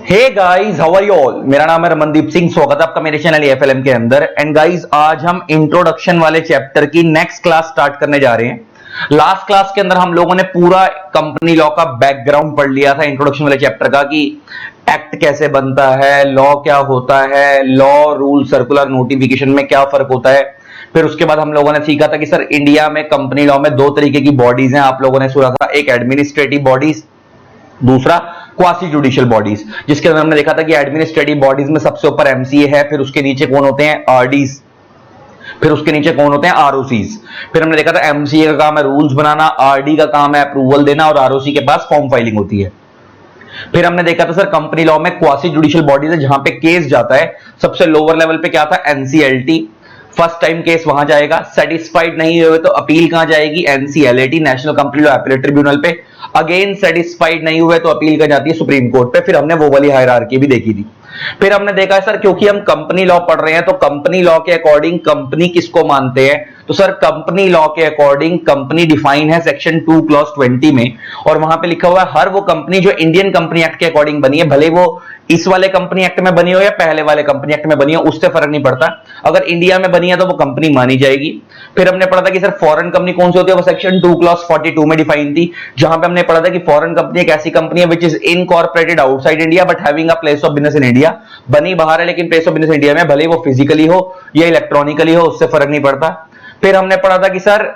Hey guys, how are you all. मेरा नाम है रमनदीप सिंह। स्वागत है आपका मेरे चैनल एफएलएम के अंदर। एंड गाइस, आज हम इंट्रोडक्शन वाले चैप्टर की नेक्स्ट क्लास स्टार्ट करने जा रहे हैं। लास्ट क्लास के अंदर हम लोगों ने पूरा कंपनी लॉ का बैकग्राउंड पढ़ लिया था इंट्रोडक्शन वाले चैप्टर का, कि एक्ट कैसे बनता है, लॉ क्या होता है, लॉ, रूल, सर्कुलर, नोटिफिकेशन में क्या फर्क होता है। फिर उसके बाद हम लोगों ने सीखा था कि सर इंडिया में कंपनी लॉ में दो तरीके की बॉडीज हैं। आप लोगों ने सुना था, एक एडमिनिस्ट्रेटिव बॉडीज, दूसरा क्वासी जुडिशियल बॉडीज, जिसके अंदर हमने देखा था कि एडमिनिस्ट्रेटिव बॉडीज में सबसे ऊपर एमसीए है, फिर उसके नीचे कौन होते हैं, आरडीज, फिर उसके नीचे कौन होते हैं, आरओसीज। फिर हमने देखा था एमसीए का काम है रूल्स बनाना, आरडी का काम है अप्रूवल देना, और आरओसी के पास फॉर्म फाइलिंग होती है। फिर हमने देखा था सर कंपनी लॉ में क्वासी जुडिशियल बॉडीज है, जहां पे केस जाता है सबसे लोअर लेवल पे क्या था, एनसीएलटी। फर्स्ट टाइम केस वहां जाएगा, सेटिस्फाइड नहीं हुए तो अपील कहां जाएगी, NCLAT, national company law appellate tribunal पे। अगेन सेटिस्फाइड नहीं हुए तो अपील कहां जाती है, सुप्रीम कोर्ट पे। फिर हमने वो वाली हायरार्की भी देखी थी। फिर हमने देखा है सर, क्योंकि हम कंपनी लॉ पढ़ रहे हैं तो कंपनी लॉ के अकॉर्डिंग कंपनी किसको मानते हैं, तो सर कंपनी लॉ के अकॉर्डिंग कंपनी डिफाइन है सेक्शन 2 क्लॉज 20 में, और वहां पे लिखा हुआ है हर वो कंपनी जो इंडियन कंपनी एक्ट के अकॉर्डिंग बनी है, भले वो इस वाले कंपनी एक्ट में बनी हो या पहले वाले कंपनी एक्ट में बनी हो, उससे फर्क नहीं पड़ता। अगर इंडिया में बनी है तो वो कंपनी मानी जाएगी। फिर हमने पढ़ा था कि सर फॉरेन कंपनी कौन सी होती है, वो सेक्शन 2 क्लॉज 42 में डिफाइन थी, जहां पे हमने पढ़ा था कि फॉरेन कंपनी एक ऐसी कंपनी है which is incorporated outside India but having a place of business in India. बनी बाहर है लेकिन प्लेस ऑफ बिजनेस इंडिया में, भले वो फिजिकली हो या इलेक्ट्रॉनिकली हो, उससे फर्क नहीं पड़ता। फिर हमने पढ़ा था कि सर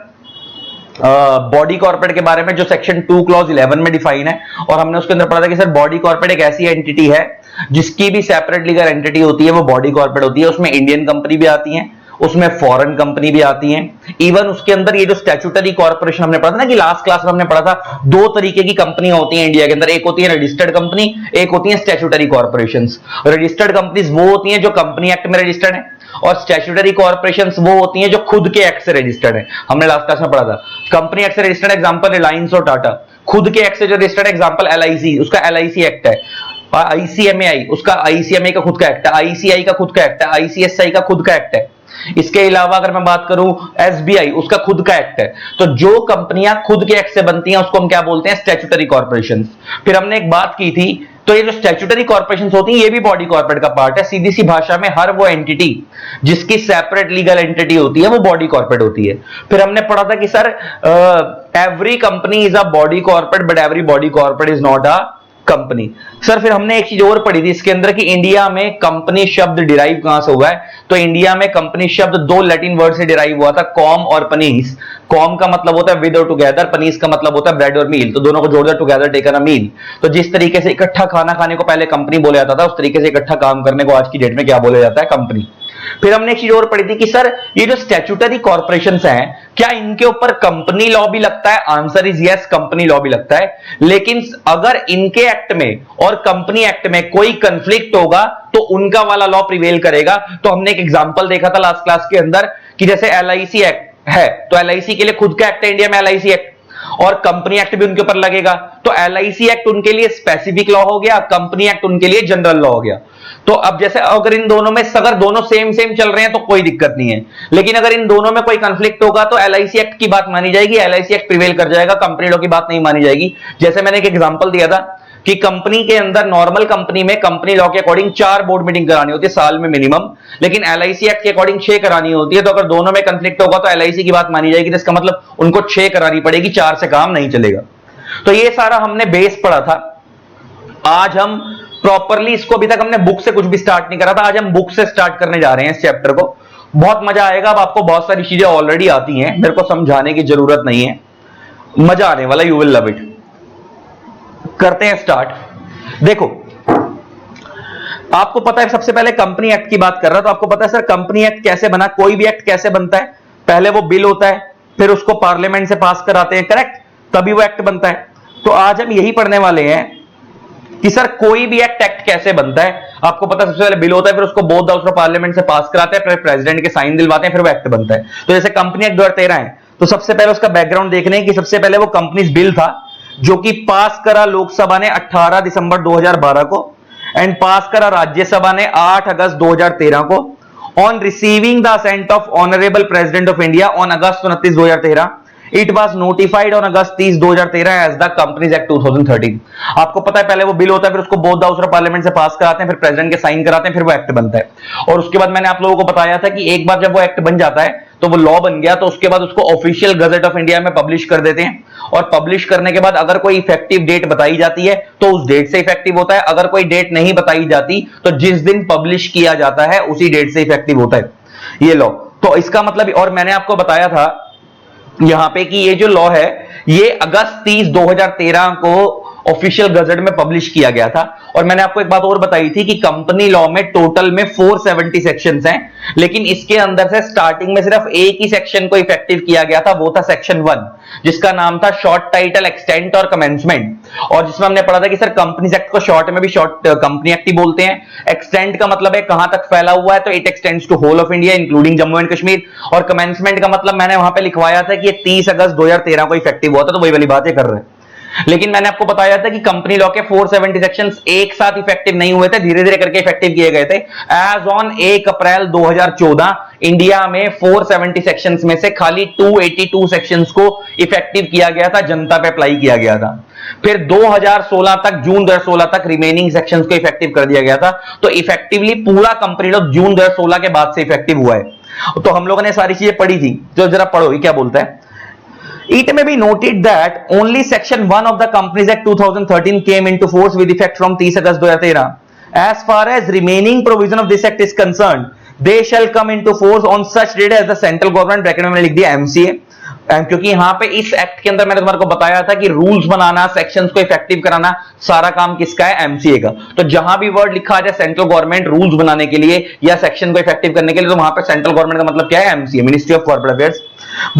बॉडी कॉर्पोरेट के बारे में, जो सेक्शन 2 क्लॉज 11 में डिफाइन है, और हमने उसके अंदर पढ़ा था कि सर बॉडी कॉर्पोरेट एक ऐसी एंटिटी है जिसकी भी सेपरेट लीगल एंटिटी होती है, वो बॉडी कॉर्पोरेट होती है। उसमें इंडियन कंपनी भी आती है, उसमें फॉरेन कंपनी भी आती है। इवन उसके अंदर ये जो स्टैट्यूटरी कॉर्पोरेशन हमने पढ़ा था ना, कि लास्ट क्लास में हमने पढ़ा था दो तरीके की कंपनियां होती हैं इंडिया के अंदर, एक होती है रजिस्टर्ड कंपनी, एक होती है स्टैट्यूटरी कॉर्पोरेशंस। रजिस्टर्ड कंपनीज वो होती हैं जो कंपनी एक्ट में रजिस्टर्ड है, और स्टैट्यूटरी कॉर्पोरेशंस वो होती हैं जो खुद के एक्ट से रजिस्टर्ड है। हमने लास्ट क्लास में पढ़ा था कंपनी एक्ट से रजिस्टर्ड एग्जांपल रिलायंस और टाटा, खुद के एक्ट से जो रजिस्टर्ड एग्जांपल एलआईसी, उसका एलआईसी एक्ट है। आईसीएमएआई, उसका आईसीएमए का खुद का एक्ट है। आईसीआई का खुद का एक्ट है। आईसीएसआई का खुद का एक्ट है। इसके अलावा अगर मैं बात करूं एसबीआई, उसका खुद का एक्ट है। तो जो कंपनियां खुद के एक्ट से बनती हैं उसको हम क्या बोलते हैं, स्टैट्यूटरी कॉर्पोरेशंस। फिर हमने एक बात की थी, तो ये जो स्टैट्यूटरी कॉर्पोरेशंस होती हैं ये भी बॉडी कॉर्पोरेट का पार्ट है। सीधी सी भाषा में हर वो एंटिटी जिसकी सेपरेट लीगल एंटिटी होती है वो बॉडी कॉर्पोरेट होती है। फिर हमने पढ़ा था कि sir every company is a body corporate but every body corporate is not a company. Sir फिर हमने एक चीज और पढ़ी थी इसके अंदर, कि इंडिया में कंपनी शब्द डिराइव कहां से हुआ है, तो इंडिया में कंपनी शब्द दो लैटिन वर्ड से डिराइव हुआ था, कॉम और पनीस। कॉम का मतलब होता है विद और टुगेदर, पनीस का मतलब होता है ब्रेड और मील, तो दोनों को जोड़ दिया, टुगेदर टेकन अ मील। तो जिस तरीके से इकट्ठा खाना खाने को पहले कंपनी बोला जाता था, उस तरीके से इकट्ठा काम करने को आज की डेट में क्या बोला जाता है, कंपनी। फिर हमने एक चीज और पढ़ी थी कि सर ये जो स्टैट्यूटरी कॉर्पोरेशंस हैं, क्या इनके ऊपर कंपनी लॉ भी लगता है, answer is yes, company law भी लगता है। लेकिन अगर इनके एक्ट में और कंपनी एक्ट में कोई कंफ्लिक्ट होगा तो उनका वाला लॉ प्रिवेल करेगा। तो हमने एक एग्जांपल देखा था लास्ट क्लास के अंदर, कि जैसे एलआईसी एक्ट है, तो एलआईसी के लिए खुद का एक्ट है इंडिया में एलआईसी एक्ट, और कंपनी एक्ट भी उनके ऊपर लगेगा। तो एलआईसी एक्ट उनके लिए स्पेसिफिक लॉ हो गया, कंपनी एक्ट उनके लिए जनरल लॉ हो गया। तो अब जैसे अगर इन दोनों में, अगर दोनों सेम सेम चल रहे हैं तो कोई दिक्कत नहीं है, लेकिन अगर इन दोनों में कोई कंफ्लिक्ट होगा तो एलआईसी एक्ट की बात मानी जाएगी, एलआईसी एक्ट प्रिवेल कर जाएगा, कंपनी लॉ की बात नहीं मानी जाएगी। जैसे मैंने एक एग्जांपल दिया था कि कंपनी के अंदर, नॉर्मल कंपनी में कंपनी लॉ के अकॉर्डिंग 4 बोर्ड मीटिंग करानी होती है साल में मिनिमम, लेकिन एलआईसी एक्ट के अकॉर्डिंग 6 करानी होती है। तो अगर दोनों में कंफ्लिक्ट होगा तो एलआईसी की बात मानी जाएगी, तो इसका मतलब उनको 6 करानी पड़ेगी, 4 से काम नहीं चलेगा। तो ये सारा हमने बेस पढ़ा था। आज हम प्रॉपरली इसको, अभी तक हमने बुक से कुछ भी स्टार्ट नहीं करा था, आज हम बुक से स्टार्ट करने जा रहे हैं इस चैप्टर को। बहुत मजा आएगा। अब आपको बहुत सारी चीजें ऑलरेडी आती हैं, मेरे को समझाने की जरूरत नहीं है, मजा आने वाला, यू विल लव इट। करते हैं स्टार्ट। देखो, आपको पता है, सबसे पहले कंपनी एक्ट की बात कर रहा, तो आपको पता है सर कंपनी एक्ट कैसे बना, कोई भी एक्ट कैसे बनता है, पहले वो बिल होता है, फिर उसको पार्लियामेंट से पास कराते हैं, करेक्ट, तभी वो एक्ट बनता है। तो आज हम यही पढ़ने वाले हैं कि सर कोई भी एक्ट कैसे बनता है। आपको पता है सबसे पहले बिल होता है, फिर उसको बोथ हाउस ऑफ पार्लियामेंट से पास कराते हैं, फिर प्रेसिडेंट के साइन दिलवाते हैं, फिर वो एक्ट बनता है। तो जैसे कंपनी एक्ट 2013 है, तो सबसे पहले उसका बैकग्राउंड देखने कि सबसे पहले वो कंपनीज बिल था, जो कि पास करा लोकसभा ने 18 दिसंबर 2012 को, एंड पास करा राज्यसभा ने 8 अगस्त 2013 को। On receiving the assent of honourable president of India on August 29, 2013, it was notified on August 30 2013 as the companies act 2013। आपको पता है पहले वो बिल होता है, फिर उसको बोथ हाउस ऑफ पार्लियामेंट से पास कराते हैं, फिर प्रेसिडेंट के साइन कराते हैं, फिर वो एक्ट बनता है। और उसके बाद मैंने आप लोगों को बताया था कि एक बार जब वो एक्ट बन जाता है तो वो लॉ बन गया, तो उसके बाद उसको ऑफिशियल गजेट ऑफ इंडिया में पब्लिश कर देते हैं। और पब्लिश करने के बाद अगर कोई इफेक्टिव डेट बताई जाती है तो उस डेट से इफेक्टिव होता है, अगर कोई डेट नहीं बताई जाती तो जिस दिन पब्लिश किया जाता है उसी डेट से इफेक्टिव होता है ये लॉ। तो इसका मतलब, और मैंने आपको बताया था यहां पे कि ये जो लॉ है ये अगस्त 30 2013 को ऑफिशियल गजेट में पब्लिश किया गया था। और मैंने आपको एक बात और बताई थी कि कंपनी लॉ में टोटल में 470 सेक्शंस हैं, लेकिन इसके अंदर से स्टार्टिंग में सिर्फ एक ही सेक्शन को इफेक्टिव किया गया था, वो था सेक्शन 1 जिसका नाम था शॉर्ट टाइटल एक्सटेंट और कमेंसमेंट। और जिसमें हमने पढ़ा था कि सर कंपनीज एक्ट को शॉर्ट में भी शॉर्ट कंपनी एक्ट ही बोलते हैं। एक्सटेंट का मतलब है कहां तक फैला हुआ है, तो it extends to whole of India including Jammu and Kashmir. और कमेंसमेंट का मतलब मैंने वहां पे लिखवाया था कि ये 30 अगस्त 2013 को इफेक्टिव हुआ था, तो वही वाली बातें कर रहे हैं। लेकिन मैंने आपको बताया था कि कंपनी लॉ के 470 सेक्शंस एक साथ इफेक्टिव नहीं हुए थे, धीरे धीरे करके इफेक्टिव किए गए थे। एज ऑन 1 अप्रैल 2014 इंडिया में 470 सेक्शंस में से खाली 282 सेक्शंस को इफेक्टिव किया गया था, जनता पे अप्लाई किया गया था। फिर 2016 तक, जून 2016 तक रिमेनिंग सेक्शंस को इफेक्टिव कर दिया गया था। तो इफेक्टिवली पूरा कंपनी लॉ जून 2016 के बाद से इफेक्टिव हुआ है। तो हम लोगों ने सारी चीजें पढ़ी थी, जो जरा पढ़ो ये क्या बोलता है। It may be noted that only Section 1 of the Companies Act 2013 came into force with effect from 30 August 2013. As far as remaining provision of this act is concerned, they shall come into force on such date as the central government bracket में लिख दिया MCA, क्योंकि यहां पे इस act के अंदर मैंने तुम्हारे को बताया था कि रूल्स बनाना, सेक्शंस को इफेक्टिव कराना, सारा काम किसका है, एमसीए का। तो जहां भी वर्ड लिखा जाए सेंट्रल गवर्नमेंट रूल्स बनाने के लिए या सेक्शन को इफेक्टिव करने के लिए, तो वहां पे सेंट्रल गवर्नमेंट का मतलब क्या है, MCA, ministry of corporate affairs.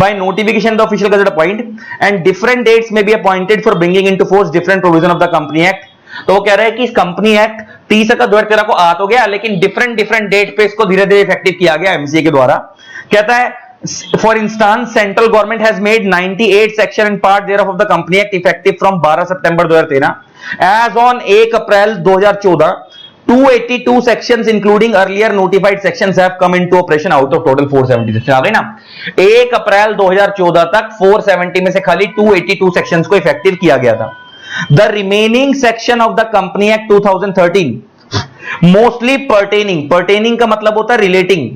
By notification the official gazette appoint and different dates may be appointed for bringing into force different provision of the company act। तो वो कह रहा है कि कंपनी एक्ट 30 अगस्त 2013 को आ तो गया, लेकिन डिफरेंट डेट पे इसको धीरे धीरे इफेक्टिव किया गया एमसीए के द्वारा। कहता है for instance central government has made 98 section and part thereof of the company act effective from 12 सितंबर 2013। As on 1 April 2014 282 sections including earlier notified sections have come into operation out of total 470 section. आ गई ना, 1 April 2014 तक 470 में से खाली 282 sections को effective किया गया था। The remaining section of the Company Act 2013 mostly pertaining का मतलब होता है relating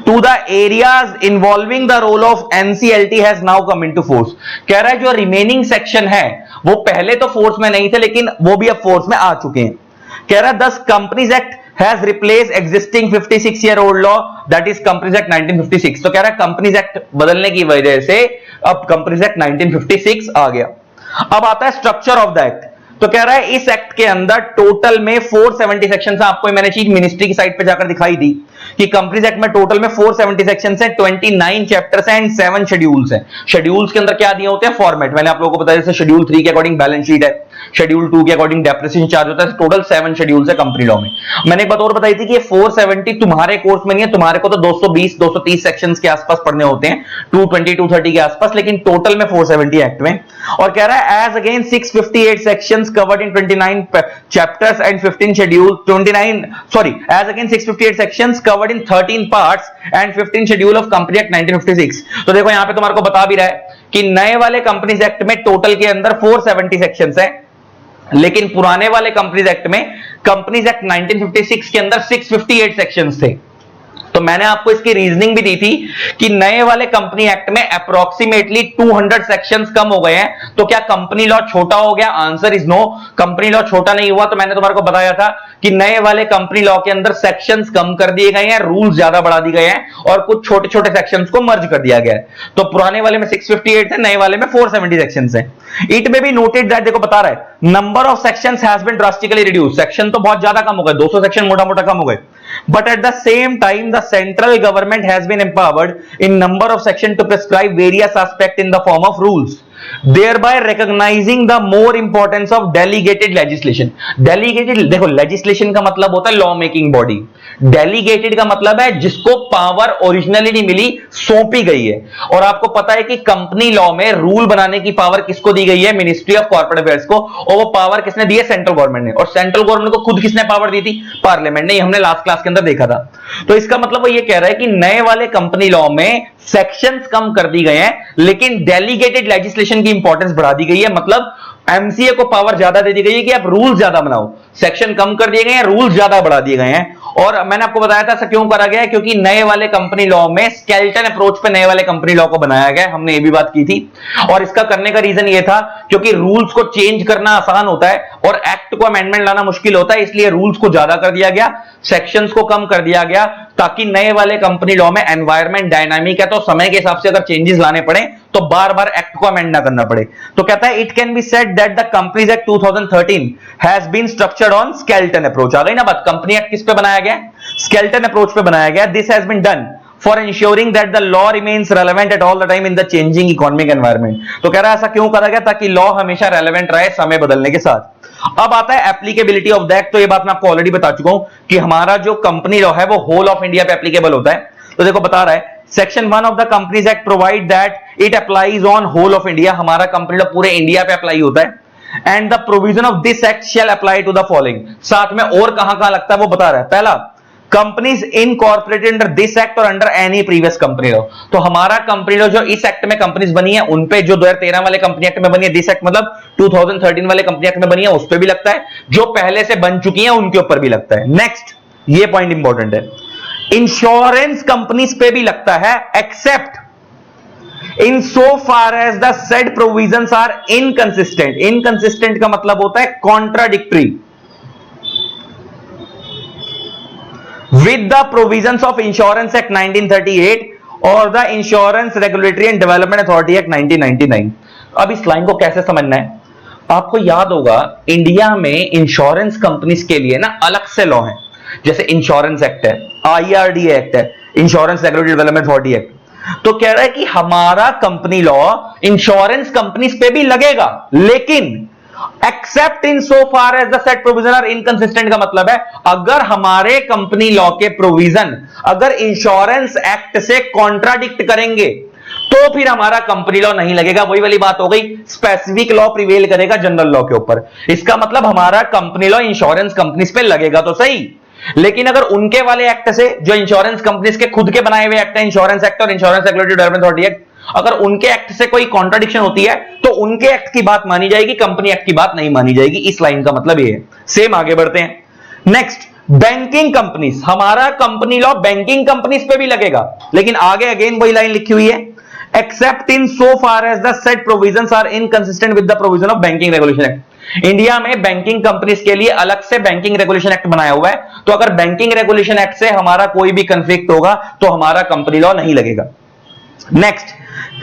to the areas involving the role of NCLT has now come into force। कह रहा है जो रिमेनिंग सेक्शन है वो पहले तो फोर्स में नहीं थे, लेकिन वो भी अब फोर्स में आ चुके हैं। कह रहा है दस companies act has replace existing 56 year old law that is companies act 1956। तो कह रहा है कंपनीज एक्ट बदलने की वजह से अब कंपनीज एक्ट 1956 आ गया। अब आता है स्ट्रक्चर ऑफ द एक्ट। तो कह रहा है इस एक्ट के अंदर टोटल में 470 सेक्शन है। आपको मैंने चीज मिनिस्ट्री की साइट पे जाकर दिखाई दी कि कंपनीज एक्ट में टोटल में 470 सेक्शन है, 29 चैप्टर्स हैं एंड 7 शेड्यूल्स हैं। शेड्यूल्स के अंदर क्या दिए होते हैं, फॉर्मेट। मैंने आप लोगों को बताया जैसे शेड्यूल 3 के अकॉर्डिंग बैलेंस शीट है, शेड्यूल 2 के अकॉर्डिंग डेप्रिसिएशन चार्ज होता है। टोटल 7 शेड्यूल्स है कंपनी लॉ में। मैंने एक बात और बताई थी कि ये 470 तुम्हारे कोर्स में नहीं है, तुम्हारे को तो 220 230 सेक्शंस के आसपास पढ़ने होते हैं, 220 230 के आसपास, लेकिन टोटल में 470 एक्ट में। और कह रहा है as again 658 sections covered in 29 chapters and 15 schedule 29 sorry as again 658 sections covered in 13 parts and 15 schedule of company act 1956। तो देखो यहां पे तुम्हारे को बता भी रहा है कि नए वाले कंपनीज एक्ट में टोटल के अंदर 470 सेक्शंस है, लेकिन पुराने वाले कंपनीज एक्ट में कंपनीज एक्ट 1956 के अंदर 658 सेक्शंस थे। तो मैंने आपको इसकी रीजनिंग भी दी थी कि नए वाले कंपनी एक्ट में अप्रोक्सीमेटली 200 सेक्शंस कम हो गए हैं। तो क्या कंपनी लॉ छोटा हो गया? Answer is no, company law छोटा नहीं हुआ। तो मैंने तुम्हारे को बताया था कि नए वाले कंपनी लॉ के अंदर सेक्शंस कम कर दिए गए हैं, रूल्स ज्यादा बढ़ा दिए गए हैं और कुछ छोटे छोटे सेक्शंस को मर्ज कर दिया गया है। तो पुराने वाले में 658 है, नए वाले में 470 सेक्शंस है। इट में बी नोटेड दैट, देखो बता रहा है number of sections has been drastically reduce. Section तो बहुत ज्यादा कम हो गए, 200 सेक्शन मोटा मोटा कम हो गए, but at the same time the central government has been empowered in number of section to prescribe various aspects in the form of rules, thereby recognizing the more importance of delegated legislation। delegated देखो legislation का मतलब होता है law making body, delegated का मतलब है जिसको power originally नहीं मिली, सौंपी गई है। और आपको पता है कि कंपनी लॉ में रूल बनाने की पावर किसको दी गई है? मिनिस्ट्री ऑफ कॉर्पोरेट अफेयर्स को। और वो पावर किसने दी है? सेंट्रल गवर्नमेंट ने। और सेंट्रल गवर्नमेंट को खुद किसने पावर दी थी? पार्लियामेंट ने। हमने लास्ट क्लास के अंदर देखा था। तो इसका मतलब वो ये कह रहा है कि नए वाले कंपनी लॉ में सेक्शंस कम कर दी गए हैं, लेकिन डेलीगेटेड लेजिस्लेशन की इंपॉर्टेंस बढ़ा दी गई है। मतलब एमसीए को पावर ज्यादा दे दी गई है कि आप रूल ज्यादा बनाओ। सेक्शन कम कर दिए गए हैं, रूल ज्यादा बढ़ा दिए गए हैं। और मैंने आपको बताया था ऐसा क्यों करा गया है, क्योंकि नए वाले कंपनी लॉ में स्केलेटन अप्रोच पे नए वाले कंपनी लॉ को बनाया गया। हमने ये भी बात की थी। और इसका करने का रीजन ये था क्योंकि रूल्स को चेंज करना आसान होता है और एक्ट को अमेंडमेंट लाना मुश्किल होता है, इसलिए रूल्स को ज्यादा कर दिया गया, सेक्शंस को कम कर दिया गया, ताकि नए वाले कंपनी लॉ में एनवायरमेंट डायनामिक है तो समय के हिसाब से अगर चेंजेस लाने पड़े तो बार बार एक्ट को अमेंड ना करना पड़े। तो कहता है it can be said that the companies act 2013 has been structured on skeleton approach. आ गई ना बात? कंपनी एक्ट किस पे बनाया गया? स्केलेटन अप्रोच पे बनाया गया। This has been done for ensuring that the law remains relevant at all the time in the changing economic environment. तो कह रहा है ऐसा क्यों करा गया? ताकि लॉ हमेशा रेलेवेंट रहे समय बदलने के साथ। अब आता है एप्लीकेबिलिटी ऑफ द एक्ट। तो ये बात मैं आपको ऑलरेडी बता चुका हूं कि हमारा जो कंपनी लॉ है वो होल ऑफ इंडिया पे एप्लीकेबल होता है। तो देखो बता रहा है section 1 of the companies act provide that it applies on whole of India. हमारा कंपनी लॉ पूरे इंडिया पे अप्लाई होता है। And the provision of this act shall apply to the following. साथ में और कहां लगता है वो बता रहा है। पहला, companies incorporated under this act और under any previous company law. तो हमारा कंपनी लॉ जो इस एक्ट में कंपनीज बनी है उन पे, जो 2013 वाले कंपनी एक्ट में बनी है, दिस एक्ट मतलब 2013 वाले कंपनी एक्ट में बनी है, उस पे भी लगता है। जो पहले से बन चुकी है उनके ऊपर भी लगता है। नेक्स्ट, ये पॉइंट इंपॉर्टेंट है, इंश्योरेंस कंपनीज पे भी लगता है, except in so far as the said provisions are inconsistent. Inconsistent का मतलब होता है contradictory with the provisions of Insurance Act 1938 और the Insurance Regulatory and Development Authority Act 1999। अब इस लाइन को कैसे समझना है? आपको याद होगा इंडिया में इंश्योरेंस कंपनीज के लिए ना अलग से लॉ है, जैसे इंश्योरेंस एक्ट है, IRDA एक्ट है, insurance regulatory development authority act. तो कह रहा है कि हमारा कंपनी लॉ इंश्योरेंस कंपनीज पे भी लगेगा, लेकिन except in so far as the set provision are inconsistent का मतलब है अगर हमारे कंपनी लॉ के प्रोविजन अगर इंश्योरेंस एक्ट से कॉन्ट्राडिक्ट करेंगे तो फिर हमारा कंपनी लॉ नहीं लगेगा। वही वाली बात हो गई, स्पेसिफिक लॉ प्रिवेल करेगा जनरल लॉ के ऊपर। इसका मतलब हमारा कंपनी लॉ इंश्योरेंस कंपनीज पे लगेगा तो सही, लेकिन अगर उनके वाले एक्ट से, जो इंश्योरेंस कंपनीज के खुद के बनाए हुए एक्ट है, इंश्योरेंस एक्ट और insurance regulatory development authority act, अगर उनके एक्ट से कोई कॉन्ट्राडिक्शन होती है तो उनके एक्ट की बात मानी जाएगी, कंपनी एक्ट की बात नहीं मानी जाएगी। इस लाइन का मतलब ये है। सेम आगे बढ़ते हैं। Next, banking companies. हमारा कंपनी लॉ बैंकिंग कंपनीज पे भी लगेगा, लेकिन आगे अगेन वही लाइन लिखी हुई है, except in so far as the said provisions are inconsistent with the provision of banking regulation act. India में बैंकिंग कंपनीज के लिए अलग से बैंकिंग रेगुलेशन एक्ट बनाया हुआ है, तो अगर बैंकिंग रेगुलेशन एक्ट से हमारा कोई भी कंफ्लिक्ट होगा तो हमारा कंपनी लॉ नहीं लगेगा। Next,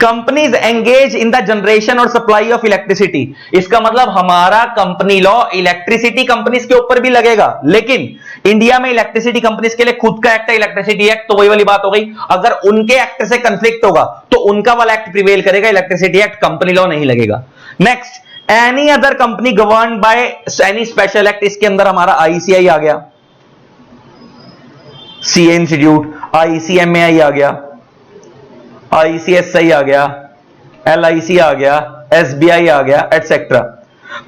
companies engage in the generation और सप्लाई ऑफ इलेक्ट्रिसिटी। इसका मतलब हमारा कंपनी लॉ इलेक्ट्रिसिटी कंपनीज के ऊपर भी लगेगा, लेकिन इंडिया में इलेक्ट्रिसिटी कंपनीज के लिए खुद का एक्ट है, इलेक्ट्रिसिटी एक्ट। तो वही वाली बात हो गई, अगर उनके एक्ट से कंफ्लिक्ट होगा तो उनका वाला एक्ट प्रिवेल करेगा, इलेक्ट्रिसिटी एक्ट, कंपनी लॉ नहीं लगेगा। Next, any other company governed by any special act. इसके अंदर हमारा आईसीआई आ गया, सीए इंस्टीट्यूट, आईसीएमएआई आ गया, आईसीएसआई आ गया, एलआईसी आ गया, एसबीआई आ गया, एटसेट्रा।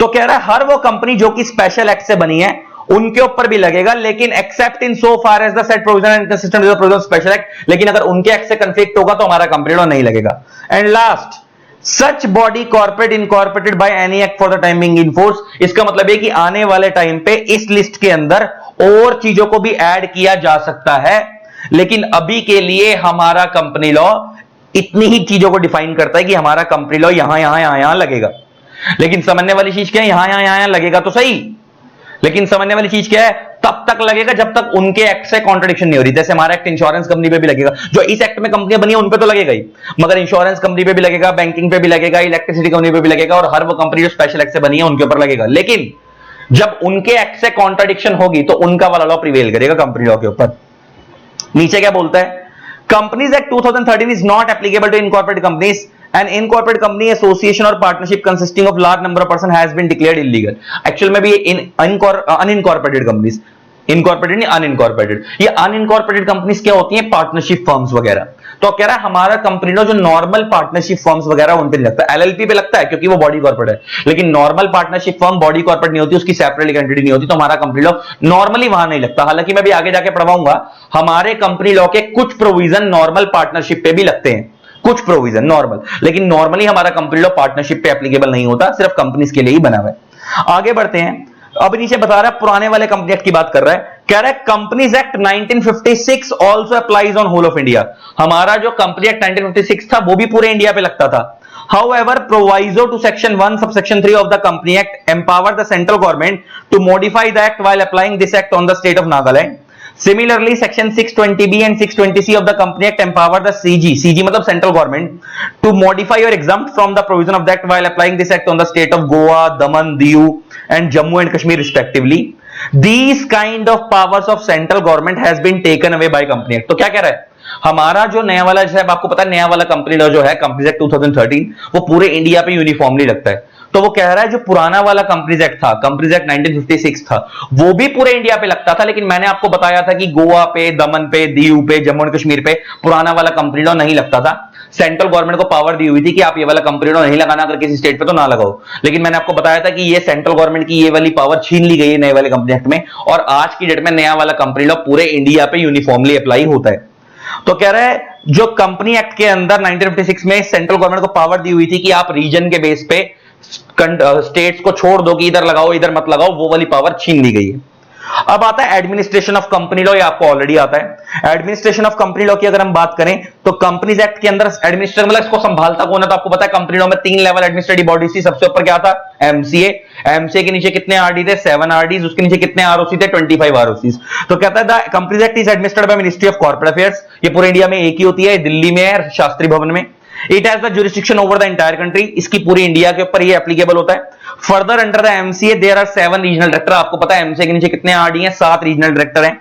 तो कह रहा है हर वो कंपनी जो कि स्पेशल एक्ट से बनी है उनके ऊपर भी लगेगा, लेकिन except in so far as the set provision and consistent with the provision of special act. लेकिन अगर उनके एक्ट से कंफ्लिक्ट होगा तो हमारा कंपनी लॉ नहीं लगेगा। And last, such body corporate incorporated by any act for the time being in force. इसका मतलब है कि आने वाले टाइम पे इस लिस्ट के अंदर और चीजों को भी ऐड किया जा सकता है, लेकिन अभी के लिए हमारा कंपनी लॉ इतनी ही चीजों को डिफाइन करता है कि हमारा कंपनी लॉ यहां लगेगा। लेकिन समझने वाली चीज क्या है, यहां लगेगा तो सही, लेकिन समझने वाली चीज क्या है, तब तक लगेगा जब तक उनके एक्ट से कॉन्ट्रडिक्शन नहीं हो रही। जैसे हमारा एक्ट इंश्योरेंस कंपनी पे भी लगेगा, जो इस एक्ट में कंपनियां बनी है उन पे तो लगेगा ही, मगर इंश्योरेंस कंपनी पे भी लगेगा, बैंकिंग पे भी लगेगा, इलेक्ट्रिसिटी कंपनी पे भी लगेगा, और हर वो कंपनी जो स्पेशल एक्ट से बनी है उनके ऊपर लगेगा। लेकिन जब उनके एक्ट से कॉन्ट्रडिक्शन होगी तो उनका वाला लॉ प्रिवेल करेगा कंपनी लॉ के ऊपर। नीचे क्या बोलता है, Companies Act 2013 is not applicable to incorporated companies. An incorporated company, association or partnership consisting of large number of person has been declared illegal. Actual में भी unincorporated companies, इनकॉर्पोरेटेड, अनइनकॉर्पोरेटेड। ये unincorporated companies क्या होती हैं? Partnership firms वगैरह। तो कह रहा है हमारा कंपनी लो जो नॉर्मल पार्टनरशिप फर्म्स वगैरह उन पे नहीं लगता, एलएलपी पे लगता है क्योंकि वो बॉडी कॉर्पोरेट है, लेकिन normal partnership firm body corporate नहीं होती, उसकी सेपरेट एंटिटी नहीं होती, तो हमारा कंपनी लॉ नॉर्मली वहां नहीं लगता। हालांकि मैं भी आगे जाके पढ़वाऊंगा, हमारे कंपनी लॉ के कुछ प्रोविजन नॉर्मल पार्टनरशिप पे भी लगते हैं, कुछ प्रोविजन नॉर्मल, लेकिन नॉर्मली हमारा कंपनी लॉ पार्टनरशिप पे एप्लीकेबल नहीं होता, सिर्फ कंपनीज के लिए ही बना हुआ है। आगे बढ़ते हैं। अब नीचे बता रहा है पुराने वाले कंपनी एक्ट की बात कर रहा है, कह रहा है companies act 1956 also applies on whole of India. हमारा जो कंपनी एक्ट 1956 था वो भी पूरे इंडिया पे लगता था। However, proviso to section 1 subsection 3 of the company act empower the central government to modify the act while applying this act on the state of Nagaland. Similarly, section 620B and 620C of the company act empower the CG मतलब central government to modify or exempt from the provision of the act while applying this act on the state of Goa, Daman, Diu and Jammu and Kashmir respectively. These kind of powers of central government has been taken away by company act. तो क्या कह रहा है? हमारा जो नया वाला, जैसे आपको पता है नया वाला कंपनी लॉ जो है कंपनीज एक्ट 2013, वो पूरे इंडिया पे यूनिफॉर्मली लगता है। तो वो कह रहा है जो पुराना वाला कंपनीज एक्ट था, कंपनीज एक्ट 1956 था, वो भी पूरे इंडिया पे लगता था, लेकिन मैंने आपको बताया था कि गोवा पे, दमन पे, दीव पे, जम्मू एंड कश्मीर पे पुराना वाला कंपनी लॉ नहीं लगता था। सेंट्रल गवर्नमेंट को पावर दी हुई थी कि आप ये वाला कंपनी लॉ नहीं लगाना, अगर किसी स्टेट पे तो ना लगाओ, लेकिन मैंने आपको बताया था कि ये सेंट्रल गवर्नमेंट की ये वाली पावर छीन ली गई है नए वाले कंपनी एक्ट में, और आज की डेट में नया वाला कंपनी लॉ पूरे इंडिया पे यूनिफॉर्मली अप्लाई होता है। तो कह रहा है जो कंपनी एक्ट के अंदर 1956 में सेंट्रल गवर्नमेंट को पावर दी हुई थी कि आप रीजन के बेस पे स्टेट्स को छोड़ दो कि इधर लगाओ इधर मत लगाओ, वो वाली पावर छीन ली गई है। अब आता है एडमिनिस्ट्रेशन ऑफ कंपनी लॉ, ये आपको ऑलरेडी आता है। एडमिनिस्ट्रेशन ऑफ कंपनी लॉ की अगर हम बात करें तो कंपनीज एक्ट के अंदर एडमिनिस्ट्रेटर मतलब इसको संभालता कौन है? तो आपको पता है कंपनी लॉ में 3 लेवल एडमिनिस्ट्रेटिव बॉडीज थी। सबसे ऊपर क्या था? एमसीए। एमसीए के नीचे कितने आरडी थे? 7 आरडीज। उसके नीचे कितने आरओसी थे? 25 आरओसी। तो कहता है the companies act is administered by ministry of corporate affairs. ये पूरे इंडिया में एक ही होती है, दिल्ली में है, शास्त्री भवन में। It has the jurisdiction over the entire country, इसकी पूरी इंडिया के ऊपर ये एप्लीकेबल होता है। Further under the MCA there are 7 regional director. आपको पता है एमसीए के नीचे कितने आरडी हैं? 7 रीजनल डायरेक्टर हैं,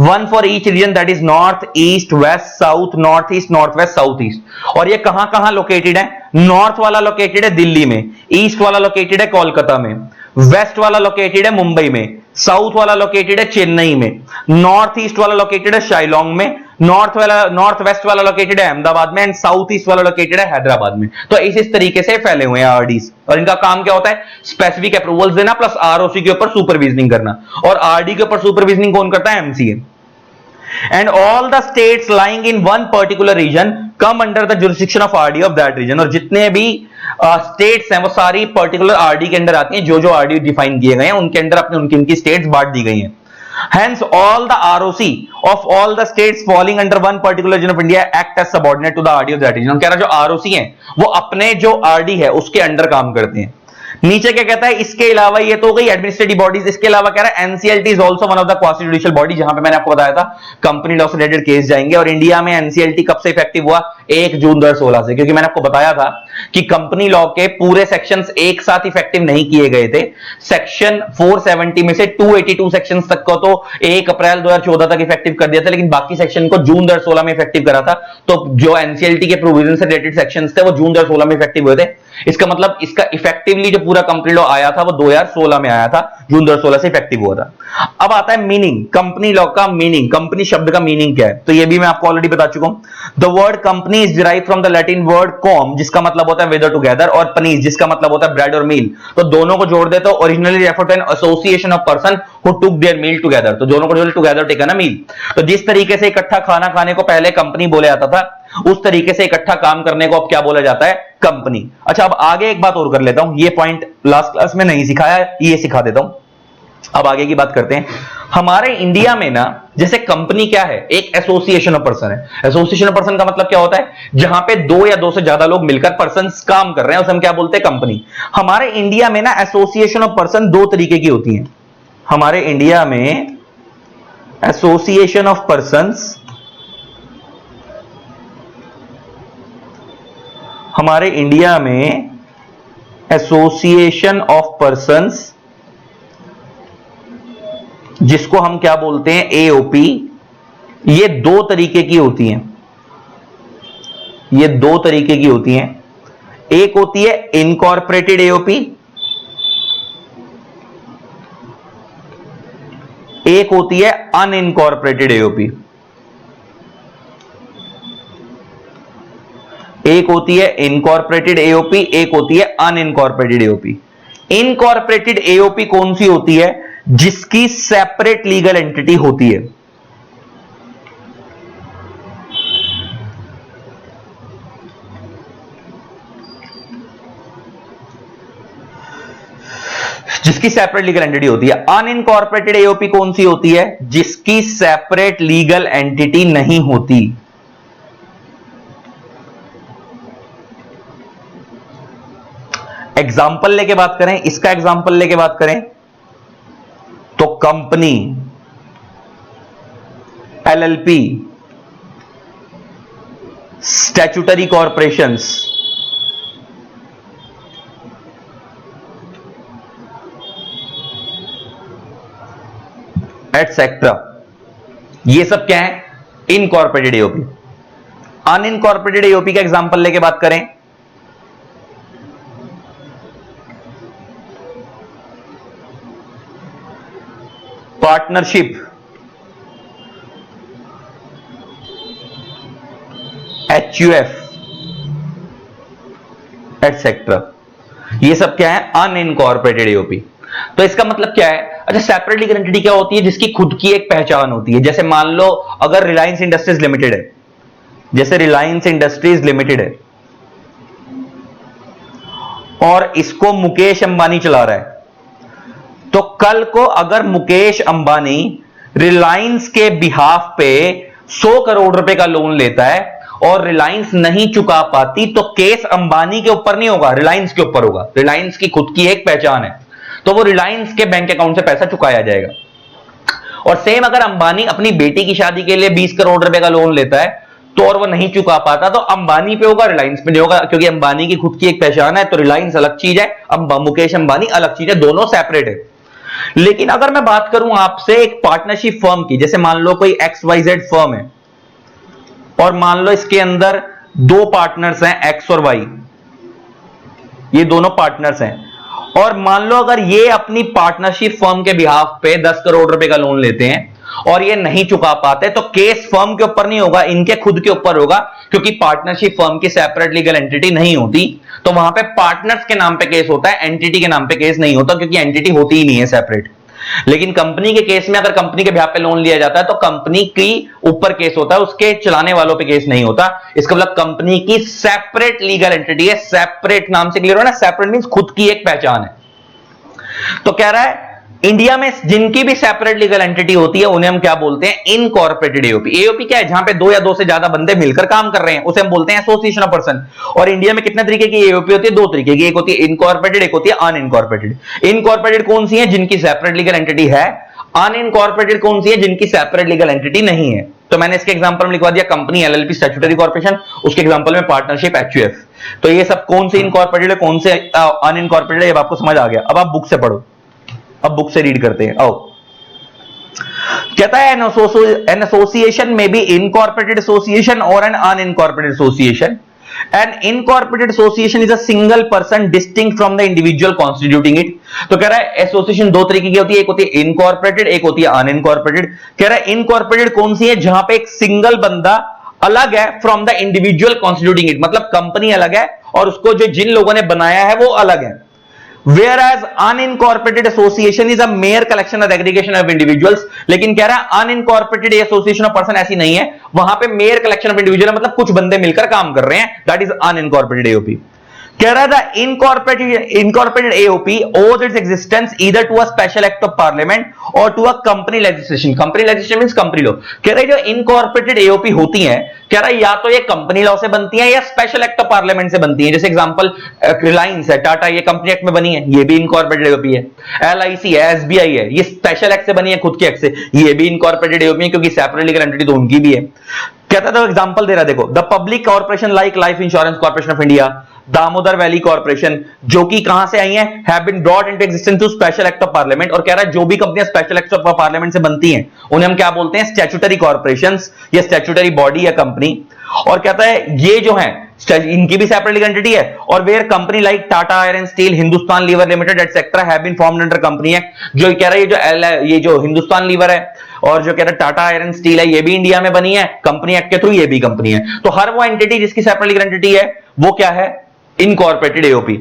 1 for each reason, that is north east west south, north east north west south east. और ये कहां कहां लोकेटेड है? नॉर्थ वाला लोकेटेड है दिल्ली में, ईस्ट वाला लोकेटेड है कोलकाता में, वेस्ट वाला लोकेटेड है मुंबई में, साउथ वाला लोकेटेड है चेन्नई में, नॉर्थ ईस्ट वाला लोकेटेड है शिलांग में, नॉर्थ वेस्ट वाला लोकेटेड है अहमदाबाद में, एंड साउथ ईस्ट वाला लोकेटेड है हैदराबाद में। तो इस तरीके से फैले हुए हैं आरडीज, और इनका काम क्या होता है? स्पेसिफिक अप्रूवल्स देना प्लस आरओसी के ऊपर सुपरविजनिंग करना, और आरडी के ऊपर सुपरविजनिंग कौन करता है? MCA. And all the states lying in one particular region come under the jurisdiction of RD of that region। और जितने भी स्टेट्स हैं वो सारी पर्टिकुलर आरडी के अंदर आती हैं, जो जो आरडी डिफाइन किए गए हैं उनके अंदर अपने उनकी स्टेट्स बांट दी गई हैं। Hence all the ROC of all the states falling under one particular region of India act as subordinate to the RD of that region। कह रहा जो ROC हैं वो अपने जो RD है उसके अंडर काम करते हैं। नीचे क्या कहता है? इसके अलावा ये तो हो गई एडमिनिस्ट्रेटिव बॉडीज, इसके अलावा कह रहा है NCLT is also one of the quasi judicial body, जहां पे मैंने आपको बताया था कंपनी लॉ से रिलेटेड केस जाएंगे। और इंडिया में एनसीएलटी कब से इफेक्टिव हुआ? 1 जून 2016 से, क्योंकि मैंने आपको बताया था कि कंपनी लॉ के पूरे सेक्शंस एक साथ इफेक्टिव नहीं किए गए थे। सेक्शन 470 में से 282 सेक्शंस तक को तो 1 अप्रैल 2014 तक इफेक्टिव कर दिया था, लेकिन बाकी सेक्शन को जून 2016 में इफेक्टिव करा था। तो जो एनसीएलटी के प्रोविजन से रिलेटेड सेक्शंस थे वो जून 2016 में इफेक्टिव हुए थे। इसका मतलब इसका इफेक्टिवली जो पूरा कंपनी लॉ आया था वो 2016 में आया था, जून 2016 से इफेक्टिव हुआ था। अब आता है मीनिंग, कंपनी लॉ का मीनिंग, कंपनी शब्द का मीनिंग क्या है? तो ये भी मैं आपको ऑलरेडी बता चुका हूं। The word company is derived from the Latin word com, जिसका मतलब होता है विद और टुगेदर, और पनीज जिसका मतलब होता है ब्रेड और मील। तो दोनों को जोड़ दे तो originally refer to an association of person who took their meal together. तो दोनों को जोड़ टुगेदर टेकन अ मील। तो जिस तरीके से इकट्ठा खाना खाने को पहले कंपनी बोला जाता था, उस तरीके से इकट्ठा काम करने को अब क्या बोला जाता है? कंपनी। अच्छा, अब आगे एक बात और कर लेता हूं, ये पॉइंट लास्ट क्लास में नहीं सिखाया, ये सिखा देता हूं। अब आगे की बात करते हैं। हमारे इंडिया में ना जैसे कंपनी क्या है? एक एसोसिएशन ऑफ पर्सन है। एसोसिएशन ऑफ पर्सन का मतलब क्या होता है? जहां पे 2 या 2 से ज्यादा लोग मिलकर पर्सन्स काम कर रहे हैं, उसे हम क्या बोलते हैं? कंपनी। हमारे इंडिया में ना एसोसिएशन ऑफ पर्सन 2 तरीके की होती है। हमारे इंडिया में एसोसिएशन ऑफ पर्सन्स, हमारे इंडिया में एसोसिएशन ऑफ पर्सन्स जिसको हम क्या बोलते हैं? एओपी, ये 2 तरीके की होती हैं। ये 2 तरीके की होती हैं। एक होती है इनकॉर्पोरेटेड एओपी, एक होती है अनइनकॉर्पोरेटेड एओपी, एक होती है इनकॉर्पोरेटेड एओपी, एक होती है अनइनकॉर्पोरेटेड एओपी। इनकॉर्पोरेटेड एओपी कौन सी होती है? जिसकी सेपरेट लीगल एंटिटी होती है। जिसकी सेपरेट लीगल एंटिटी होती है। अनइनकॉर्पोरेटेड एओपी कौन सी होती है? जिसकी सेपरेट लीगल एंटिटी नहीं होती। एग्जाम्पल लेके बात करें, इसका एग्जाम्पल लेके बात करें तो company, LLP, statutory corporations, etcetera, ये सब क्या है? Incorporated AOP. अनइनकॉर्पोरेटेड एओपी का एग्जांपल लेके बात करें पार्टनरशिप, एचयूएफ, एटसेट्रा, ये सब क्या है? Unincorporated AOP. तो इसका मतलब क्या है? अच्छा, सेपरेट लीगल एंटिटी क्या होती है? जिसकी खुद की एक पहचान होती है। जैसे मान लो अगर रिलायंस इंडस्ट्रीज लिमिटेड है, जैसे रिलायंस इंडस्ट्रीज लिमिटेड है और इसको मुकेश अंबानी चला रहा है, तो कल को अगर मुकेश अंबानी रिलायंस के बिहाफ पे 100 करोड़ रुपए का लोन लेता है और रिलायंस नहीं चुका पाती, तो केस अंबानी के ऊपर नहीं होगा, रिलायंस के ऊपर होगा। रिलायंस की खुद की एक पहचान है, तो वो रिलायंस के बैंक अकाउंट से पैसा चुकाया जाएगा। और सेम अगर अंबानी अपनी बेटी की शादी के लिए 20 करोड़ रुपए का लोन लेता है तो और वो नहीं चुका पाता, तो अंबानी पे होगा, रिलायंस पे नहीं होगा, क्योंकि अंबानी की खुद की एक पहचान है। तो रिलायंस अलग चीज है, मुकेश अंबानी अलग चीज है, दोनों सेपरेट है। लेकिन अगर मैं बात करूं आपसे एक पार्टनरशिप फर्म की, जैसे मान लो कोई XYZ फर्म है और मान लो इसके अंदर दो पार्टनर्स हैं, एक्स और वाई, ये दोनों पार्टनर्स हैं, और मान लो अगर ये अपनी पार्टनरशिप फर्म के बिहाफ पे 10 करोड़ रुपए का लोन लेते हैं और ये नहीं चुका पाते, तो केस फर्म के ऊपर नहीं होगा, इनके खुद के ऊपर होगा, क्योंकि पार्टनरशिप फर्म की सेपरेट लीगल एंटिटी नहीं होती। तो वहां पे पार्टनर्स के नाम पे केस होता है, एंटिटी के नाम पे केस नहीं होता, क्योंकि एंटिटी होती ही नहीं है सेपरेट। लेकिन कंपनी के केस में अगर कंपनी के बिहाफ पे लोन लिया जाता है तो कंपनी की ऊपर केस होता है, उसके चलाने वालों पे केस नहीं होता। इसका मतलब कंपनी की सेपरेट लीगल एंटिटी है। सेपरेट नाम से क्लियर हो ना? सेपरेट मींस खुद की एक पहचान है। तो कह रहा है इंडिया में जिनकी भी सेपरेट लीगल एंटिटी होती है उन्हें हम क्या बोलते हैं? Incorporated AOP. एओपी क्या है? जहां पे 2 या 2 से ज्यादा बंदे मिलकर काम कर रहे हैं, उसे हम बोलते हैं एसोसिएशन ऑफ पर्सन। और इंडिया में कितने तरीके की एओपी होती है? 2 तरीके की, एक होती है इनकॉर्पोरेटेड, एक होती है अनइनकॉर्पोरेटेड। इनकॉर्पोरेटेड कौन सी है? जिनकी सेपरेट लीगल एंटिटी है। अनइनकॉर्पोरेटेड कौन सी है? जिनकी सेपरेट लीगल एंटिटी नहीं है। तो मैंने इसके एग्जांपल में लिखवा दिया कंपनी, एलएलपी, स्टैट्यूटरी कॉर्पोरेशन, उसके एग्जांपल में पार्टनरशिप, एचयूएफ। तो ये सब कौन से इनकॉर्पोरेटेड है, कौन से अनइनकॉर्पोरेटेड है, ये आपको समझ आ गया। अब आप बुक से पढ़ो, अब बुक से रीड करते हैं। आओ, कहता है an association may be incorporated association और an unincorporated association. An incorporated association is a single person distinct from the individual constituting it. तो कह रहा है एसोसिएशन 2 तरीके की होती है, एक होती है इनकॉर्पोरेटेड, एक होती है अनइनकॉर्पोरेटेड। कह रहा है इनकॉर्पोरेटेड कौन सी है? जहां पे एक सिंगल बंदा अलग है from the individual constituting it, मतलब कंपनी अलग है और उसको जो जिन लोगों ने बनाया है वो अलग है। Whereas unincorporated association is a mere collection of aggregation of individuals। लेकिन कह रहा है unincorporated association of person ऐसी नहीं है, वहां पे mere collection of individual है, मतलब कुछ बंदे मिलकर काम कर रहे हैं, that is unincorporated AOP। कह रहा था incorporated AOP owes its existence either to a special act of parliament or to a company legislation। company legislation means company law। कह रहा है जो incorporated AOP होती हैं, कह रहा है या तो ये कंपनी लॉ से बनती है या स्पेशल एक्ट ऑफ पार्लियामेंट से बनती है। जैसे एग्जांपल रिलायंस है, टाटा, ये कंपनी एक्ट में बनी है, ये भी इनकॉर्पोरेटेड एओपी है। LIC है, SBI है, ये स्पेशल एक्ट से बनी है, खुद के एक्ट से, ये भी इनकॉर्पोरेटेड एओपी है, क्योंकि सेपरेट लीगल एंटिटी तो उनकी भी है। कहता था एग्जांपल दे रहा, देखो, the public corporation like life insurance corporation of India, Damodar valley corporation, जो कि कहां से आई है? Have been brought into existence through special act of parliament. और कह रहा है जो भी कंपनियां स्पेशल एक्ट ऑफ पार्लियामेंट से बनती हैं उन्हें हम क्या बोलते हैं? स्टैट्यूटरी कॉर्पोरेशंस या स्टैट्यूटरी बॉडी या कंपनी। और कहता है ये जो है इनकी भी सेपरेट लीगल एंटिटी है। और where company like Tata iron steel, Hindustan lever limited etcetera have been formed under company act. जो कह रहा है ये जो हिंदुस्तान लीवर है और जो कह रहा है टाटा आयरन स्टील है, ये भी इंडिया में बनी है कंपनी एक्ट के थ्रू, ये भी कंपनी है। तो हर वो एंटिटी जिसकी सेपरेट लीगल एंटिटी है वो क्या है, इनकॉर्पोरेटेड एओपी।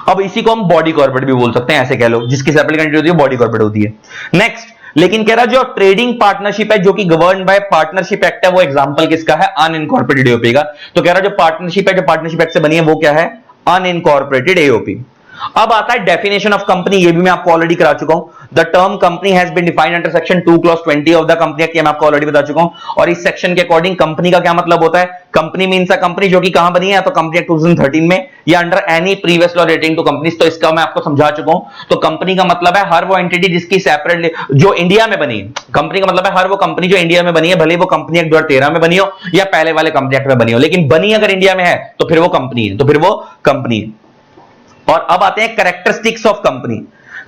अब इसी को हम बॉडी कॉर्पोरेट भी बोल सकते हैं, ऐसे कह लो, जिसकी सेपरेट लीगल एंटिटी होती है बॉडी कॉर्पोरेट होती है। नेक्स्ट, लेकिन कह रहा जो ट्रेडिंग पार्टनरशिप है जो कि गवर्न बाय पार्टनरशिप एक्ट है, वो एग्जांपल किसका है, अनइनकॉर्पोरेटेड एओपी का। तो कह रहा जो पार्टनरशिप है जो पार्टनरशिप एक्ट से बनी है वो क्या है, अनइनकॉर्पोरेटेड एओपी। अब आता है डेफिनेशन ऑफ कंपनी, ये भी मैं आपको ऑलरेडी करा चुका हूं। The term company has been defined under section 2 clause 20 of the company act, ये मैं आपको ऑलरेडी बता चुका हूं। और इस सेक्शन के अकॉर्डिंग कंपनी का क्या मतलब होता है, कंपनी मींस अ कंपनी जो कि कहां बनी है, या तो कंपनी एक्ट 2013 में या under any previous law relating to companies. तो इसका मैं आपको समझा चुका हूं। तो कंपनी का मतलब है हर वो एंटिटी जिसकी सेपरेटली जो इंडिया में बनी है। कंपनी का मतलब है हर वो कंपनी जो इंडिया में बनी है, भले वो कंपनी एक्ट 2013 में बनी हो या पहले वाले कंपनी एक्ट में बनी हो, लेकिन बनी अगर इंडिया में है तो फिर वो कंपनी है, तो फिर वो कंपनी है। और अब आते हैं characteristics of company.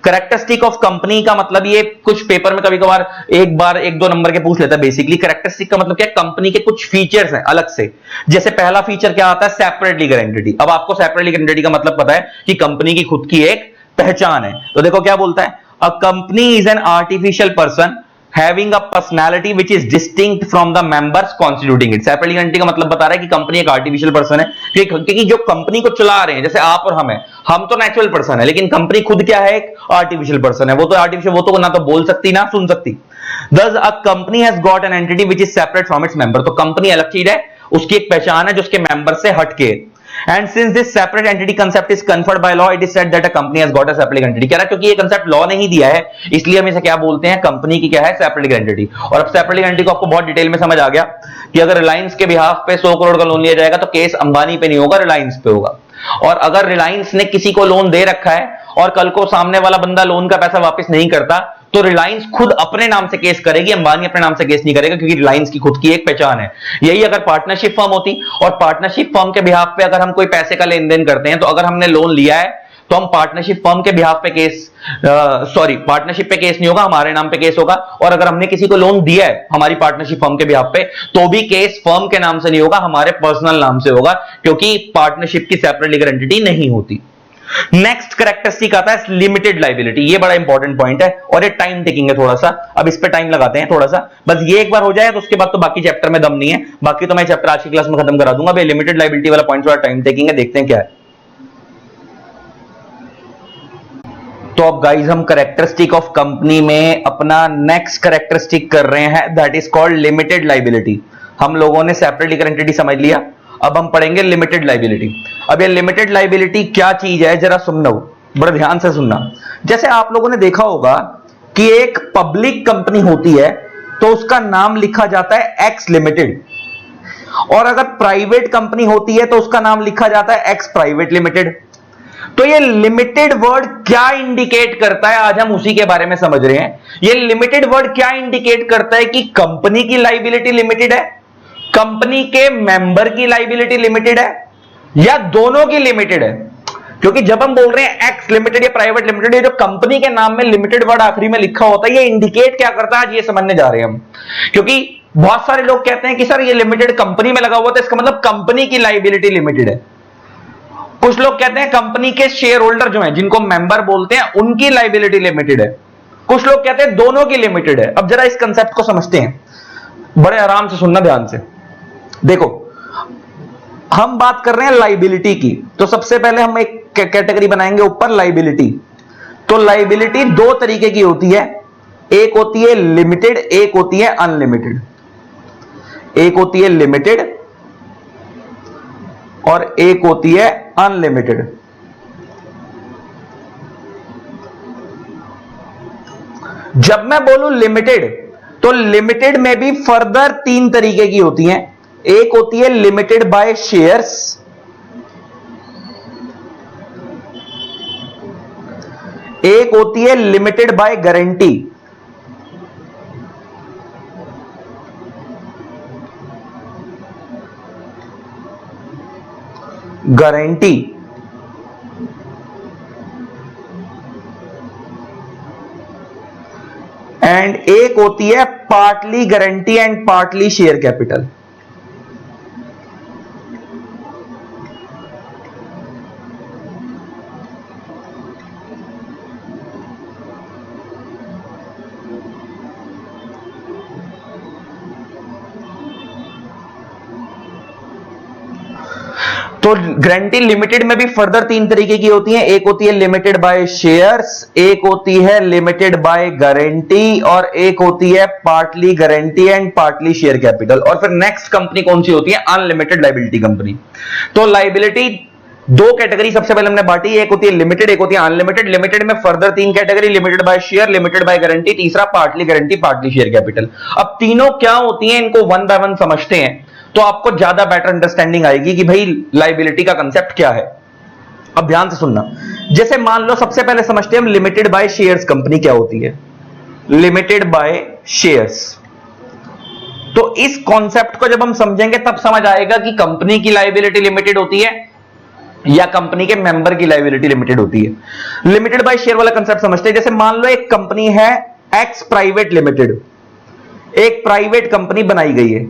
Characteristic of company का मतलब, ये कुछ पेपर में कभी कभार एक दो नंबर के पूछ लेता है। बेसिकली कैरेक्टरिस्टिक का मतलब क्या है, कंपनी के कुछ फीचर्स हैं अलग से। जैसे पहला फीचर क्या आता है, सेपरेट लीगल एंटिटी। अब आपको सेपरेट लीगल एंटिटी का मतलब पता है कि कंपनी की खुद की एक पहचान है। तो देखो क्या बोलता है, a company is an artificial person having a personality which is distinct from the members constituting it। Separate legal entity का मतलब बता रहा है कि कंपनी एक आर्टिफिशियल पर्सन है, क्योंकि जो कंपनी को चला रहे हैं, जैसे आप और हम तो नेचुरल पर्सन है, लेकिन कंपनी खुद क्या है, एक आर्टिफिशियल पर्सन है। वो तो आर्टिफिशियल, वो तो ना तो बोल सकती ना सुन सकती। Thus a company has got an entity which is separate from its member। तो कंपनी अलग चीज है, उसकी एक पहचान है जो उसके मेंबर से हटके। And since this separate entity concept is conferred by law, it is said that a company has got a separate legal entity। कह रहा है क्योंकि ये कंसेप्ट लॉ नहीं दिया है, इसलिए हम इसे क्या बोलते हैं, कंपनी की क्या है, सेपरेट लीगल एंटिटी। और अब सेपरेट लीगल एंटिटी को आपको बहुत डिटेल में समझ आ गया कि अगर रिलायंस के बिहाफ पे 100 करोड़ का लोन लिया जाएगा तो केस अंबानी पे नहीं होगा, रिलायंस पे होगा। और अगर रिलायंस ने किसी को लोन दे रखा है और कल को सामने वाला बंदा लोन का पैसा वापस नहीं करता, तो रिलायंस खुद अपने नाम से केस करेगी, अंबानी अपने नाम से केस नहीं करेगा, क्योंकि रिलायंस की खुद की एक पहचान है। यही अगर पार्टनरशिप फर्म होती, और पार्टनरशिप फर्म के बिहाफ पे अगर हम कोई पैसे का लेन देन करते हैं, तो अगर हमने लोन लिया है तो हम पार्टनरशिप फर्म के बिहाफ पे केस, पार्टनरशिप पे केस नहीं होगा, हमारे नाम पे केस होगा। और अगर हमने किसी को लोन दिया है हमारी पार्टनरशिप फर्म के बिहाफ पे, तो भी केस फर्म के नाम से नहीं होगा, हमारे पर्सनल नाम से होगा, क्योंकि पार्टनरशिप की सेपरेट लीगल एंटिटी नहीं होती। नेक्स्ट कैरेक्टरिस्टिक आता है लिमिटेड लायबिलिटी। ये बड़ा इंपॉर्टेंट पॉइंट है और ये टाइम टेकिंग है थोड़ा सा, अब इस पे टाइम लगाते हैं थोड़ा सा, बस ये एक बार हो जाए तो उसके बाद तो बाकी चैप्टर में दम नहीं है। बाकी तो मैं चैप्टर आज की क्लास में खत्म करा दूंगा। लिमिटेड लायबिलिटी वाला पॉइंट थोड़ा टाइम टेकिंग है, देखते हैं क्या है। तो अब गाइस हम कैरेक्टरिस्टिक ऑफ कंपनी में अपना नेक्स्ट कैरेक्टरिस्टिक कर रहे हैं, that is called limited liability. हम लोगों ने सेपरेट लीगल एंटिटी समझ लिया, अब हम पढ़ेंगे लिमिटेड लायबिलिटी। अब ये लिमिटेड लायबिलिटी क्या चीज है, जरा सुनना, बड़ा ध्यान से सुनना। जैसे आप लोगों ने देखा होगा कि एक पब्लिक कंपनी होती है तो उसका नाम लिखा जाता है एक्स लिमिटेड, और अगर प्राइवेट कंपनी होती है तो उसका नाम लिखा जाता है एक्स प्राइवेट लिमिटेड। तो ये लिमिटेड वर्ड क्या इंडिकेट करता है, आज हम उसी के बारे में समझ रहे हैं। ये लिमिटेड वर्ड क्या इंडिकेट करता है कि कंपनी की लायबिलिटी लिमिटेड है, कंपनी के मेंबर की लायबिलिटी लिमिटेड है, या दोनों की लिमिटेड है। क्योंकि जब हम बोल रहे हैं एक्स लिमिटेड या प्राइवेट लिमिटेड, ये जो कंपनी के नाम में लिमिटेड वर्ड आखिरी में लिखा होता है, ये इंडिकेट क्या करता है, आज ये समझने जा रहे हैं हम। क्योंकि बहुत सारे लोग कहते हैं कि सर ये लिमिटेड कंपनी में लगा हुआ था, इसका मतलब कंपनी की लायबिलिटी लिमिटेड है। कुछ लोग कहते हैं कंपनी के शेयर होल्डर जो हैं, जिनको मेंबर बोलते हैं, उनकी लायबिलिटी लिमिटेड है। कुछ लोग कहते हैं दोनों की लिमिटेड है। अब जरा इस कंसेप्ट को समझते हैं, बड़े आराम से सुनना ध्यान से। देखो, हम बात कर रहे हैं लायबिलिटी की, तो सबसे पहले हम एक कैटेगरी बनाएंगे ऊपर, लायबिलिटी। तो लायबिलिटी दो तरीके की होती है, एक होती है लिमिटेड, एक होती है अनलिमिटेड। एक होती है लिमिटेड और एक होती है अनलिमिटेड। जब मैं बोलूं लिमिटेड, तो लिमिटेड में भी फर्दर तीन तरीके की होती हैं। एक होती है लिमिटेड बाय शेयर्स, एक होती है limited by guarantee, guarantee, and एक होती है partly guarantee and partly share capital. तो गारंटी लिमिटेड में भी फर्दर तीन तरीके की होती है, एक होती है लिमिटेड बाय शेयर्स, एक होती है लिमिटेड बाय गारंटी और एक होती है partly guarantee and partly share capital. और फिर नेक्स्ट कंपनी कौन सी होती है? Unlimited liability company. तो लायबिलिटी दो कैटेगरी सबसे पहले हमने बांटी, एक होती है लिमिटेड, एक होती है अनलिमिटेड। लिमिटेड में फर्दर तीन category, limited by share, limited by guarantee, तीसरा partly guarantee partly share capital. अब तीनों क्या होती हैं इनको वन बाय वन समझते हैं तो आपको ज्यादा बेटर अंडरस्टैंडिंग आएगी कि भाई लायबिलिटी का कंसेप्ट क्या है। अब ध्यान से सुनना, जैसे मान लो सबसे पहले समझते हैं हम लिमिटेड बाय शेयर्स कंपनी क्या होती है। लिमिटेड बाय शेयर्स, तो इस कॉन्सेप्ट को जब हम समझेंगे तब समझ आएगा कि कंपनी की लायबिलिटी लिमिटेड होती है या कंपनी के मेंबर की लायबिलिटी लिमिटेड होती है। लिमिटेड बाय शेयर वाला कंसेप्ट समझते हैं। जैसे मान लो एक कंपनी है एक्स प्राइवेट लिमिटेड, एक प्राइवेट कंपनी बनाई गई है।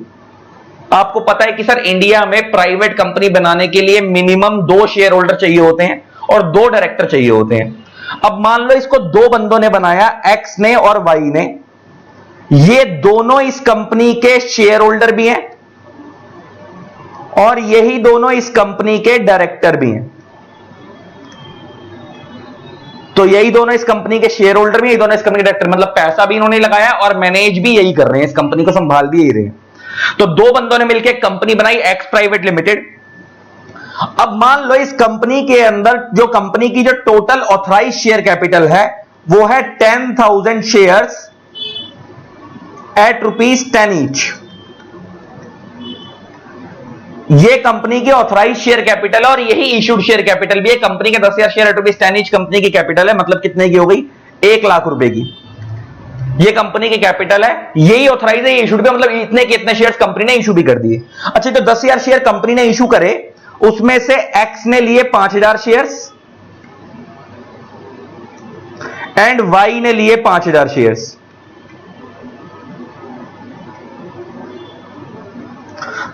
आपको पता है कि सर इंडिया में प्राइवेट कंपनी बनाने के लिए मिनिमम 2 शेयर होल्डर चाहिए होते हैं और 2 डायरेक्टर चाहिए होते हैं। अब मान लो इसको 2 बंदों ने बनाया, एक्स ने और वाई ने, ये दोनों इस कंपनी के शेयर होल्डर भी हैं और यही दोनों इस कंपनी के डायरेक्टर भी हैं। तो यही दोनों इस कंपनी के शेयर होल्डर भी, यही दोनों इस कंपनी के डायरेक्टर, मतलब पैसा भी इन्होंने लगाया और मैनेज भी यही कर रहे हैं, इस कंपनी को संभाल भी यही रहे हैं। तो 2 बंदों ने मिलकर कंपनी बनाई एक्स प्राइवेट लिमिटेड। अब मान लो इस कंपनी के अंदर जो कंपनी की जो टोटल ऑथराइज शेयर कैपिटल है वो है 10,000 शेयर्स एट ₹10 ईच। ये कंपनी की ऑथराइज शेयर कैपिटल है और यही इशूड शेयर कैपिटल भी है। कंपनी के 10,000 शेयर एट ₹10 ईच कंपनी की कैपिटल है, मतलब कितने की हो गई? 1 लाख रुपए की। ये कंपनी की कैपिटल है, यही ऑथराइज है, ये इशू भी, मतलब इतने के इतने शेयर्स कंपनी ने इशू भी कर दिए। अच्छा, तो 10,000 शेयर कंपनी ने इशू करे, उसमें से एक्स ने लिए 5,000 शेयर्स एंड वाई ने लिए 5,000 शेयर्स।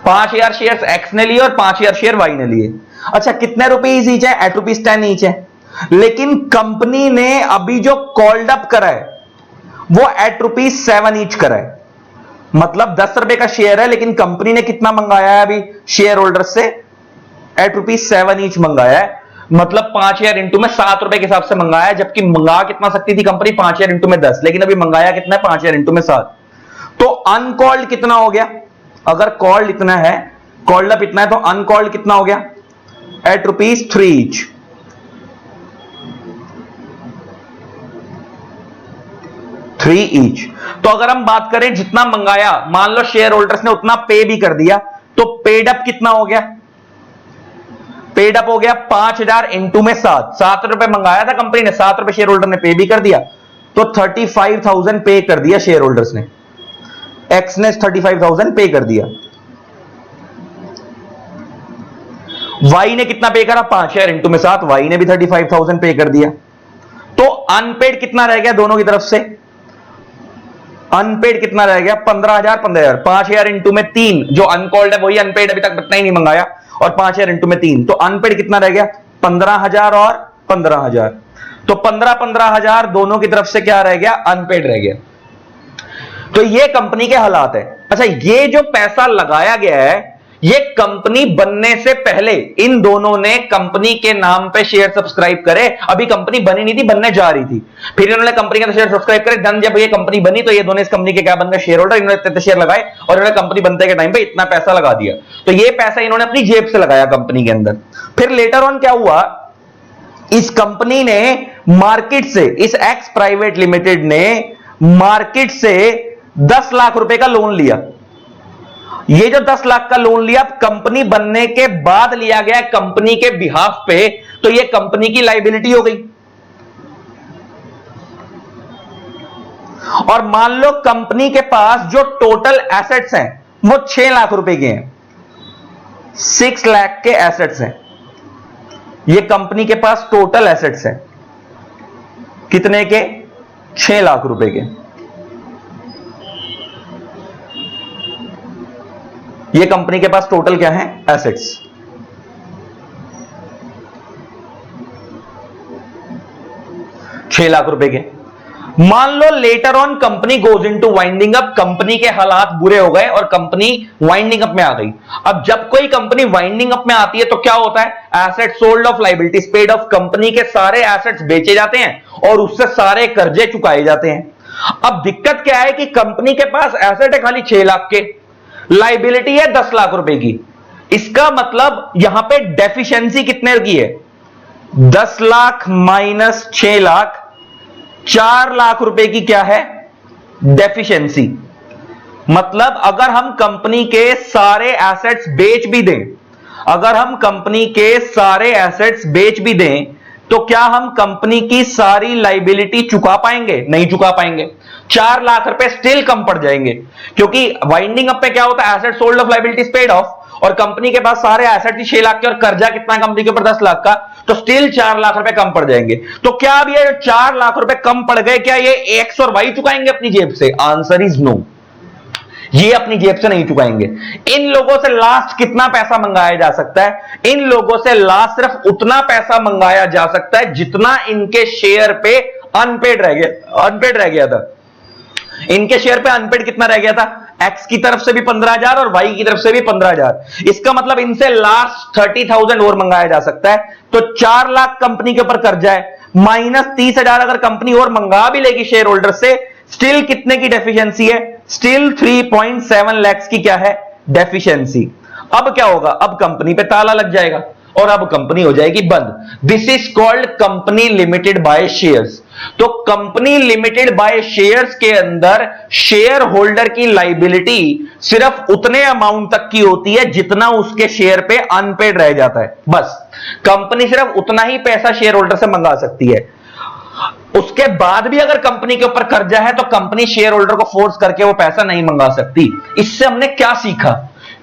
5,000 शेयर्स एक्स ने लिए और 5,000 शेयर वाई ने लिए। अच्छा, कितने रुपीज ईच है? एट ₹10 ईच है। लेकिन कंपनी ने अभी जो कॉल्ड अप करा है वो एट ₹7 ईच करा है, मतलब 10 रुपए का शेयर है, लेकिन कंपनी ने कितना मंगाया है अभी शेयर होल्डर से? एट ₹7 ईच मंगाया है, मतलब 5,000 इंटू में 7 रुपए के हिसाब से मंगाया है। जबकि मंगा कितना सकती थी कंपनी? 5,000 इंटू में 10, लेकिन अभी मंगाया कितना है? 5,000 इंटू में 7। तो अनकॉल्ड कितना हो गया? अगर कॉल्ड इतना है, कॉल्ड अप इतना है, तो अनकॉल्ड कितना हो गया? At ₹3 each. 3 ईच। तो अगर हम बात करें जितना मंगाया, मान लो शेयर होल्डर्स ने उतना पे भी कर दिया, तो पेड अप कितना हो गया? पेड अप हो गया 5,000 इंटू में 7 रुपए मंगाया था कंपनी ने, 7 रुपए शेयर होल्डर ने पे भी कर दिया, तो 35,000 पे कर दिया शेयर होल्डर्स ने। एक्स ने 35,000 पे कर दिया। वाई ने कितना पे करा? 5,000 इंटू में 7, वाई ने भी 35,000 पे कर दिया। तो अनपेड कितना रह गया दोनों की तरफ से? अनपेड कितना रह गया? 15,000 15,000। 5,000 इंटू में 3, जो अनकॉल्ड है वही अनपेड, अभी तक इतना ही नहीं मंगाया, और 5,000 इंटू में 3, तो अनपेड कितना रह गया? 15,000 और 15,000। तो 15,000 दोनों की तरफ से क्या रह गया? अनपेड रह गया। तो ये कंपनी के हालात है। अच्छा, ये जो पैसा लगाया गया है, ये कंपनी बनने से पहले इन दोनों ने कंपनी के नाम पे शेयर सब्सक्राइब करे। अभी कंपनी बनी नहीं थी, बनने जा रही थी, फिर इन्होंने कंपनी के शेयर सब्सक्राइब करे। धन जब ये कंपनी बनी तो ये दोनों इस कंपनी के क्या बन गए? Share holder. इन्होंने इतने शेयर लगाए और इन्होंने कंपनी बनते के टाइम पे इतना पैसा लगा दिया। तो ये पैसा इन्होंने अपनी जेब से लगाया कंपनी के अंदर। फिर लेटर ऑन क्या हुआ? इस कंपनी ने मार्केट से, इस एक्स प्राइवेट लिमिटेड ने मार्केट से 10 लाख रुपए का लोन लिया। ये जो 10 लाख का लोन लिया कंपनी बनने के बाद लिया गया कंपनी के बिहाफ पे, तो ये कंपनी की लायबिलिटी हो गई। और मान लो कंपनी के पास जो टोटल एसेट्स हैं वो 6 लाख रुपए के हैं, 6 लाख के एसेट्स हैं। ये कंपनी के पास टोटल एसेट्स हैं कितने के? 6 लाख रुपए के। ये कंपनी के पास टोटल क्या है? एसेट्स। ₹6 लाख के। मान लो later on company goes into winding up, company के हालात बुरे हो गए और कंपनी वाइंडिंग अप में आ गई। अब जब कोई कंपनी वाइंडिंग अप में आती है तो क्या होता है, asset sold off, liabilities paid of, company के सारे एसेट्स बेचे जाते हैं और उससे सारे कर्जे चुकाए जाते हैं। अब दिक्कत क्या है कि कंपनी के पास एसेट है खाली 6 लाख के, लायबिलिटी है 10 लाख रुपए की। इसका मतलब यहां पे डेफिशिएंसी कितने की है, 10 लाख माइनस 6 लाख, 4 लाख रुपए की क्या है, डेफिशिएंसी। मतलब अगर हम कंपनी के सारे एसेट्स बेच भी दें, अगर हम कंपनी के सारे एसेट्स बेच भी दें तो क्या हम कंपनी की सारी लायबिलिटी चुका पाएंगे, नहीं चुका पाएंगे। 4 लाख रुपए स्टिल कम पड़ जाएंगे, क्योंकि वाइंडिंग अप पे क्या होता है, asset sold off, liabilities paid of, और कंपनी के पास सारे एसेट 6 लाख के और कर्जा कितना कंपनी के ऊपर 10 लाख का, तो स्टिल 4 लाख रुपए कम पड़ जाएंगे। तो क्या अब ये 4 लाख रुपए कम पड़ गए, क्या ये एक्स और वाई चुकाएंगे अपनी जेब से? आंसर इज नो, ये अपनी जेब से नहीं चुकाएंगे। इन लोगों से लास्ट कितना पैसा मंगाया जा सकता है, इन लोगों से लास्ट सिर्फ उतना पैसा मंगाया जा सकता है जितना इनके शेयर पे अनपेड रह गया था। इनके शेयर पे अनपेड कितना रह गया था, एक्स की तरफ से भी 15,000 और वाई की तरफ से भी 15,000। इसका मतलब इनसे लास्ट 30,000 और मंगाया जा सकता है। तो 4 लाख कंपनी के ऊपर कर्जा है, माइनस 30,000 अगर कंपनी और मंगा भी लेगी शेयर होल्डर से, स्टिल कितने की डेफिशिएंसी है, स्टिल 3.7 लाख की क्या है, डेफिशिएंसी। अब क्या होगा, अब कंपनी पे ताला लग जाएगा और अब कंपनी हो जाएगी बंद। This is called company limited by shares. तो कंपनी लिमिटेड बाय शेयर्स के अंदर शेयर होल्डर की लायबिलिटी सिर्फ उतने अमाउंट तक की होती है जितना उसके शेयर पे अनपेड रह जाता है। बस कंपनी सिर्फ उतना ही पैसा शेयर होल्डर से मंगा सकती है। उसके बाद भी अगर कंपनी के ऊपर कर्जा है तो कंपनी शेयर होल्डर को फोर्स करके वो पैसा नहीं मंगा सकती। इससे हमने क्या सीखा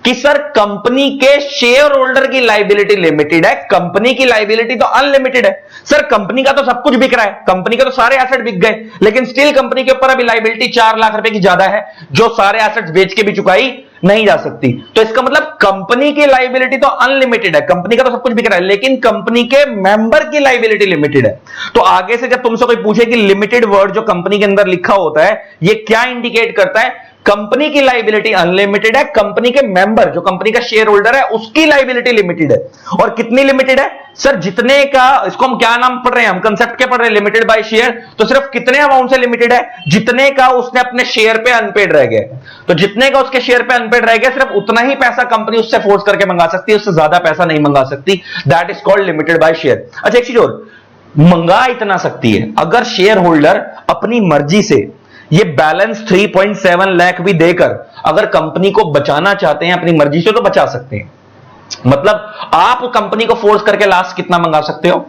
कि सर कंपनी के शेयर होल्डर की लायबिलिटी लिमिटेड है, कंपनी की लायबिलिटी तो अनलिमिटेड है। सर कंपनी का तो सब कुछ बिक रहा है, कंपनी के तो सारे एसेट बिक गए, लेकिन स्टिल कंपनी के ऊपर अभी लायबिलिटी 4 लाख रुपए की ज्यादा है जो सारे एसेट्स बेच के भी चुकाई नहीं जा सकती। तो इसका मतलब कंपनी की लायबिलिटी तो अनलिमिटेड है, कंपनी का तो सब कुछ बिक रहा है, लेकिन कंपनी के मेंबर की लायबिलिटी लिमिटेड है। तो आगे से जब तुमसे कोई पूछे कि लिमिटेड वर्ड जो कंपनी के अंदर लिखा होता है ये क्या इंडिकेट करता है, कंपनी की लायबिलिटी अनलिमिटेड है, कंपनी के मेंबर जो कंपनी का शेयर होल्डर है उसकी लायबिलिटी लिमिटेड है। और कितनी लिमिटेड है सर, जितने का, इसको हम क्या नाम पढ़ रहे हैं, हम कंसेप्ट क्या पढ़ रहे हैं, लिमिटेड बाय शेयर। तो सिर्फ कितने अमाउंट से लिमिटेड है, जितने का उसने अपने शेयर पे अनपेड रह गया। तो जितने का उसके शेयर पे अनपेड रह गया सिर्फ उतना ही पैसा कंपनी उससे फोर्स करके मंगा सकती है, उससे ज्यादा पैसा नहीं मंगा सकती। That is called limited by share. अच्छा एक चीज और, मंगा इतना सकती है अगर शेयर होल्डर अपनी मर्जी से ये बैलेंस 3.7 लाख भी देकर अगर कंपनी को बचाना चाहते हैं अपनी मर्जी से तो बचा सकते हैं। मतलब आप कंपनी को फोर्स करके लास्ट कितना मंगा सकते हो,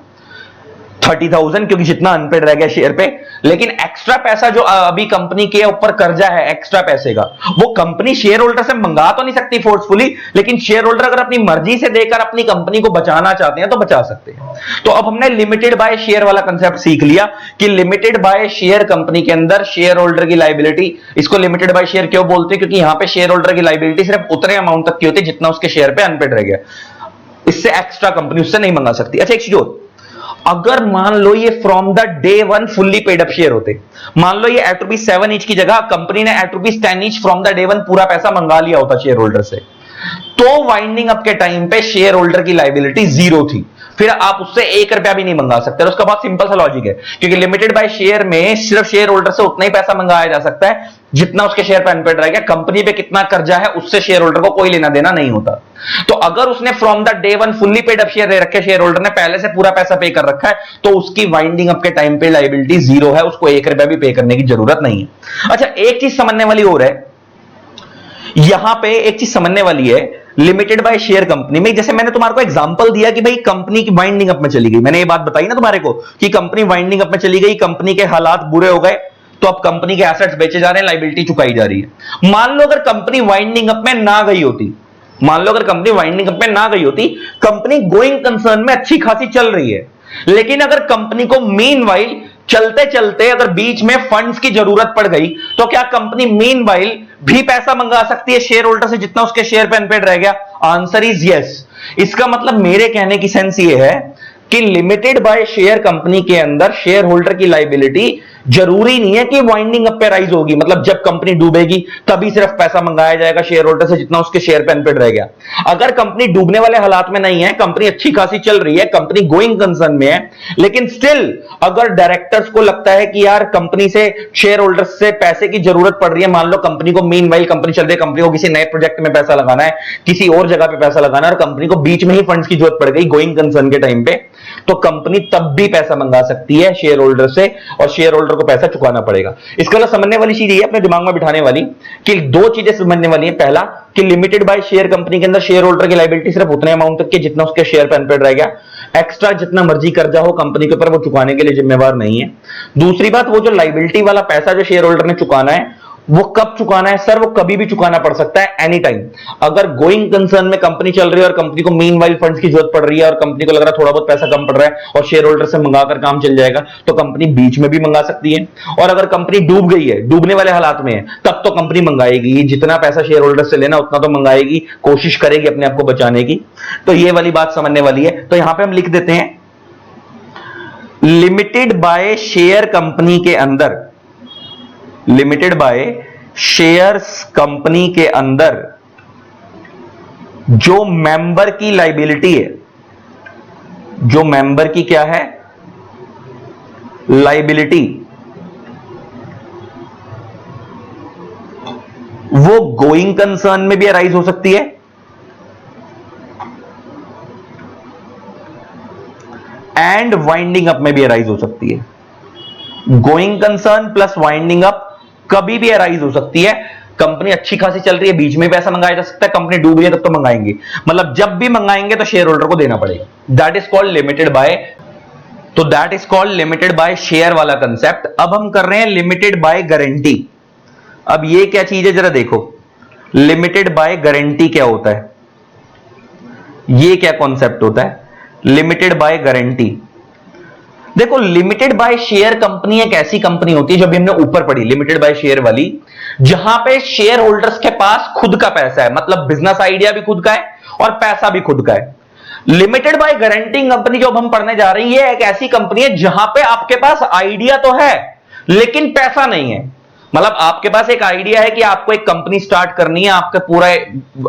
30,000, क्योंकि जितना अनपेड रह गया शेयर पे। लेकिन एक्स्ट्रा पैसा जो अभी कंपनी के ऊपर कर्जा है एक्स्ट्रा पैसे का, वो कंपनी शेयर होल्डर से मंगा तो नहीं सकती फोर्सफुली, लेकिन शेयर होल्डर अगर अपनी मर्जी से देकर अपनी कंपनी को बचाना चाहते हैं तो बचा सकते हैं। तो अब हमने लिमिटेड बाय शेयर वाला कंसेप्ट सीख लिया कि लिमिटेड बाय शेयर कंपनी के अंदर शेयर होल्डर की लायबिलिटी, इसको लिमिटेड बाय शेयर क्यों बोलते हैं, क्योंकि यहां पे शेयर होल्डर की लायबिलिटी सिर्फ उतने अमाउंट तक की होती है जितना उसके शेयर पे अनपेड रह गया, इससे एक्स्ट्रा कंपनी उससे नहीं मंगा सकती। अच्छा एक चीज और, अगर मान लो ये from the day 1 fully paid up share होते, मान लो ये एट रुपीज 7 ईच की जगह कंपनी ने at rupees 10 each from the day 1 पूरा पैसा मंगा लिया होता शेयर होल्डर से, तो वाइंडिंग अप के टाइम पे शेयर होल्डर की लायबिलिटी 0 थी, फिर आप उससे 1 रुपया भी नहीं मंगा सकते। और उसका बहुत सिंपल सा लॉजिक है, क्योंकि लिमिटेड बाय शेयर में सिर्फ शेयर होल्डर से उतना ही पैसा मंगाया जा सकता है जितना उसके शेयर पे अनपेड रह गया, कंपनी पे कितना कर्जा है उससे शेयर होल्डर को कोई लेना देना नहीं होता। तो अगर उसने from the day 1 fully paid up share ले रखे, शेयर होल्डर ने पहले से पूरा पैसा पे कर रखा है, तो उसकी वाइंडिंग अप के टाइम पे लायबिलिटी 0 है, उसको 1 रुपया भी पे करने की जरूरत नहीं है। अच्छा एक चीज समझने वाली और है, यहां पे एक चीज समझने वाली है लिमिटेड बाय शेयर कंपनी में, जैसे मैंने तुम्हारे को एग्जांपल दिया कि भाई कंपनी की वाइंडिंग अप में चली गई, मैंने ये बात बताई ना तुम्हारे को कि कंपनी वाइंडिंग अप में चली गई, कंपनी के हालात बुरे हो गए, तो अब कंपनी के एसेट्स बेचे जा रहे हैं, लायबिलिटी चुकाई जा रही है। मान लो अगर कंपनी वाइंडिंग अप में ना गई होती, मान लो अगर कंपनी वाइंडिंग अप में ना गई होती, कंपनी गोइंग कंसर्न में अच्छी खासी चल रही है, लेकिन अगर कंपनी को मीनवाइल चलते चलते अगर बीच में फंड्स की जरूरत पड़ गई, तो क्या कंपनी मीनवाइल भी पैसा मंगा सकती है शेयर होल्डर से जितना उसके शेयर पे अनपेड रह गया? Answer is yes. इसका मतलब मेरे कहने की सेंस ये है कि लिमिटेड बाय शेयर कंपनी के अंदर शेयर होल्डर की लायबिलिटी जरूरी नहीं है कि वाइंडिंग अप पे राइज होगी, मतलब जब कंपनी डूबेगी तभी सिर्फ पैसा मंगाया जाएगा शेयर होल्डर से जितना उसके शेयर पे अनपेड रह गया। अगर कंपनी डूबने वाले हालात में नहीं है, कंपनी अच्छी खासी चल रही है, कंपनी गोइंग कंसर्न में है, लेकिन स्टिल अगर डायरेक्टर्स को लगता है कि यार कंपनी से शेयर होल्डर्स से पैसे की जरूरत पड़ रही है, मान लो कंपनी को मीनवाइल कंपनी चल रही है, कंपनी को किसी नए प्रोजेक्ट में पैसा लगाना है, किसी और जगह पे पैसा लगाना है और कंपनी को बीच में ही फंड्स की जरूरत पड़ गई गोइंग कंसर्न के टाइम पे, तो कंपनी तब भी पैसा मंगा सकती है शेयर होल्डर से और शेयर होल्डर को पैसा चुकाना पड़ेगा। इसके अलावा समझने वाली चीज ये अपने दिमाग में बिठाने वाली कि दो चीजें समझने वाली है। पहला कि लिमिटेड बाय शेयर कंपनी के अंदर शेयर होल्डर की लायबिलिटी सिर्फ उतने अमाउंट तक के जितना उसके शेयर पे अनपेड रह गया, एक्स्ट्रा जितना मर्जी कर्जा हो कंपनी के ऊपर वो चुकाने के लिए जिम्मेवार नहीं है। दूसरी बात, वो जो लायबिलिटी वाला पैसा जो शेयर होल्डर ने चुकाना है वो कब चुकाना है सर, वो कभी भी चुकाना पड़ सकता है, एनी टाइम। अगर गोइंग कंसर्न में कंपनी चल रही है और कंपनी को मीनवाइल फंड्स की जरूरत पड़ रही है और कंपनी को लग रहा है थोड़ा बहुत पैसा कम पड़ रहा है और शेयर होल्डर से मंगाकर काम चल जाएगा, तो कंपनी बीच में भी मंगा सकती है। और अगर कंपनी डूब गई है, डूबने वाले हालात में है, तब तो कंपनी मंगाएगी, जितना पैसा शेयर होल्डर से लेना उतना तो मंगाएगी, कोशिश करेगी अपने आप को बचाने की। तो ये वाली बात समझने वाली है। तो यहां पर हम लिख देते हैं लिमिटेड बाय शेयर कंपनी के अंदर, लिमिटेड बाय शेयर्स कंपनी के अंदर जो मेंबर की लायबिलिटी है, जो मेंबर की क्या है लायबिलिटी, वो गोइंग कंसर्न में भी अराइज हो सकती है एंड वाइंडिंग अप में भी अराइज हो सकती है। Going concern plus winding up कभी भी अराइज हो सकती है। कंपनी अच्छी खासी चल रही है, बीच में पैसा मंगाया जा सकता है, कंपनी डूब रही है तब तो मंगाएंगे, मतलब जब भी मंगाएंगे तो शेयर होल्डर को देना पड़ेगा। That is called limited by, तो that is called limited by share वाला कंसेप्ट। अब हम कर रहे हैं लिमिटेड बाय गारंटी। अब ये क्या चीज है जरा देखो, लिमिटेड बाय गारंटी क्या होता है, ये क्या कॉन्सेप्ट होता है लिमिटेड बाय गारंटी। देखो लिमिटेड बाय शेयर कंपनी एक ऐसी कंपनी होती है जो भी हमने ऊपर पढ़ी लिमिटेड बाय शेयर वाली, जहां पे शेयर होल्डर्स के पास खुद का पैसा है, मतलब बिजनेस आइडिया भी खुद का है और पैसा भी खुद का है। लिमिटेड बाय गारंटिंग कंपनी जो हम पढ़ने जा रही है एक ऐसी कंपनी है जहां पे आपके पास आइडिया तो है लेकिन पैसा नहीं है। मतलब आपके पास एक आइडिया है कि आपको एक कंपनी स्टार्ट करनी है, आपका पूरा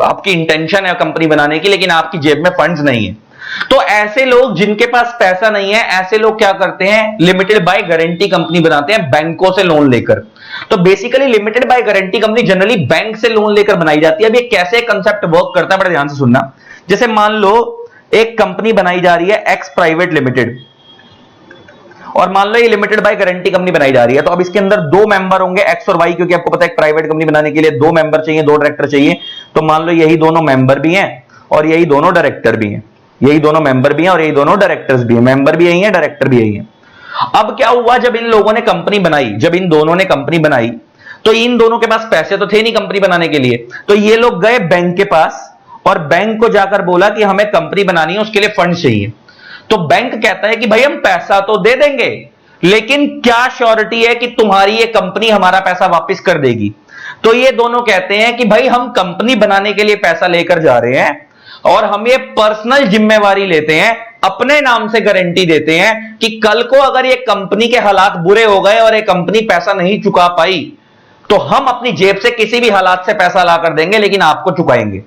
आपकी इंटेंशन है कंपनी बनाने की, लेकिन आपकी जेब में फंड्स नहीं है। तो ऐसे लोग जिनके पास पैसा नहीं है, ऐसे लोग क्या करते हैं, लिमिटेड बाय गारंटी कंपनी बनाते हैं बैंकों से लोन लेकर। तो basically limited by guarantee company generally bank से लोन लेकर बनाई जाती है। अब ये कैसे कंसेप्ट वर्क करता है बड़े ध्यान से सुनना। जैसे मान लो एक कंपनी बनाई जा रही है एक्स प्राइवेट लिमिटेड, और मान लो ये लिमिटेड बाय गारंटी कंपनी बनाई जा रही है, तो अब इसके अंदर दो मेंबर होंगे एक्स और वाई, क्योंकि आपको पता है एक प्राइवेट कंपनी बनाने के लिए दो मेंबर चाहिए, दो डायरेक्टर चाहिए। तो मान लो यही दोनों मेंबर भी हैं और यही दोनों डायरेक्टर भी हैं, यही दोनों मेंबर भी हैं और यही दोनों डायरेक्टर्स भी हैं, मेंबर भी यही हैं डायरेक्टर भी यही हैं। अब क्या हुआ, जब इन लोगों ने कंपनी बनाई, जब इन दोनों ने कंपनी बनाई तो इन दोनों के पास पैसे तो थे नहीं कंपनी बनाने के लिए, तो ये लोग गए बैंक के पास और बैंक को जाकर बोला कि हमें कंपनी बनानी है, उसके लिए फंड चाहिए। तो बैंक कहता है कि भाई हम पैसा तो दे देंगे, लेकिन क्या श्योरिटी है कि तुम्हारी ये कंपनी हमारा पैसा वापस कर देगी। तो ये दोनों कहते हैं कि भाई हम कंपनी बनाने के लिए पैसा लेकर जा रहे हैं और हम ये पर्सनल जिम्मेवारी लेते हैं, अपने नाम से गारंटी देते हैं कि कल को अगर ये कंपनी के हालात बुरे हो गए और ये कंपनी पैसा नहीं चुका पाई तो हम अपनी जेब से किसी भी हालात से पैसा ला कर देंगे, लेकिन आपको चुकाएंगे।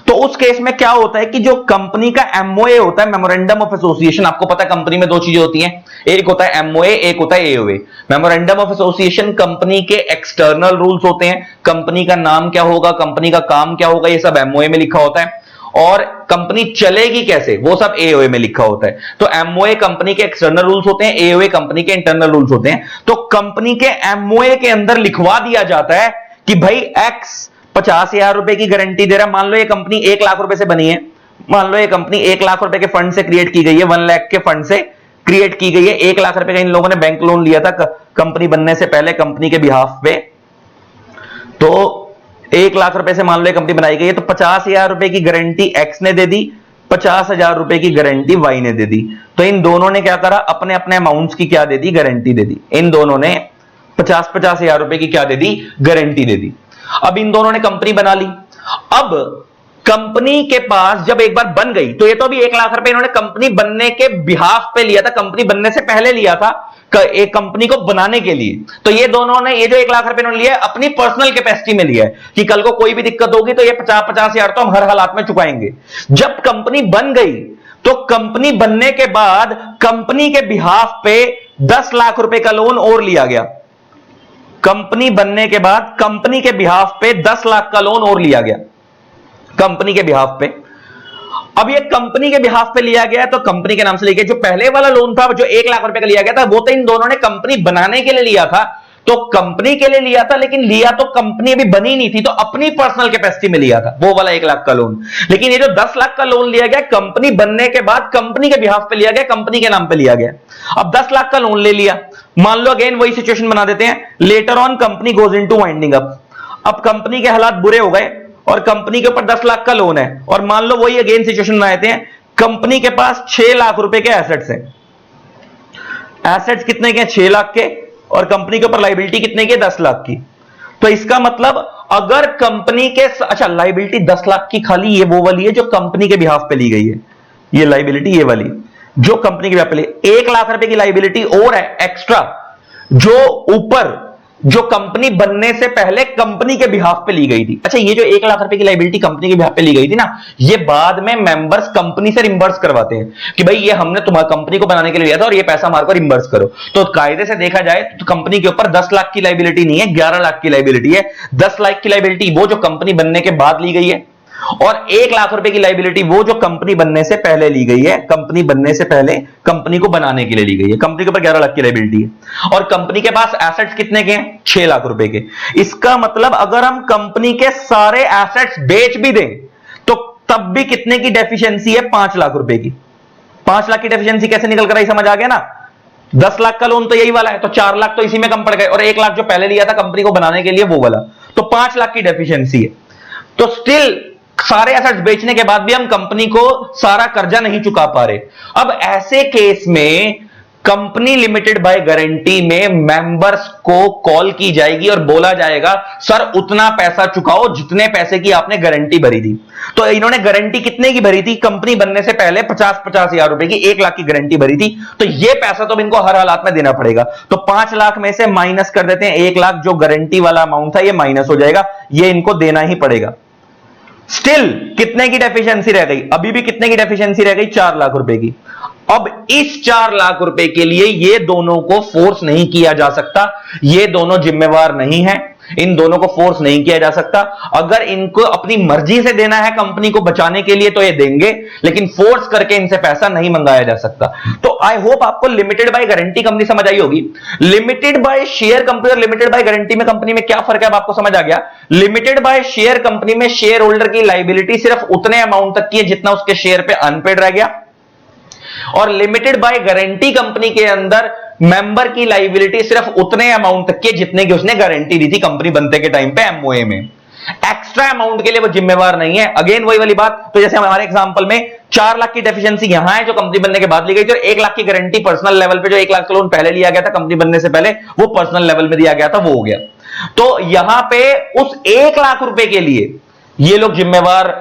तो उस केस में क्या होता है कि जो कंपनी का एमओए होता है, मेमोरेंडम ऑफ एसोसिएशन, आपको पता है कंपनी में दो चीजें होती हैं, एक होता है एमओए, एक होता है AOA. Memorandum of association company के एक्सटर्नल रूल्स होते हैं, कंपनी का नाम क्या होगा, कंपनी का काम क्या होगा, ये सब एमओए में लिखा होता है, और कंपनी चलेगी कैसे वो सब एओए में लिखा होता है। तो एमओए कंपनी के एक्सटर्नल रूल्स होते हैं, एओए कंपनी के इंटरनल रूल्स होते हैं। तो कंपनी के एमओए के अंदर लिखवा दिया जाता है कि भाई एक्स 50,000 रुपए की गारंटी दे रहा है। मान लो ये कंपनी 1 लाख रुपए से बनी है, मान लो ये कंपनी 1 लाख रुपए के फंड से क्रिएट की गई है, 1 लाख के फंड से क्रिएट की गई है। 1 लाख रुपए का इन लोगों ने बैंक लोन लिया था कंपनी बनने से पहले कंपनी के बिहाफ पे। तो 1 लाख रुपए से मान लो कंपनी बनाई गई है, तो 50,000 रुपए की गारंटी एक्स ने दे दी, 50,000 रुपए की गारंटी वाई ने दे दी। तो इन दोनों ने क्या करा, अपने अपने अमाउंट्स की क्या दे दी, गारंटी दे दी। इन दोनों ने 50,000 रुपए की क्या दे दी, गारंटी दे दी। अब इन दोनों ने कंपनी बना ली। अब कंपनी के पास जब एक बार बन गई, तो ये तो अभी 1 लाख रुपए इन्होंने कंपनी बनने के बिहाफ पे लिया था, कंपनी बनने से पहले लिया था। एक कंपनी को बनाने के लिए। तो ये दोनों ने, ये जो 1 लाख रुपए इन्होंने लिया है अपनी पर्सनल कैपेसिटी में लिया है कि कल को कोई भी दिक्कत होगी तो ये 50-50 हजार तो हम हर हालात में चुकाएंगे। जब कंपनी बन गई तो कंपनी बनने के बाद कंपनी के बिहाफ पे 10 लाख रुपए का लोन और लिया गया। कंपनी बनने के बाद कंपनी के बिहाफ पे 10 लाख का लोन और लिया गया कंपनी के बिहाफ पे। अब ये कंपनी के बिहाफ पे लिया गया तो कंपनी के नाम से लिया गया। जो पहले वाला लोन था जो 1 लाख रुपए का लिया गया था वो तो इन दोनों ने कंपनी बनाने के लिए लिया था, तो कंपनी के लिए लिया था, लेकिन लिया तो कंपनी अभी बनी नहीं थी तो अपनी पर्सनल कैपेसिटी में लिया था वो वाला 1 लाख का लोन। लेकिन ये जो 10 लाख का लोन लिया गया कंपनी बनने के बाद कंपनी के बिहाफ पे लिया गया, कंपनी के नाम पे लिया गया। अब 10 लाख का लोन ले लिया, मान लो अगेन वही सिचुएशन बना देते हैं, letter on company goes into winding up. अब कंपनी के हालात बुरे हो गए और कंपनी के ऊपर 10 लाख का लोन है और मान लो वही अगेन सिचुएशन बना देते हैं, कंपनी के पास 6 लाख रुपए के एसेट्स हैं। एसेट्स कितने के? 6 लाख के, और कंपनी के ऊपर लायबिलिटी कितने की? 10 लाख की। तो इसका मतलब अगर कंपनी के, अच्छा लायबिलिटी 10 लाख की खाली ये वो वाली है जो कंपनी के बिहाफ पे ली गई है, ये लायबिलिटी ये वाली जो कंपनी के बिहाफ पे ली। 1 लाख रुपए की लायबिलिटी और है एक्स्ट्रा जो ऊपर जो कंपनी बनने से पहले कंपनी के बिहाफ पे ली गई थी। अच्छा ये जो 1 लाख रुपए की लायबिलिटी कंपनी के बिहाफ पे ली गई थी ना, ये बाद में मेंबर्स कंपनी से रिम्बर्स करवाते हैं कि भाई ये हमने तुम्हारी कंपनी को बनाने के लिए लिया था और ये पैसा हमारे को रिम्बर्स करो। तो कायदे से देखा जाए तो कंपनी के ऊपर 10 लाख की लायबिलिटी नहीं है, 11 लाख की लायबिलिटी है। 10 लाख की लायबिलिटी वो जो कंपनी बनने के बाद ली गई है और 1 लाख रुपए की लायबिलिटी वो जो कंपनी बनने से पहले ली गई है। कंपनी बनने से पहले कंपनी को बनाने के लिए ली गई है। कंपनी के ऊपर 11 लाख की लायबिलिटी है और कंपनी के पास एसेट्स कितने के हैं? 6 लाख रुपए के। इसका मतलब अगर हम कंपनी के सारे एसेट्स बेच भी दें तो तब भी कितने की डेफिशिएंसी है? 5 लाख रुपए की। 5 लाख की डेफिशिएंसी कैसे निकल कर आई समझ आ गया ना? 10 लाख का लोन तो यही वाला है तो 4 लाख तो इसी में कम पड़ गए और 1 लाख जो पहले लिया था कंपनी को बनाने के लिए वो वाला, तो 5 लाख की डेफिशिएंसी है। तो स्टिल सारे एसेट्स बेचने के बाद भी हम कंपनी को सारा कर्जा नहीं चुका पा रहे। अब ऐसे केस में कंपनी लिमिटेड बाय गारंटी में मेंबर्स को कॉल की जाएगी और बोला जाएगा सर उतना पैसा चुकाओ जितने पैसे की आपने गारंटी भरी थी। तो इन्होंने गारंटी कितने की भरी थी? कंपनी बनने से पहले 50-50 हजार रुपए की 1 लाख की गारंटी भरी थी, तो ये पैसा तो इनको हर हालात में देना पड़ेगा। तो 5 लाख में से माइनस कर देते हैं 1 लाख, जो गारंटी वाला अमाउंट था ये माइनस हो जाएगा, ये इनको देना ही पड़ेगा। स्टिल कितने की डेफिशिएंसी रह गई? अभी भी कितने की डेफिशिएंसी रह गई? 4 लाख रुपए की। अब इस 4 लाख रुपए के लिए ये दोनों को फोर्स नहीं किया जा सकता, ये दोनों जिम्मेवार नहीं है, इन दोनों को फोर्स नहीं किया जा सकता। अगर इनको अपनी मर्जी से देना है कंपनी को बचाने के लिए तो ये देंगे, लेकिन फोर्स करके इनसे पैसा नहीं मंगाया जा सकता। तो आई होप आपको लिमिटेड बाय गारंटी कंपनी समझ आई होगी। लिमिटेड बाय शेयर कंपनी और लिमिटेड बाय गारंटी में कंपनी में क्या फर्क है अब आपको समझ आ गया। लिमिटेड बाय शेयर कंपनी में शेयर होल्डर की लायबिलिटी सिर्फ उतने अमाउंट तक की है जितना उसके शेयर पे अनपेड रह गया, और लिमिटेड बाय गारंटी कंपनी के अंदर मेंबर की लायबिलिटी सिर्फ उतने अमाउंट तक की जितने की उसने गारंटी दी थी कंपनी बनते के टाइम पे एमओए में। एक्स्ट्रा अमाउंट के लिए वो जिम्मेवार नहीं है। अगेन वही वाली बात, तो जैसे हमारे एग्जांपल में 4 लाख की डेफिशिएंसी यहां है जो कंपनी बनने के बाद ली गई थी, और 1 लाख की गारंटी पर्सनल लेवल पे जो 1 लाख का लोन पहले लिया गया था कंपनी बनने से पहले वो पर्सनल लेवल में दिया गया था, वो हो गया। तो यहां पे उस 1 लाख रुपए के लिए ये लोग जिम्मेवार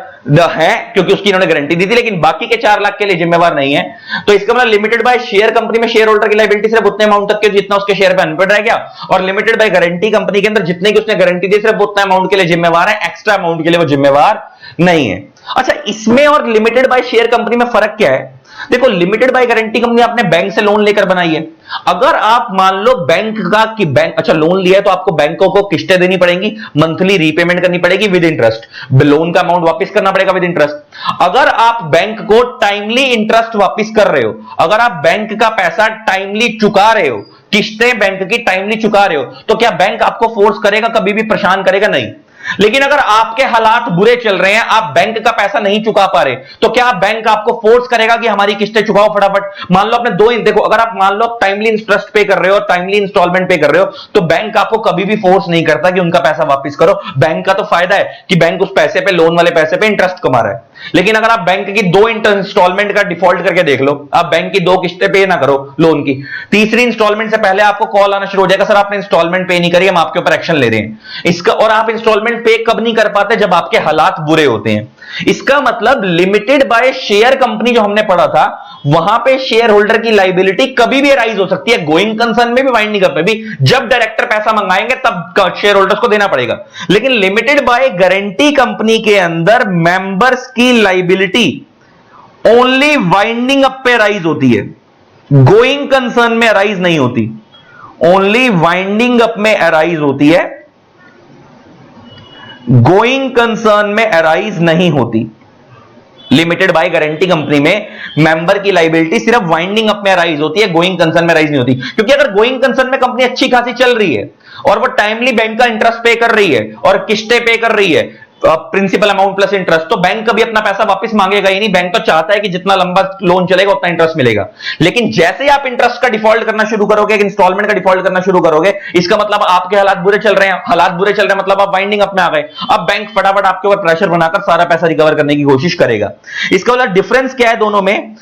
है क्योंकि उसकी इन्होंने गारंटी दी थी, लेकिन बाकी के 4 लाख के लिए जिम्मेवार नहीं है। तो इसका मतलब लिमिटेड बाय शेयर कंपनी में शेयर होल्डर की लायबिलिटी सिर्फ उतने अमाउंट तक के जितना उसके शेयर पे अनपेड रह गया, और लिमिटेड बाय गारंटी कंपनी के अंदर जितने की उसने गारंटी दी सिर्फ उतने अमाउंट के लिए जिम्मेवार है, एक्स्ट्रा अमाउंट के लिए वो जिम्मेवार नहीं है। अच्छा, इसमें और लिमिटेड बाय शेयर कंपनी में फर्क क्या है? देखो, लिमिटेड बाय गारंटी कंपनी आपने बैंक से लोन लेकर बनाई है। अगर आप मान लो बैंक का कि बैंक अच्छा लोन लिया है तो आपको बैंकों को किस्तें देनी पड़ेंगी, मंथली रीपेमेंट करनी पड़ेगी विद इंटरेस्ट, लोन का अमाउंट वापस करना पड़ेगा विद इंटरेस्ट। अगर आप बैंक को टाइमली इंटरेस्ट वापस कर रहे हो, अगर आप बैंक का पैसा टाइमली चुका रहे हो, किस्तें बैंक की टाइमली चुका रहे हो, तो क्या बैंक आपको फोर्स करेगा? कभी भी परेशान करेगा नहीं। लेकिन अगर आपके हालात बुरे चल रहे हैं, आप बैंक का पैसा नहीं चुका पा रहे, तो क्या बैंक आपको फोर्स करेगा कि हमारी किस्तें चुकाओ फटाफट? मान लो आपने देखो, अगर आप मान लो टाइमली इंटरेस्ट पे कर रहे हो, टाइमली इंस्टॉलमेंट पे कर रहे हो, तो बैंक आपको कभी भी फोर्स नहीं करता कि उनका पैसा वापस करो। बैंक का तो फायदा है कि बैंक उस पैसे पे, लोन वाले पैसे पे इंटरेस्ट कमा रहा है। लेकिन अगर आप बैंक की 2 इंस्टॉलमेंट का डिफॉल्ट करके देख लो, आप बैंक की 2 किस्तें पे ना करो लोन की, तीसरी इंस्टॉलमेंट से पहले आपको कॉल आना शुरू हो जाएगा, सर आपने इंस्टॉलमेंट पे नहीं करी, हम आपके ऊपर एक्शन ले रहे हैं इसका। और आप इंस्टॉलमेंट पे कब नहीं कर पाते? जब आपके हालात बुरे होते हैं। इसका मतलब लिमिटेड बाय शेयर कंपनी जो हमने पढ़ा था, वहां पे शेयर होल्डर की लाइबिलिटी कभी भी राइज हो सकती है, गोइंग कंसर्न में भी, वाइंडिंग अप में भी। जब डायरेक्टर पैसा मंगाएंगे तब शेयर होल्डर्स को देना पड़ेगा। लेकिन लिमिटेड बाय गारंटी कंपनी के अंदर मेंबर्स की लाइबिलिटी ओनली वाइंडिंग अप पे राइज होती है, गोइंग कंसर्न में राइज नहीं होती, ओनली वाइंडिंग अप में अराइज होती है, गोइंग कंसर्न में अराइज नहीं होती। लिमिटेड बाय गारंटी कंपनी में मेंबर की लाइबिलिटी सिर्फ वाइंडिंग अप में राइज होती है, गोइंग कंसर्न में राइज नहीं होती। क्योंकि अगर गोइंग कंसर्न में कंपनी अच्छी खासी चल रही है और वो टाइमली बैंक का इंटरेस्ट पे कर रही है और किस्तें पे कर रही है, प्रिंसिपल अमाउंट प्लस इंटरेस्ट, तो बैंक कभी अपना पैसा वापस मांगेगा ही नहीं। बैंक तो चाहता है कि जितना लंबा लोन चलेगा उतना इंटरेस्ट मिलेगा। लेकिन जैसे ही आप इंटरेस्ट का डिफॉल्ट करना शुरू करोगे, इंस्टॉलमेंट का डिफॉल्ट करना शुरू करोगे, इसका मतलब आपके हालात बुरे चल रहे हैं, हालात बुरे चल रहे हैं मतलब आप वाइंडिंग अप में आ गए। अब बैंक फटाफट आपके ऊपर प्रेशर बनाकर सारा पैसा रिकवर करने की कोशिश करेगा। इसका मतलब डिफरेंस क्या है दोनों में?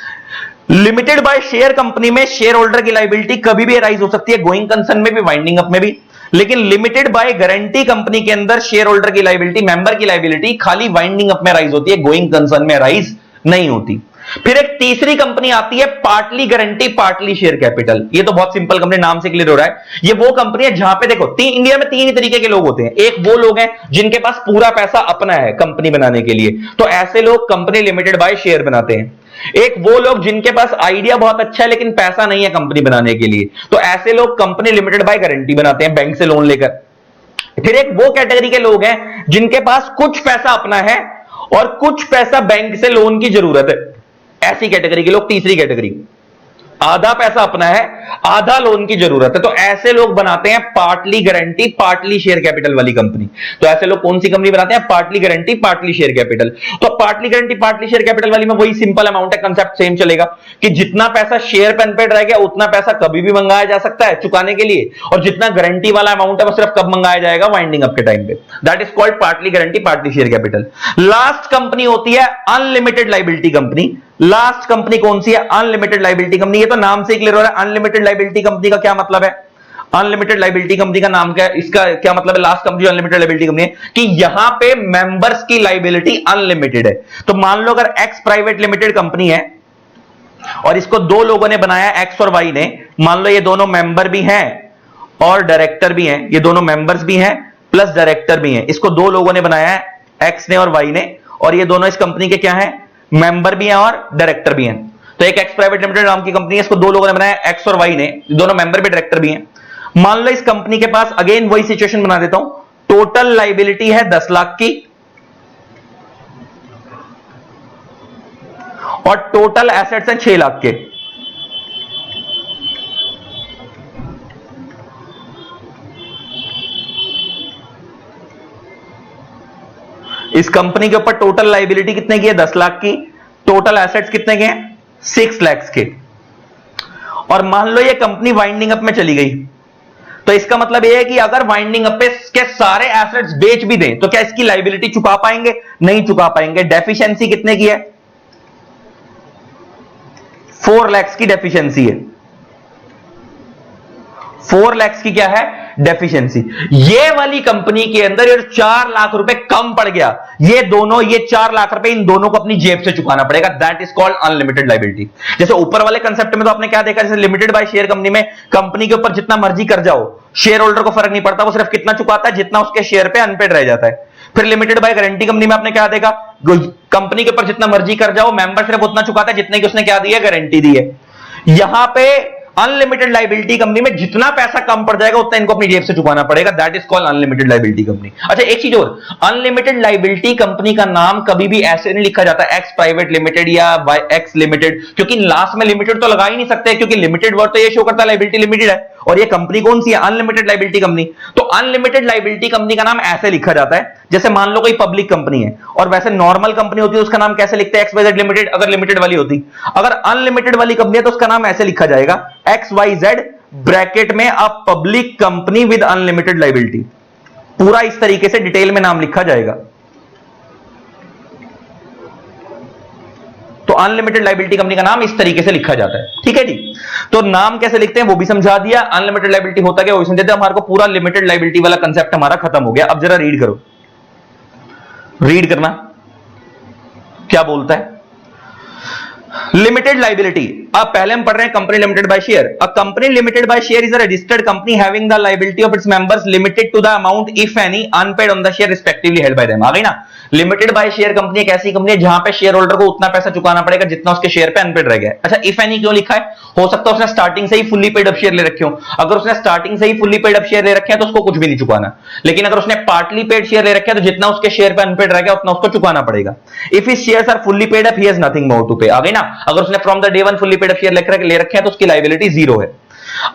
लिमिटेड बाय शेयर कंपनी में शेयर होल्डर की लाइबिलिटी कभी भी राइज हो सकती है, गोइंग कंसर्न में भी, वाइंडिंग अप में भी। लेकिन लिमिटेड बाय गारंटी कंपनी के अंदर शेयर होल्डर की लाइबिलिटी, मेंबर की लाइबिलिटी खाली वाइंडिंग अप में राइज होती है, गोइंग कंसर्न में राइज नहीं होती। फिर एक तीसरी कंपनी आती है, partly guarantee partly share capital. ये तो बहुत सिंपल कंपनी, नाम से क्लियर हो रहा है। ये वो कंपनी है जहां पे देखो इंडिया में तीन ही तरीके के लोग होते हैं। एक वो लोग हैं जिनके पास पूरा पैसा अपना है कंपनी बनाने के लिए, तो ऐसे लोग कंपनी लिमिटेड बाय शेयर बनाते हैं। एक वो लोग जिनके पास आइडिया बहुत अच्छा है लेकिन पैसा नहीं है कंपनी बनाने के लिए, तो ऐसे लोग कंपनी लिमिटेड बाय गारंटी बनाते हैं बैंक से लोन लेकर। फिर एक वो कैटेगरी के लोग हैं जिनके पास कुछ पैसा अपना है और कुछ पैसा बैंक से लोन की जरूरत है, ऐसी कैटेगरी के लोग। तीसरी कैटेगरी, आधा पैसा अपना है आधा लोन की जरूरत है, तो ऐसे लोग बनाते हैं partly guarantee partly share capital वाली कंपनी। तो ऐसे लोग कौन सी कंपनी बनाते हैं? Partly guarantee partly share capital. तो partly guarantee partly share capital वाली में वही सिंपल अमाउंट है, कंसेप्ट सेम चलेगा कि जितना पैसा शेयर पे अनपेड रह गया उतना पैसा कभी भी मंगाया जा सकता है चुकाने के लिए, और जितना गारंटी वाला अमाउंट है वो सिर्फ कब मंगाया जाएगा? वाइंडिंग अप के टाइम पे। That is called partly guarantee partly share capital. Last company होती है unlimited liability company. Last company कौन सी है? Unlimited liability company. ये तो नाम से क्लियर हो रहा है। अनलिमिटेड लाइबिलिटी कंपनी का क्या मतलब है? अनलिमिटेड लाइबिलिटी कंपनी का नाम क्या है? इसका क्या मतलब है? Last company unlimited liability company है कि यहां पे मेंबर्स की लाइबिलिटी अनलिमिटेड है। तो मान लो अगर एक्स प्राइवेट लिमिटेड कंपनी है और इसको दो लोगों ने बनाया, एक्स और वाई ने, मान लो ये दोनों मेंबर भी हैं और डायरेक्टर भी हैं, ये दोनों मेंबर्स भी हैं प्लस डायरेक्टर भी हैं। इसको दो लोगों ने बनाया है, एक्स ने और वाई ने, और ये दोनों इस कंपनी के क्या है? मेंबर भी हैं और डायरेक्टर भी हैं। तो एक एक्स प्राइवेट लिमिटेड नाम की कंपनी है, इसको दो लोगों ने बनाया, एक्स और वाई ने, दोनों मेंबर भी डायरेक्टर भी हैं। मान लो इस कंपनी के पास, अगेन वही सिचुएशन बना देता हूं, टोटल लाइबिलिटी है 10 लाख की और टोटल एसेट्स हैं 6 लाख के। इस कंपनी के ऊपर टोटल लाइबिलिटी कितने की है? 10 लाख की। टोटल एसेट्स कितने के हैं? 6 लाख के। और मान लो ये कंपनी वाइंडिंग अप में चली गई, तो इसका मतलब यह है कि अगर वाइंडिंग अप पे के सारे एसेट्स बेच भी दें तो क्या इसकी लाइबिलिटी चुका पाएंगे? नहीं चुका पाएंगे। डेफिशिएंसी कितने की है? 4 लाख की डेफिशिएंसी है। 4 लाख की क्या है? डेफिशिएंसी। ये वाली कंपनी के अंदर ये 4 लाख रुपए कम पड़ गया, ये दोनों, ये 4 लाख रुपए इन दोनों को अपनी जेब से चुकाना पड़ेगा। That is called unlimited liability. जैसे ऊपर वाले कंसेप्ट में तो आपने क्या देखा, जैसे लिमिटेड बाय शेयर कंपनी में कंपनी के ऊपर जितना मर्जी कर जाओ, शेयर होल्डर को फर्क नहीं पड़ता, वो सिर्फ कितना चुकाता है? जितना उसके शेयर पे अनपेड रह जाता है। फिर लिमिटेड बाय गारंटी कंपनी में आपने क्या देखा? कंपनी के ऊपर जितना मर्जी कर जाओ, मेंबर सिर्फ उतना चुकाता है जितने की उसने क्या दी है? गारंटी दी है। यहां पे अनलिमिटेड लाइबिलिटी कंपनी में जितना पैसा कम पड़ जाएगा उतना इनको अपनी जेब से चुकाना पड़ेगा। That is called unlimited liability company. अच्छा एक चीज और, अनलिमिटेड लाइबिलिटी कंपनी का नाम कभी भी ऐसे नहीं लिखा जाता एक्स प्राइवेट लिमिटेड या बाय एक्स लिमिटेड, क्योंकि लास्ट में लिमिटेड तो लगा ही नहीं सकते, क्योंकि लिमिटेड वर्ड तो ये शो करता है लाइबिलिटी लिमिटेड है, और ये कंपनी कौन सी है? Unlimited liability company. तो अनलिमिटेड लाइबिलिटी कंपनी का नाम ऐसे लिखा जाता है, जैसे मान लो कोई पब्लिक कंपनी है और वैसे नॉर्मल कंपनी होती है उसका नाम कैसे लिखते हैं? एक्स वाई जेड लिमिटेड, अगर लिमिटेड वाली होती। अगर अनलिमिटेड वाली कंपनी है तो उसका नाम ऐसे लिखा जाएगा, एक्स वाई जेड ब्रैकेट में a public company with unlimited liability. पूरा इस तरीके से डिटेल में नाम लिखा जाएगा। तो अनलिमिटेड लाइबिलिटी कंपनी का नाम इस तरीके से लिखा जाता है। ठीक है जी, तो नाम कैसे लिखते हैं वो भी समझा दिया, अनलिमिटेड लाइबिलिटी होता क्या वो भी समझा दिया। हमारे को पूरा लिमिटेड लाइबिलिटी वाला कंसेप्ट हमारा खत्म हो गया। अब जरा रीड करो, रीड करना। क्या बोलता है? Limited liability. अब पहले हम पढ़ रहे हैं company limited by share. A company limited by share is a registered company having the liability of its members limited to the amount if any unpaid on the share respectively held by them. आ गई ना? Limited by share company एक ऐसी company है जहां पे share holder को उतना पैसा चुकाना पड़ेगा जितना उसके शेयर पे अनपेड रह गया। अच्छा, इफ एनी क्यों लिखा है? हो सकता है उसने स्टार्टिंग से ही फुल्ली पेड अप शेयर ले रखे हो। अगर उसने स्टार्टिंग से ही फुल्ली पेड अप शेयर ले रखे हैं तो उसको कुछ भी नहीं चुकाना। लेकिन अगर उसने पार्टली पेड शेयर ले रखे हैं तो जितना उसके शेयर पे अनपेड रह गया उतना उसको चुकाना पड़ेगा। If his shares are fully paid up he has nothing more to pay. आ गई ना? अगर उसने from the day one fully paid up share ले रखे हैं तो उसकी लायबिलिटी जीरो है।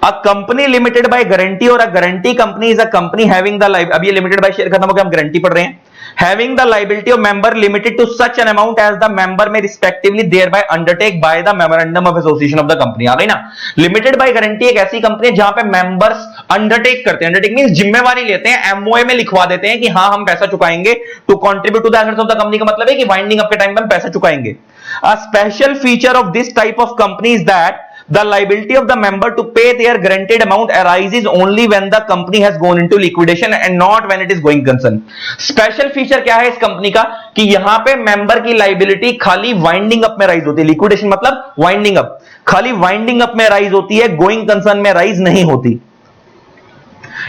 A company limited by guarantee और a guarantee company is a company having the liability. अब ये लिमिटेड बाय शेयर खत्म हो गया, हम गारंटी पढ़ रहे हैं। Having the liability of member limited to such an amount as the member may respectively thereby undertake by the memorandum of association of the company। आ गई ना? लिमिटेड बाय गारंटी एक ऐसी कंपनी है जहां पे मेंबर्स अंडरटेक करते हैं। Undertake means जिम्मेवारी लेते हैं, एमओए में लिखवा देते हैं कि हां हम पैसा चुकाएंगे to contribute to the assets of the company. का मतलब है कि वाइंडिंग अप के टाइम पे हम पैसा चुकाएंगे। A special feature of this type of company is that the liability of the member to pay their guaranteed amount arises only when the company has gone into liquidation and not when it is going concern। Special feature क्या है इस company का कि यहां पे member की liability खाली winding up में राइज होती है। लिक्विडेशन मतलब वाइंडिंग अप, खाली वाइंडिंग अप में राइज होती है, गोइंग कंसर्न में राइज नहीं होती।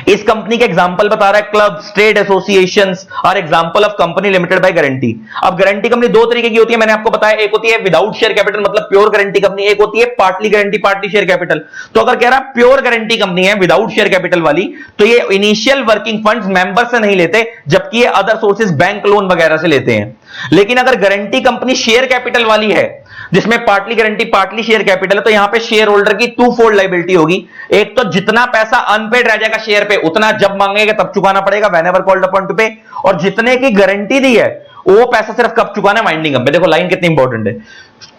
इस कंपनी के एग्जांपल बता रहा है क्लब्स, ट्रेड एसोसिएशंस और example of company limited by guarantee. अब गारंटी कंपनी दो तरीके की होती है, मैंने आपको बताया। एक होती है विदाउट शेयर कैपिटल मतलब प्योर गारंटी कंपनी, एक होती है partly guarantee partly share capital. तो अगर कह रहा है प्योर गारंटी कंपनी है विदाउट शेयर कैपिटल वाली, तो ये इनिशियल वर्किंग फंड्स मेंबर से नहीं लेते, जबकि ये अदर सोर्सेज बैंक लोन वगैरह से लेते हैं। लेकिन अगर गारंटी कंपनी शेयर कैपिटल वाली है जिसमें partly guarantee partly share capital है, तो यहां पे शेयर होल्डर की टू फोल्ड लायबिलिटी होगी। एक तो जितना पैसा अनपेड रह जाएगा शेयर पे उतना जब मांगेगा तब चुकाना पड़ेगा व्हेनेवर कॉल्ड अपॉन टू पे, और जितने की गारंटी दी है वो पैसा सिर्फ कब चुकाना है? वाइंडिंग अप पे। देखो लाइन कितनी इंपॉर्टेंट है।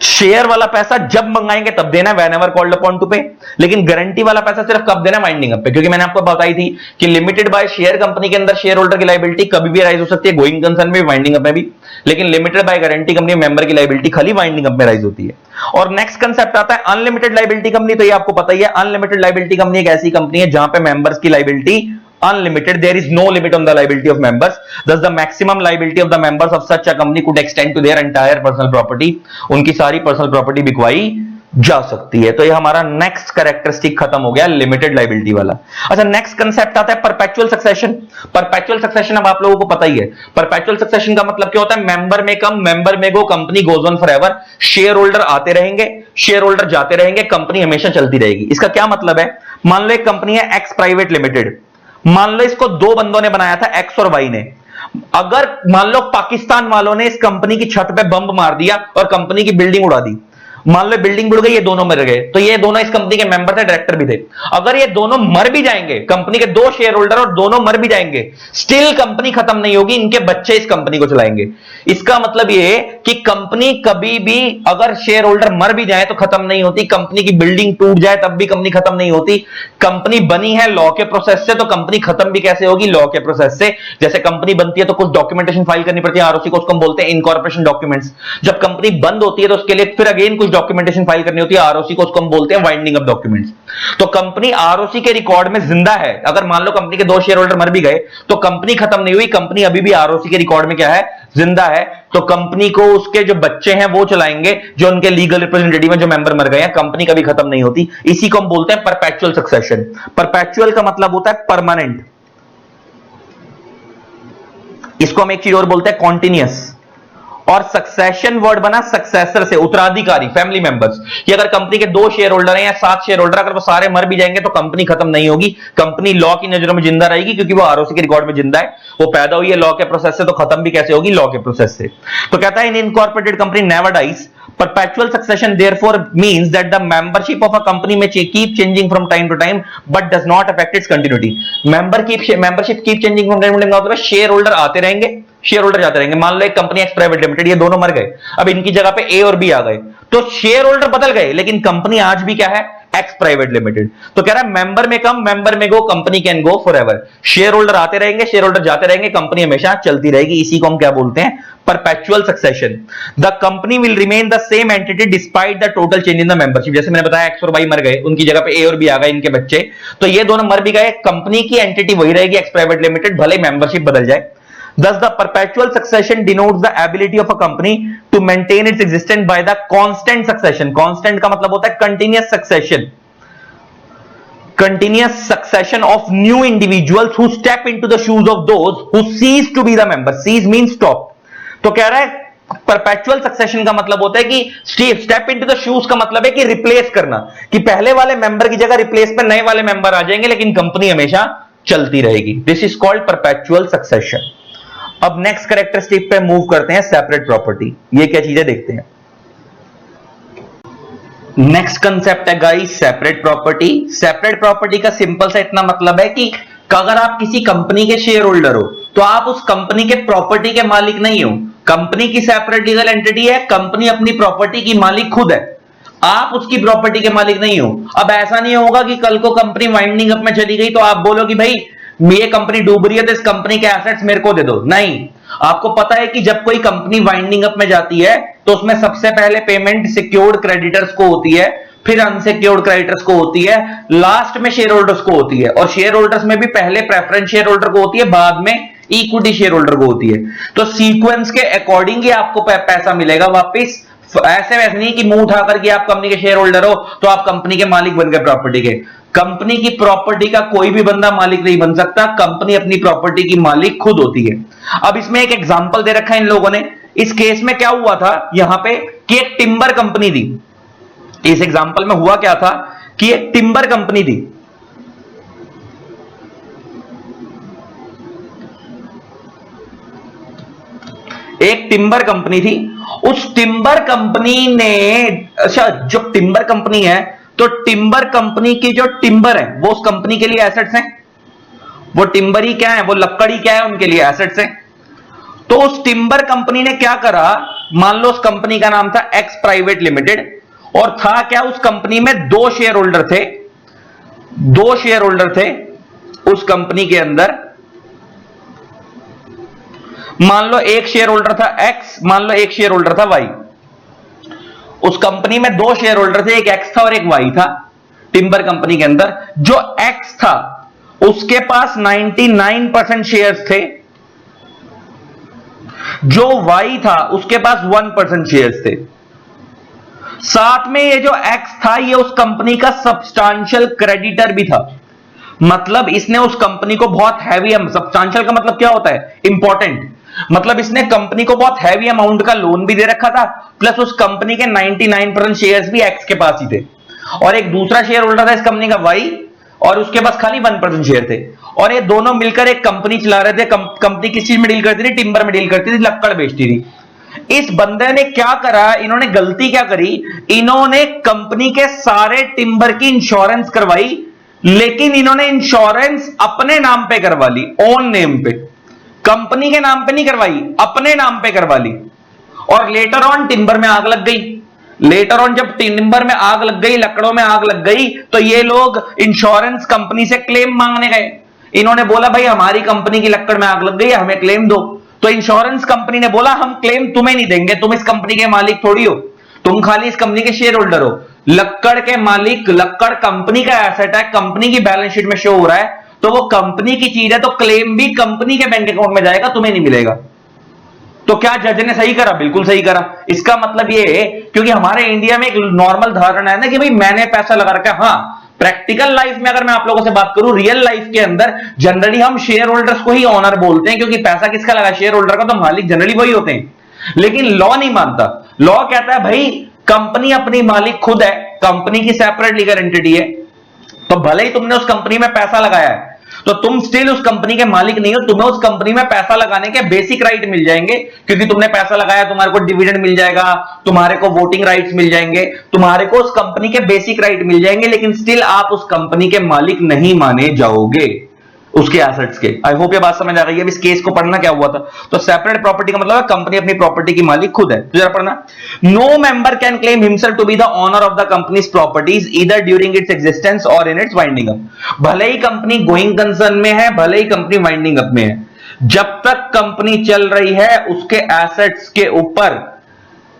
शेयर वाला पैसा जब मंगाएंगे तब देना है व्हेनेवर कॉल्ड अपॉन टू पे, लेकिन गारंटी वाला पैसा सिर्फ कब देना है? वाइंडिंग अप पे। क्योंकि मैंने आपको बताई थी कि लिमिटेड बाय शेयर कंपनी के अंदर शेयर होल्डर की लायबिलिटी कभी भी राइज हो सकती है, गोइंग कंसर्न में भी वाइंडिंग अप में भी, लेकिन limited by guarantee company member की लायबिलिटी खाली वाइंडिंग अप में राइज होती है। और नेक्स्ट कंसेप्ट आता है अनलिमिटेड लायबिलिटी कंपनी। तो ये आपको पता ही है, अनलिमिटेड लायबिलिटी कंपनी एक ऐसी कंपनी है जहां पे मेंबर्स की liability unlimited, there is no limit on the liability of members, thus the maximum liability of the members of such a company could extend to their entire personal property। उनकी सारी personal property बिकवाई जा सकती है। तो ये हमारा next characteristic खत्म हो गया लिमिटेड लायबिलिटी वाला। अच्छा, नेक्स्ट कंसेप्ट आता है परपेचुअल सक्सेशन। परपेचुअल सक्सेशन अब आप लोगों को पता ही है। परपेचुअल सक्सेशन का मतलब क्या होता है? Member may come member may go, company goes on forever. Share holder आते रहेंगे, शेयर होल्डर जाते रहेंगे, कंपनी हमेशा चलती रहेगी। इसका क्या मतलब है? मान लो एक कंपनी है एक्स प्राइवेट लिमिटेड, मान लो इसको दो बंदों ने बनाया था, एक्स और वाई ने। अगर मान लो पाकिस्तान वालों ने इस कंपनी की छत पे बम मार दिया और कंपनी की बिल्डिंग उड़ा दी, मान लो बिल्डिंग बुड़ गई, ये दोनों मर गए, तो ये दोनों इस कंपनी के मेंबर थे, डायरेक्टर भी थे। अगर ये दोनों मर भी जाएंगे, कंपनी के दो शेयर होल्डर और दोनों मर भी जाएंगे, स्टिल कंपनी खत्म नहीं होगी, इनके बच्चे इस कंपनी को चलाएंगे। इसका मतलब ये है कि कंपनी कभी भी अगर शेयर होल्डर मर भी जाए तो खत्म नहीं होती, कंपनी की बिल्डिंग टूट जाए तब भी कंपनी खत्म नहीं होती। कंपनी बनी है लॉ के प्रोसेस से, तो कंपनी खत्म भी कैसे होगी? लॉ के प्रोसेस से। जैसे कंपनी बनती है तो कुछ डॉक्यूमेंटेशन फाइल करनी पड़ती है, आरओसी को उसको हम बोलते हैं इनकॉर्पोरेशन डॉक्यूमेंट्स। जब कंपनी बंद होती है तो उसके लिए फिर अगेन कुछ डॉक्यूमेंटेशन फाइल होती है, आरओसी को उसको हम बोलते हैं वाइंडिंग अप डॉक्यूमेंट्स। तो कंपनी आरओसी के रिकॉर्ड में जिंदा है। अगर मान लो कंपनी के दो शेयर होल्डर मर भी गए तो कंपनी खत्म नहीं हुई, कंपनी अभी भी आरओसी के रिकॉर्ड में क्या है? जिंदा है। तो कंपनी को उसके जो बच्चे हैं वो चलाएंगे, जो उनके लीगल रिप्रेजेंटेटिव हैं, जो मेंबर मर गए हैं। कंपनी कभी खत्म नहीं होती। इसी को हम बोलते हैं परपेचुअल सक्सेशन। परपेचुअल का मतलब होता है परमानेंट। इसको हम एक चीज और बोलते हैं कॉन्टिन्यूअस। और सक्सेशन वर्ड बना सक्सेसर से, उत्तराधिकारी, फैमिली मेंबर्स। कि अगर कंपनी के दो शेयर होल्डर हैं या 7 शेयर होल्डर, अगर वो सारे मर भी जाएंगे तो कंपनी खत्म नहीं होगी, कंपनी लॉ की नजरों में जिंदा रहेगी, क्योंकि वो आरओसी के रिकॉर्ड में जिंदा है। वो पैदा हुई है लॉ के प्रोसेस से, तो खत्म भी कैसे होगी? लॉ के प्रोसेस से। तो कहता है an incorporated company never dies. Perpetual succession therefore means that the membership of a company may keep changing from time to time but does not affect its continuity। membership keep changing from time to time का मतलब है share holder आते रहेंगे, share holder जाते रहेंगे। मान लो एक company x private limited, ये दोनों मर गए, अब इनकी जगह पे ए और बी आ गए, तो शेयर होल्डर बदल गए लेकिन कंपनी आज भी क्या है? X private limited. तो कह रहा है member may come member may go, company can go forever. Share holder आते रहेंगे, शेयर होल्डर जाते रहेंगे, कंपनी हमेशा चलती रहेगी। इसी को हम क्या बोलते हैं? Perpetual succession. The company will remain the same entity despite the total change in the membership. जैसे मैंने बताया एक्स और वाई मर गए, उनकी जगह पे ए और बी आ गए, इनके बच्चे, तो ये दोनों मर भी गए, कंपनी की एंटिटी वही रहेगी एक्स प्राइवेट लिमिटेड, भले मेंबरशिप बदल जाए। Thus, the perpetual succession denotes the ability of a company to maintain its existence by the constant succession. Constant का मतलब होता है continuous succession. Continuous succession of new individuals who step into the shoes of those who cease to be the member. Cease means stop. तो कह रहा है perpetual succession का मतलब होता है कि स्टेप इनटू द शूज का मतलब है कि रिप्लेस करना, कि पहले वाले मेंबर की जगह रिप्लेस में नए वाले मेंबर आ जाएंगे लेकिन कंपनी हमेशा चलती रहेगी. This is called perpetual succession. अब नेक्स्ट कैरेक्टरिस्टिक पे मूव करते हैं, सेपरेट प्रॉपर्टी. ये क्या चीजें देखते हैं. नेक्स्ट कंसेप्ट है guys separate property. Separate property का सिंपल सा इतना मतलब है कि अगर आप किसी कंपनी के शेयर होल्डर हो तो आप उस कंपनी के प्रॉपर्टी के मालिक नहीं हो. कंपनी की सेपरेट लीगल एंटिटी है, कंपनी अपनी प्रॉपर्टी की मालिक खुद है, आप उसकी प्रॉपर्टी के मालिक नहीं हो. अब ऐसा नहीं होगा कि कल को कंपनी वाइंडिंग अप में चली गई तो आप बोलो कि भाई ये कंपनी डूब रही है तो इस कंपनी के एसेट्स मेरे को दे दो. नहीं, आपको पता है कि जब कोई कंपनी वाइंडिंग अप में जाती है तो उसमें सबसे पहले पेमेंट सिक्योर्ड क्रेडिटर्स को होती है, फिर अनसिक्योर्ड क्रेडिटर्स को होती है, लास्ट में शेयर होल्डर्स को होती है. और शेयर होल्डर्स में भी पहले प्रेफरेंस शेयर होल्डर को होती है, बाद में इक्विटी शेयर होल्डर को होती है. तो सीक्वेंस के अकॉर्डिंग ही आपको पैसा मिलेगा वापस. ऐसे वैसे नहीं कि मुंह उठाकर कि आप कंपनी के शेयर होल्डर हो तो आप कंपनी के मालिक बन गए प्रॉपर्टी के. कंपनी की प्रॉपर्टी का कोई भी बंदा मालिक नहीं बन सकता, कंपनी अपनी प्रॉपर्टी की मालिक खुद होती है. अब इसमें एक एग्जांपल दे रखा है इन लोगों ने. इस केस में क्या हुआ था यहां पे कि एक टिम्बर कंपनी थी. इस एग्जांपल में हुआ क्या था कि एक टिम्बर कंपनी थी. एक टिम्बर कंपनी थी. उस टिम्बर कंपनी ने, अच्छा जो टिम्बर कंपनी है तो टिम्बर कंपनी की जो टिम्बर है वो उस कंपनी के लिए एसेट्स हैं. वो टिम्बर ही क्या है, वो लकड़ी क्या है, उनके लिए एसेट्स हैं. तो उस टिम्बर कंपनी ने क्या करा, मान लो उस कंपनी का नाम था एक्स प्राइवेट लिमिटेड और था क्या, उस कंपनी में दो शेयर होल्डर थे. दो शेयर होल्डर थे उस कंपनी के अंदर. मान लो एक शेयर होल्डर था एक्स, मान लो एक शेयर होल्डर था वाई. उस कंपनी में दो शेयर होल्डर थे, एक एक्स था और एक वाई था. टिम्बर कंपनी के अंदर जो एक्स था उसके पास 99% शेयर्स थे, जो वाई था उसके पास 1% शेयर्स थे. साथ में ये जो एक्स था ये उस कंपनी का सब्सटेंशियल क्रेडिटर भी था. मतलब इसने उस कंपनी को बहुत हैवी, सब्सटेंशियल का मतलब क्या होता है, इंपॉर्टेंट. मतलब इसने कंपनी को बहुत हैवी अमाउंट का लोन भी दे रखा था, प्लस उस कंपनी के 99% शेयर्स भी एक्स के पास ही थे. और एक दूसरा शेयर होल्डर था इस कंपनी का वाई और उसके पास खाली 1% शेयर थे. और ये दोनों मिलकर एक कंपनी चला रहे थे. कंपनी किस चीज में डील करती थी, टिम्बर में डील करती थी, लक्कड़ बेचती थी. इस बंदे ने क्या करा, इन्होंने गलती क्या करी, इन्होंने कंपनी के सारे टिम्बर की इंश्योरेंस करवाई, लेकिन इन्होंने इंश्योरेंस अपने नाम पे करवा ली, ओन नेम पे. कंपनी के नाम पे नहीं करवाई, अपने नाम पे करवा ली. और लेटर ऑन टिम्बर में आग लग गई. लेटर ऑन जब टिम्बर में आग लग गई, लकड़ों में आग लग गई, तो ये लोग इंश्योरेंस कंपनी से क्लेम मांगने गए. इन्होंने बोला भाई हमारी कंपनी की लकड़ में आग लग गई है, हमें क्लेम दो. तो इंश्योरेंस कंपनी ने बोला हम क्लेम तुम्हें नहीं देंगे, तुम इस कंपनी के मालिक थोड़ी हो, तुम खाली इस कंपनी के शेयर होल्डर हो. लक्कड़ के मालिक, लक्कड़ कंपनी का एसेट है, कंपनी की बैलेंस शीट में शो हो रहा है, तो वो कंपनी की चीज है, तो क्लेम भी कंपनी के बैंक अकाउंट में जाएगा, तुम्हें नहीं मिलेगा. तो क्या जज ने सही करा, बिल्कुल सही करा. इसका मतलब ये है, क्योंकि हमारे इंडिया में एक नॉर्मल धारणा है ना कि भाई मैंने पैसा लगा रखा है. हाँ, प्रैक्टिकल लाइफ में अगर मैं आप लोगों से बात करूं, रियल लाइफ के अंदर जनरली हम शेयर होल्डर्स को ही ऑनर बोलते हैं, क्योंकि पैसा किसका लगा, शेयर होल्डर का, तो मालिक जनरली वही होते हैं. लेकिन लॉ नहीं मानता. लॉ कहता है भाई कंपनी अपनी मालिक खुद है, कंपनी की सेपरेट लीगल एंटिटी है, तो भले ही तुमने उस कंपनी में पैसा लगाया है तो तुम स्टिल उस कंपनी के मालिक नहीं हो. तुम्हें उस कंपनी में पैसा लगाने के बेसिक राइट मिल जाएंगे, क्योंकि तुमने पैसा लगाया, तुम्हारे को डिविडेंड मिल जाएगा, तुम्हारे को वोटिंग राइट्स मिल जाएंगे, तुम्हारे को उस कंपनी के बेसिक राइट मिल जाएंगे, लेकिन स्टिल आप उस कंपनी के मालिक नहीं माने जाओगे उसके एसेट्स के. आई होप ये बात समझ आ गई है. अब इस केस को पढ़ना क्या हुआ था, तो सेपरेट प्रॉपर्टी का मतलब है कंपनी अपनी प्रॉपर्टी की मालिक खुद है. तो जरा पढ़ना. No member can claim himself to be the owner of the companies properties either during its existence और इन इट्स वाइंडिंग अप. भले ही कंपनी गोइंग कंसर्न में है, भले ही कंपनी वाइंडिंग अप में है, जब तक कंपनी चल रही है उसके एसेट्स के ऊपर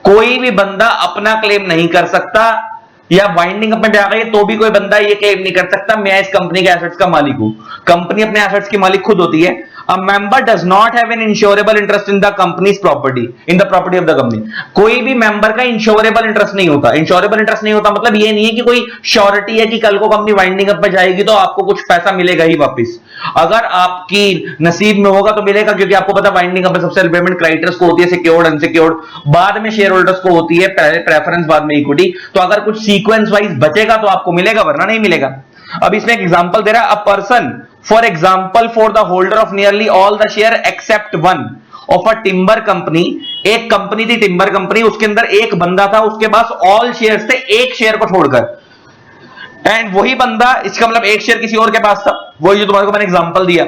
कोई भी बंदा अपना क्लेम नहीं कर सकता. या वाइंडिंग अप में भी आ गई तो भी कोई बंदा ये क्लेम नहीं कर सकता मैं इस कंपनी के एसेट्स का मालिक हूं. कंपनी अपने एसेट्स की मालिक खुद होती है. A member does not have an insurable interest in the company's property, in the property of the company. कोई भी मेंबर का इंश्योरेबल इंटरेस्ट नहीं होता. इंश्योरेबल इंटरेस्ट नहीं होता मतलब ये नहीं है कि कोई श्योरिटी है कि कल को कंपनी वाइंडिंग अप पे जाएगी तो आपको कुछ पैसा मिलेगा ही वापस. अगर आपकी नसीब में होगा तो मिलेगा, क्योंकि आपको पता वाइंडिंग अप सबसे पेमेंट क्राइटेरिया को होती है सिक्योर्ड, अनसिक्योर्ड, बाद में शेयर होल्डर्स को होती है प्रेफरेंस, बाद में इक्विटी. तो अगर कुछ सीक्वेंस वाइज बचेगा तो आपको मिलेगा, वरना नहीं मिलेगा. अब इसमें एक एग्जांपल दे रहा है. A person, for example, for the holder of nearly all the share except one of a timber company. एक कंपनी थी टिम्बर कंपनी, उसके अंदर एक बंदा था, उसके पास ऑल शेयर्स थे एक शेयर को छोड़कर. एंड वही बंदा, इसका मतलब एक शेयर किसी और के पास था. वही जो तुम्हारे को मैंने एग्जांपल दिया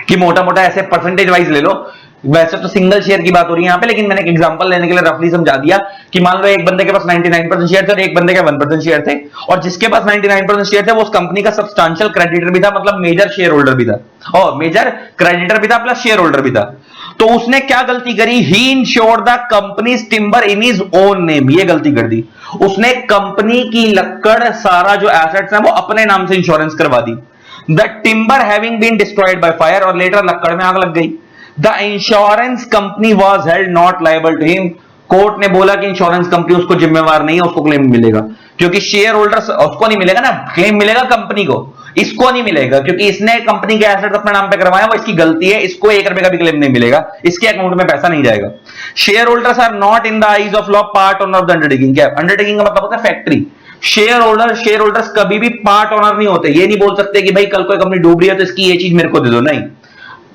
कि मोटा मोटा ऐसे परसेंटेज वाइज ले लो. वैसे तो सिंगल शेयर की बात हो रही है यहां पे, लेकिन मैंने एक एग्जांपल लेने के लिए रफली समझा दिया कि मान लो एक बंदे के पास 99% शेयर थे और एक बंदे के 1% शेयर थे, और जिसके पास 99% शेयर थे वो उस कंपनी का सब्सटेंशियल क्रेडिटर भी था, मतलब मेजर शेयर होल्डर भी था, और मेजर क्रेडिटर भी था प्लस शेयर होल्डर भी था. तो उसने क्या गलती करी? He insured the company's timber in his own name. ये गलती कर दी. उसने कंपनी की लक्कड़, सारा जो एसेट्स है वो अपने नाम से इंश्योरेंस करवा दी. The timber having been destroyed by fire, और लेटर लक्कड़ में आग लग गई. The insurance company was held not liable to him. Court ने बोला कि इंश्योरेंस कंपनी उसको जिम्मेवार नहीं है, उसको क्लेम मिलेगा, क्योंकि शेयर होल्डर उसको नहीं मिलेगा ना, क्लेम मिलेगा कंपनी को, इसको नहीं मिलेगा, क्योंकि इसने कंपनी के एसेट्स अपने नाम पे करवाया, वो इसकी गलती है, इसको 1 रुपए का भी क्लेम नहीं मिलेगा, इसके अकाउंट में पैसा नहीं जाएगा. Share holders are not in the eyes of law part owner of the undertaking. क्या अंडरटेकिंग का मतलब होता है फैक्ट्री. शेयर होल्डर्स कभी भी पार्ट ओनर नहीं होते. ये नहीं बोल सकते कि भाई कल कोई कंपनी डूब रही है तो इसकी ये चीज मेरे को दे दो, नहीं.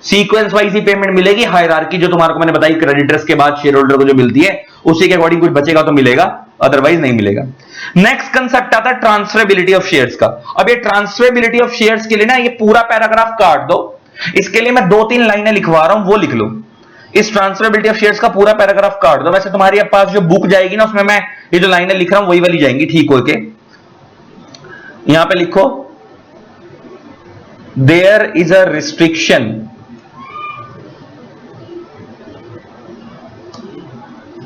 सीक्वेंस वाइज ही पेमेंट मिलेगी. हायरार्की जो तुम्हारे को मैंने बताई क्रेडिटर्स के बाद शेयर होल्डर को जो मिलती है उसी के अकॉर्डिंग कुछ बचेगा तो मिलेगा, अदरवाइज नहीं मिलेगा. नेक्स्ट कंसेप्ट आता है ट्रांसफरेबिलिटी ऑफ शेयर्स का. अब ये ट्रांसफरेबिलिटी ऑफ शेयर्स के लिए ना ये पूरा पैराग्राफ काट दो. इसके लिए मैं 2-3 लाइनें लिखवा रहा हूं, वो लिख लो. इस ट्रांसफरेबिलिटी ऑफ शेयर्स का पूरा पैराग्राफ काट दो. वैसे तुम्हारे पास जो बुक जाएगी ना उसमें मैं ये जो लाइनें लिख रहा हूं वही वाली जाएंगी, ठीक होके. यहां पे लिखो, there is a restriction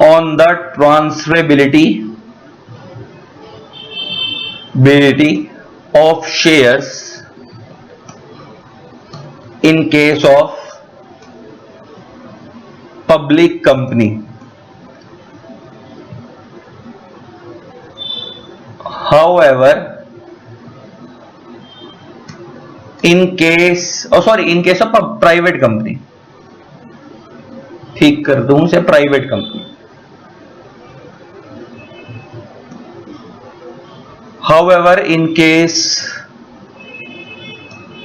on the transferability of shares in case of public company. However, in case of a private company, ठीक कर दूं से private company. However, in case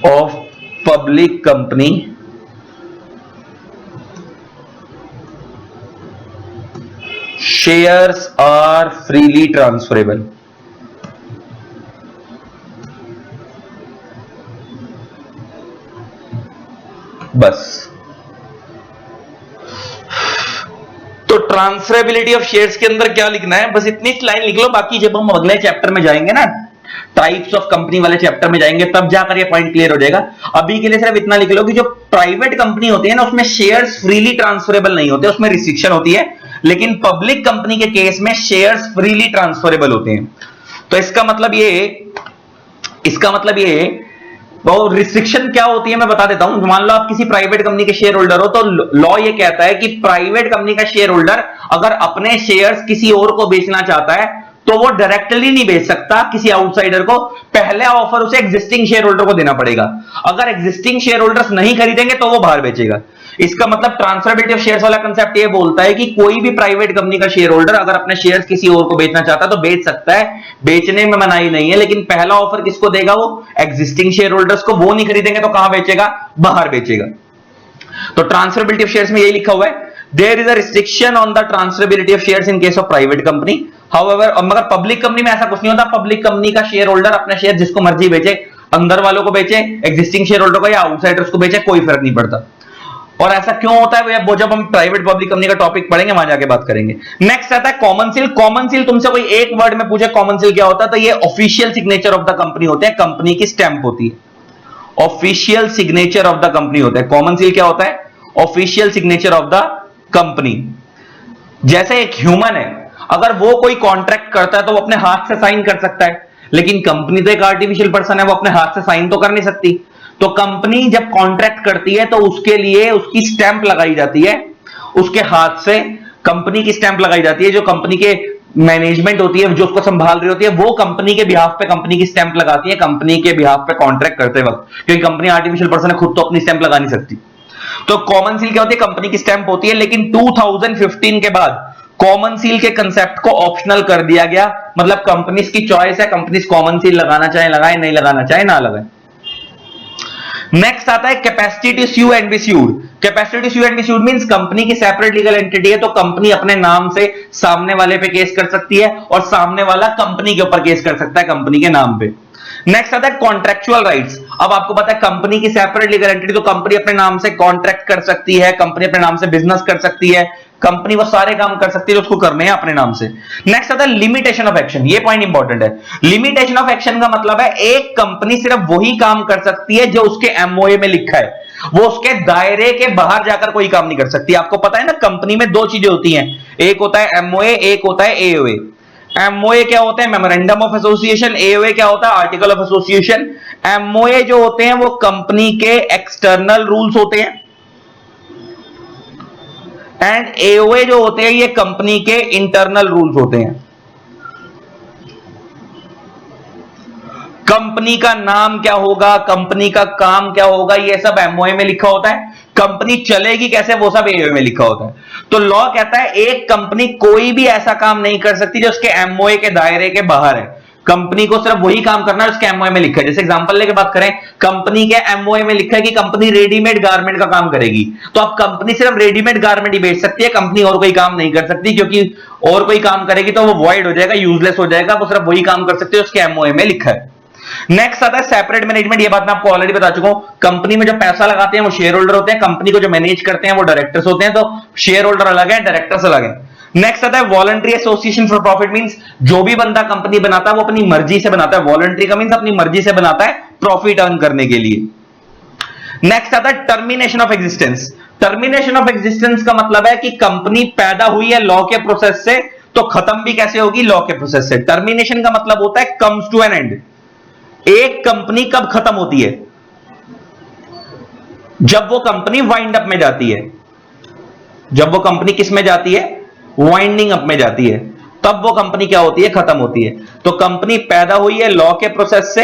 of public company, shares are freely transferable. बस. तो transferability of shares के अंदर क्या लिखना है, बस इतनी लाइन लिख लो. बाकी जब हम अगले चैप्टर में जाएंगे ना, टाइप्स ऑफ कंपनी वाले चैप्टर में जाएंगे, तब जाकर ये पॉइंट क्लियर हो जाएगा. अभी के लिए सिर्फ इतना लिख लो कि जो प्राइवेट कंपनी होती है ना उसमें शेयर्स फ्रीली ट्रांसफरेबल नहीं होते, उसमें रिस्ट्रिक्शन होती है. लेकिन पब्लिक कंपनी के केस में शेयर्स फ्रीली ट्रांसफरेबल होते हैं. तो इसका मतलब ये वो रिस्ट्रिक्शन क्या होती है मैं बता देता हूं. मान लो आप किसी प्राइवेट कंपनी के शेयर होल्डर हो, तो लॉ ये कहता है कि प्राइवेट कंपनी का शेयर होल्डर अगर अपने शेयर्स किसी और को बेचना चाहता है तो वो डायरेक्टली नहीं बेच सकता किसी आउटसाइडर को. पहले ऑफर उसे एग्जिस्टिंग शेयर होल्डर को देना पड़ेगा. अगर एग्जिस्टिंग शेयर होल्डर्स नहीं खरीदेंगे तो वो बाहर बेचेगा. इसका मतलब ट्रांसफरेबिलिटी ऑफ शेयर्स वाला कंसेप्ट ये बोलता है कि कोई भी प्राइवेट कंपनी का शेयर होल्डर अगर अपने शेयर्स किसी और को बेचना चाहता है तो बेच सकता है, बेचने में मनाही नहीं है. लेकिन पहला ऑफर किसको देगा? वो एग्जिस्टिंग शेयर होल्डर्स को. वो नहीं खरीदेंगे तो कहां बेचेगा? बाहर बेचेगा. तो ट्रांसफरेबिलिटी ऑफ शेयर्स में यही लिखा हुआ है, there is a restriction on the transferability of shares in case of private company. However, मगर पब्लिक कंपनी में ऐसा कुछ नहीं होता. पब्लिक कंपनी का शेयर होल्डर अपने शेयर जिसको मर्जी बेचे, अंदर वालों को बेचे, एग्जिस्टिंग शेयर होल्डर को या आउटसाइडर्स को बेचे, कोई फर्क नहीं पड़ता. और ऐसा क्यों होता है वो जब हम प्राइवेट पब्लिक कंपनी का टॉपिक पढ़ेंगे वहां जाके बात करेंगे. नेक्स्ट आता है कॉमन सील. कॉमन सील तुमसे कोई एक वर्ड में पूछे कॉमन सील क्या होता है, तो ये official signature of the company होते हैं, कंपनी की स्टैंप होती है. Official signature of the company होता है. कॉमन सील क्या होता है? Official signature of the company. जैसे एक ह्यूमन है, अगर वो कोई कॉन्ट्रैक्ट करता है तो वो अपने हाथ से साइन कर सकता है, लेकिन कंपनी तो एक आर्टिफिशियल पर्सन है, वो अपने हाथ से साइन तो कर नहीं सकती. तो कंपनी जब कॉन्ट्रैक्ट करती है तो उसके लिए उसकी स्टैंप लगाई जाती है, उसके हाथ से कंपनी की स्टैंप लगाई जाती है। जो कंपनी के मैनेजमेंट होती है, जो उसको संभाल रही होती है, वो कंपनी के बिहाफ पे कंपनी की स्टैंप लगाती है कंपनी के बिहाफ पे कॉन्ट्रैक्ट करते वक्त, क्योंकि कंपनी आर्टिफिशियल पर्सन है, खुद तो अपनी स्टैंप लगा नहीं सकती। तो कॉमन सील क्या होती है? कंपनी की स्टैंप होती है। लेकिन 2015 के बाद कॉमन सील के कंसेप्ट को ऑप्शनल कर दिया गया, मतलब कंपनीज की चॉइस है, कंपनीज कॉमन सील लगाना चाहे लगाए, नहीं लगाना चाहे ना लगाए। नेक्स्ट आता है capacity to sue and be sued. Capacity to sue and be sued means company की सेपरेट लीगल एंटिटी है, तो कंपनी अपने नाम से सामने वाले पे केस कर सकती है और सामने वाला कंपनी के ऊपर केस कर सकता है कंपनी के नाम पे। नेक्स्ट आता है कॉन्ट्रेक्चुअल राइट्स। अब आपको पता है कंपनी की सेपरेट लीगल एंटिटी, तो कंपनी अपने नाम से कॉन्ट्रैक्ट कर सकती है, कंपनी अपने नाम से बिजनेस कर सकती है, कंपनी वो सारे काम कर सकती है जो उसको करने हैं अपने नाम से। नेक्स्ट आता है लिमिटेशन ऑफ एक्शन। ये पॉइंट इंपॉर्टेंट है। लिमिटेशन ऑफ एक्शन का मतलब है एक कंपनी सिर्फ वही काम कर सकती है जो उसके एमओए में लिखा है, वो उसके दायरे के बाहर जाकर कोई काम नहीं कर सकती। आपको पता है ना, कंपनी में दो चीजें होती हैं, एक होता है एमओए, एक होता है एओए। एमओए क्या होता है? Memorandum of association. एओए क्या होता है? Article of association. एमओए जो होते हैं वो कंपनी के एक्सटर्नल रूल्स होते हैं, एंड एओए जो होते हैं ये कंपनी के इंटरनल रूल्स होते हैं। कंपनी का नाम क्या होगा, कंपनी का काम क्या होगा, ये सब एमओए में लिखा होता है। कंपनी चलेगी कैसे, वो सब एओए में लिखा होता है। तो लॉ कहता है एक कंपनी कोई भी ऐसा काम नहीं कर सकती जो उसके एमओए के दायरे के बाहर है। कंपनी को सिर्फ वही काम करना है उसके एमओए में लिखा है। जैसे एग्जांपल लेके बात करें, कंपनी के एमओए में लिखा है कि कंपनी रेडीमेड गारमेंट का काम करेगी, तो अब कंपनी सिर्फ रेडीमेड गारमेंट ही बेच सकती है, कंपनी और कोई काम नहीं कर सकती, क्योंकि और कोई काम करेगी तो वो वॉइड हो जाएगा, यूजलेस हो जाएगा। वो सिर्फ वही काम कर सकती है उसके एमओए में लिखा है। नेक्स्ट आता है सेपरेट मैनेजमेंट। ये बात मैं आपको ऑलरेडी बता चुका हूं। कंपनी में जो पैसा लगाते हैं वो शेयर होल्डर होते हैं, कंपनी को जो मैनेज करते हैं वो डायरेक्टर्स होते हैं। तो शेयर होल्डर अलग है, डायरेक्टर्स अलग है। नेक्स्ट आता है voluntary association for profit. Means जो भी बंदा कंपनी बनाता है वो अपनी मर्जी से बनाता है। वॉलंटरी का मींस अपनी मर्जी से बनाता है प्रॉफिट अर्न करने के लिए। नेक्स्ट आता है termination of existence. Termination of existence का मतलब है कि कंपनी पैदा हुई है लॉ के प्रोसेस से, तो खत्म भी कैसे होगी? लॉ के प्रोसेस से। टर्मिनेशन का मतलब होता है कम्स टू एन एंड। एक कंपनी कब खत्म होती है? जब वो कंपनी वाइंड अप में जाती है। जब वो कंपनी किस में जाती है? वाइंडिंग अप में जाती है, तब वो कंपनी क्या होती है? खत्म होती है। तो कंपनी पैदा हुई है लॉ के प्रोसेस से,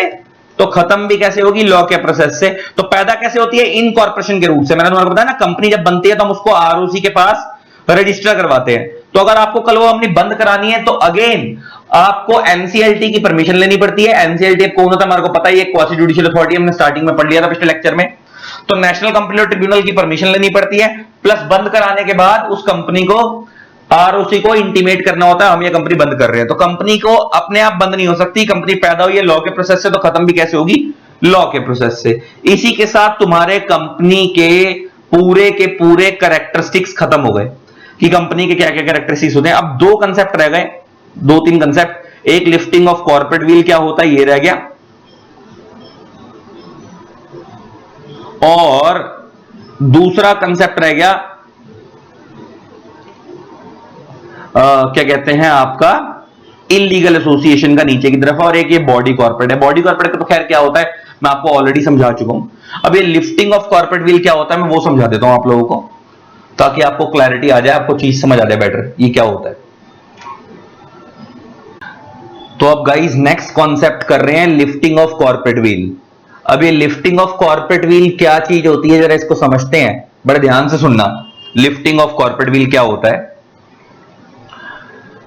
तो खत्म भी कैसे होगी? लॉ के प्रोसेस से। तो पैदा कैसे होती है? इनकॉर्पोरेशन के रूप से। मैंने तुम्हारे को बताया ना, कंपनी जब बनती है तो हम उसको आरओसी के पास रजिस्टर करवाते हैं। तो अगर आपको कल वो अपनी बंद करानी है तो अगेन आपको एनसीएलटी की परमिशन लेनी पड़ती है। एनसीएलटी कौन होता है हमारे को पता ही है, क्वासी जुडिशियल अथॉरिटी, हमने स्टार्टिंग में पढ़ लिया था पिछले लेक्चर में। तो नेशनल कंपनी लॉ ट्रिब्यूनल की परमिशन लेनी पड़ती है, प्लस बंद कराने के बाद उस कंपनी को आरओसी को इंटीमेट करना होता है हम ये कंपनी बंद कर रहे हैं। तो कंपनी को अपने आप बंद नहीं हो सकती, कंपनी पैदा हुई है लॉ के प्रोसेस से, तो खत्म भी कैसे होगी? लॉ के प्रोसेस से। इसी के साथ तुम्हारे कंपनी के पूरे कैरेक्टरिस्टिक्स खत्म हो गए कि कंपनी के क्या क्या कैरेक्टरिस्टिक्स होते हैं। अब दो कंसेप्ट रह गए, दो तीन कंसेप्ट। एक लिफ्टिंग ऑफ कॉर्पोरेट व्हील क्या होता है ये रह गया, और दूसरा कंसेप्ट रह गया क्या कहते हैं आपका इलीगल एसोसिएशन का नीचे की तरफ, और एक ये बॉडी कॉर्पोरेट है। बॉडी कॉर्पोरेट का तो खैर क्या होता है मैं आपको ऑलरेडी समझा चुका हूं। अब ये लिफ्टिंग ऑफ कॉर्पोरेट व्हील क्या होता है मैं वो समझा देता हूं आप लोगों को, ताकि आपको क्लैरिटी आ जाए, आपको चीज समझ आ जाए बेटर ये क्या होता है। तो अब गाइस नेक्स्ट कॉन्सेप्ट कर रहे हैं लिफ्टिंग ऑफ कॉर्पोरेट व्हील। अब ये लिफ्टिंग ऑफ कॉर्पोरेट व्हील क्या चीज होती है जरा इसको समझते हैं, बड़े ध्यान से सुनना। लिफ्टिंग ऑफ कॉर्पोरेट व्हील क्या होता है?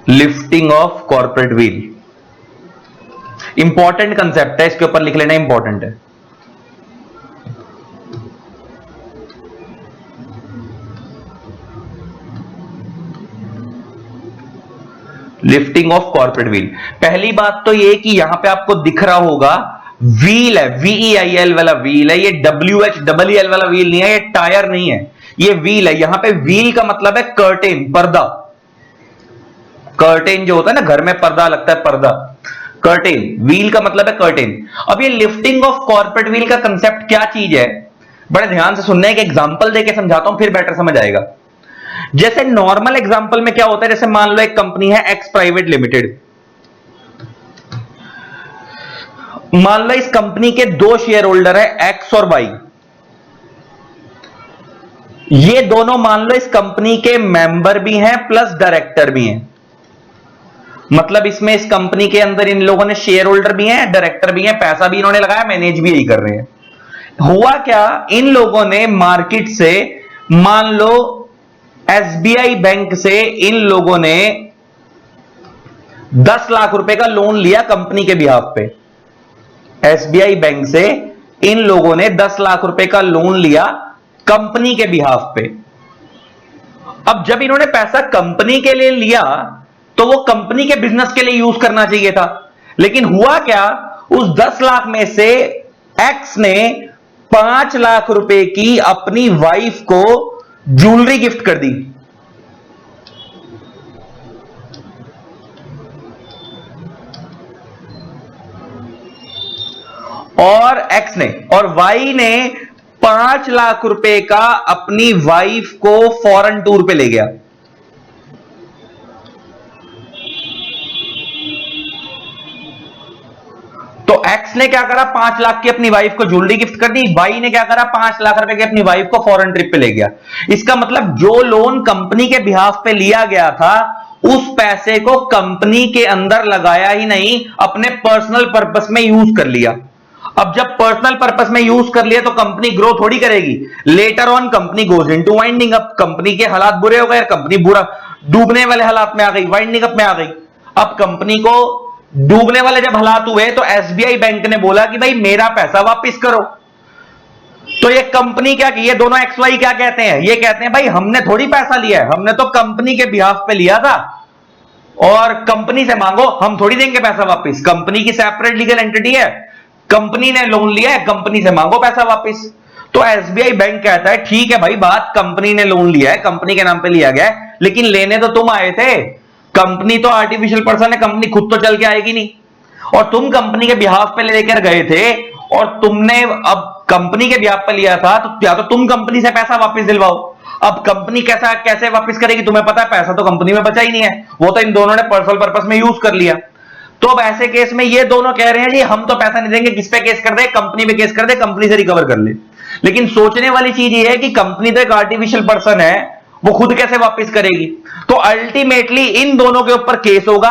Lifting of corporate wheel important concept है, इसके ऊपर लिख लेना, इंपॉर्टेंट है। लिफ्टिंग ऑफ कॉर्पोरेट व्हील, पहली बात तो ये कि यहां पे आपको दिख रहा होगा व्हील है, VEIL वाला व्हील है, ये WHEEL वाला व्हील नहीं है, ये टायर नहीं है, ये व्हील है। यहां पे व्हील का मतलब है कर्टेन, पर्दा। कर्टेन जो होता है ना घर में पर्दा लगता है, पर्दा, कर्टेन। व्हील का मतलब है कर्टेन। अब ये लिफ्टिंग ऑफ कॉर्पोरेट व्हील का कंसेप्ट क्या चीज है, बड़े ध्यान से सुनना है। एक एग्जांपल देके समझाता हूं फिर बेटर समझ आएगा। जैसे नॉर्मल एग्जांपल में क्या होता है, जैसे मान लो एक कंपनी है एक्स प्राइवेट लिमिटेड, मान लो इस कंपनी के दो शेयर होल्डर है, एक्स और वाई। ये दोनों मान लो इस कंपनी के मेंबर भी हैं प्लस डायरेक्टर भी हैं। मतलब इसमें इस कंपनी के अंदर इन लोगों ने शेयर होल्डर भी हैं, डायरेक्टर भी हैं, पैसा भी इन्होंने लगाया, मैनेज भी यही कर रहे हैं। हुआ क्या, इन लोगों ने मार्केट से मान लो एसबीआई बैंक से इन लोगों ने 10 लाख रुपए का लोन लिया कंपनी के बिहाफ पे। एसबीआई बैंक से इन लोगों ने 10 लाख रुपए का लोन लिया कंपनी के बिहाफ पे। अब जब इन्होंने पैसा कंपनी के लिए लिया तो वो कंपनी के बिजनेस के लिए यूज करना चाहिए था, लेकिन हुआ क्या, उस 10 लाख में से एक्स ने 5 लाख रुपए की अपनी वाइफ को ज्वेलरी गिफ्ट कर दी। और एक्स ने और वाई ने 5 लाख रुपए का अपनी वाइफ को फॉरेन टूर पे ले गया। तो एक्स ने क्या करा, 5 लाख की अपनी वाइफ को ज्वेलरी गिफ्ट कर दी। वाई ने क्या करा, 5 लाख रुपए की अपनी वाइफ को फॉरेन ट्रिप पे ले गया। इसका मतलब जो लोन कंपनी के बिहाफ पे लिया गया था उस पैसे को कंपनी के अंदर लगाया ही नहीं, अपने पर्सनल पर्पस में यूज कर लिया। अब जब पर्सनल पर्पस में यूज कर लिया तो कंपनी ग्रो थोड़ी करेगी। Letter on company goes into winding up. Company के हालात बुरे हो गए, कंपनी बुरा डूबने वाले हालात में आ गई, वाइंडिंग अप में आ गई। अब कंपनी को डूबने वाले जब हालात हुए तो एसबीआई बैंक ने बोला कि भाई मेरा पैसा वापस करो। तो ये कंपनी क्या की, ये दोनों एक्स वाई क्या कहते हैं, ये कहते हैं भाई हमने थोड़ी पैसा लिया है, हमने तो कंपनी के बिहाफ पे लिया था और कंपनी से मांगो, हम थोड़ी देंगे पैसा वापस। कंपनी की सेपरेट लीगल एंटिटी है, कंपनी ने लोन लिया है, कंपनी से मांगो पैसा वापस। तो एसबीआई बैंक कहता है ठीक है भाई, बात कंपनी ने लोन लिया है, कंपनी के नाम पे लिया गया है, लेकिन लेने तो तुम आए थे। कंपनी तो आर्टिफिशियल पर्सन है, कंपनी खुद तो चल के आएगी नहीं, और तुम कंपनी के बिहाफ पे लेकर गए थे और तुमने अब कंपनी के बिहाफ पे लिया था, तो या तो तुम कंपनी से पैसा वापस दिलवाओ। अब कंपनी कैसे वापस करेगी, तुम्हें पता है पैसा तो कंपनी में बचा ही नहीं है, वो तो इन दोनों ने पर्सनल पर्पस में यूज कर लिया। तो अब ऐसे केस में ये दोनों कह रहे हैं जी हम तो पैसा नहीं देंगे, किस पे केस कर दे, कंपनी पे केस कर दे, कंपनी से रिकवर कर ले। लेकिन सोचने वाली चीज ये है कि कंपनी तो एक आर्टिफिशियल पर्सन है, वो खुद कैसे वापस करेगी। तो अल्टीमेटली इन दोनों के ऊपर केस होगा,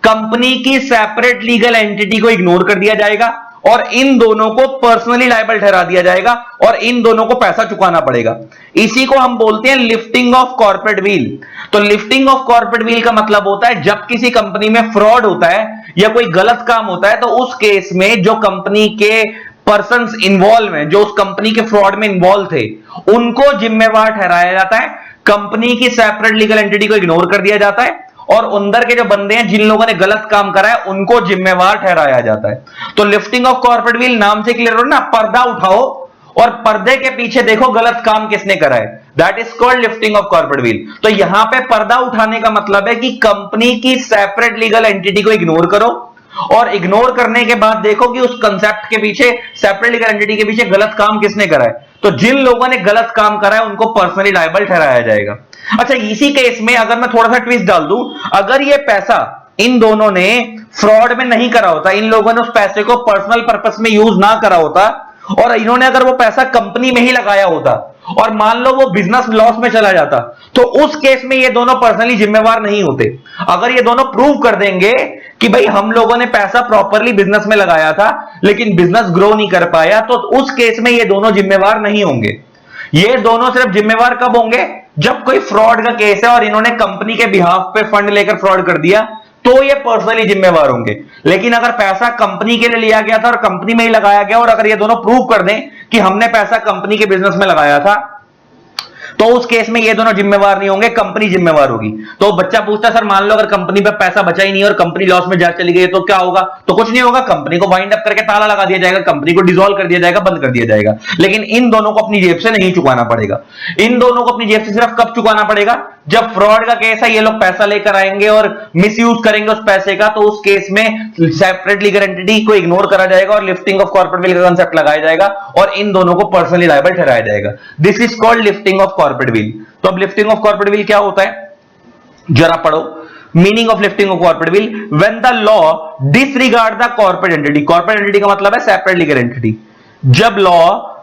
कंपनी की सेपरेट लीगल एंटिटी को इग्नोर कर दिया जाएगा और इन दोनों को पर्सनली लायबल ठहरा दिया जाएगा और इन दोनों को पैसा चुकाना पड़ेगा। इसी को हम बोलते हैं लिफ्टिंग ऑफ कॉर्पोरेट व्हील। तो लिफ्टिंग ऑफ कॉर्पोरेट व्हील का मतलब होता है जब किसी कंपनी में फ्रॉड होता है या कोई गलत काम होता है तो उस केस में जो कंपनी के पर्संस इन्वॉल्व हैं, जो उस कंपनी के फ्रॉड में इन्वॉल्व थे, उनको जिम्मेवार ठहराया जाता है। कंपनी की सेपरेट लीगल एंटिटी को इग्नोर कर दिया जाता है और अंदर के जो बंदे हैं जिन लोगों ने गलत काम करा है उनको जिम्मेवार ठहराया जाता है। तो लिफ्टिंग ऑफ कॉर्पोरेट व्हील नाम से क्लियर हो ना, पर्दा उठाओ और पर्दे के पीछे देखो गलत काम किसने करा है, that is called lifting of corporate wheel. तो यहां पे पर्दा उठाने का मतलब है कि कंपनी की सेपरेट लीगल एंटिटी को इग्नोर करो और इग्नोर करने के बाद देखो कि उस कंसेप्ट के पीछे, सेपरेट लीगल एंटिटी के पीछे गलत काम किसने करा है। तो जिन लोगों ने गलत काम करा है उनको पर्सनली लायबल ठहराया जाएगा। अच्छा, इसी केस में अगर मैं थोड़ा सा ट्विस्ट डाल दूं, अगर ये पैसा इन दोनों ने फ्रॉड में नहीं करा होता, इन लोगों ने उस पैसे को पर्सनल पर्पस में यूज ना करा होता और इन्होंने अगर वो पैसा कंपनी में ही लगाया होता और मान लो वो बिजनेस लॉस में चला जाता, तो उस केस में ये दोनों पर्सनली जिम्मेवार नहीं होते। अगर ये दोनों प्रूव कर देंगे कि भाई हम लोगों ने पैसा प्रॉपरली बिजनेस में लगाया था लेकिन बिजनेस ग्रो नहीं कर पाया, तो उस केस में ये दोनों जिम्मेवार नहीं होंगे। ये दोनों सिर्फ जिम्मेवार कब होंगे, जब कोई फ्रॉड का केस है और इन्होंने कंपनी के बिहाफ पे फंड लेकर फ्रॉड कर दिया, तो ये पर्सनली जिम्मेवार होंगे। लेकिन अगर पैसा कंपनी के लिए लिया गया था और कंपनी में ही लगाया गया और अगर ये दोनों प्रूव कर दें कि हमने पैसा कंपनी के बिजनेस में लगाया था, तो उस केस में ये दोनों जिम्मेवार नहीं होंगे, कंपनी जिम्मेवार होगी। तो बच्चा पूछता सर मान लो अगर कंपनी पे पैसा बचा ही नहीं और कंपनी लॉस में जा चली गई तो क्या होगा, तो कुछ नहीं होगा, कंपनी को वाइंड अप करके ताला लगा दिया जाएगा, कंपनी को डिसॉल्व कर दिया जाएगा, बंद कर दिया जाएगा। लेकिन इन दोनों को अपनी जेब से नहीं चुकाना पड़ेगा। इन दोनों को अपनी जेब से सिर्फ कब चुकाना पड़ेगा, जब फ्रॉड का केस है, ये लोग पैसा लेकर आएंगे और मिसयूज करेंगे उस पैसे का, तो उस केस में सेपरेट लीगल एंटिटी को इग्नोर करा जाएगा और लिफ्टिंग ऑफ कॉर्पोरेट व्हील का कांसेप्ट लगाया जाएगा और इन दोनों को पर्सनली लायबल ठहराया जाएगा। This is called lifting of corporate wheel. तो अब लिफ्टिंग ऑफ कॉर्पोरेट व्हील क्या होता है, जरा पढ़ो। Meaning of lifting of corporate veil, when the law disregard the corporate entity. Corporate entity का मतलब है सेपरेट लीगल एंटिटी। जब लॉ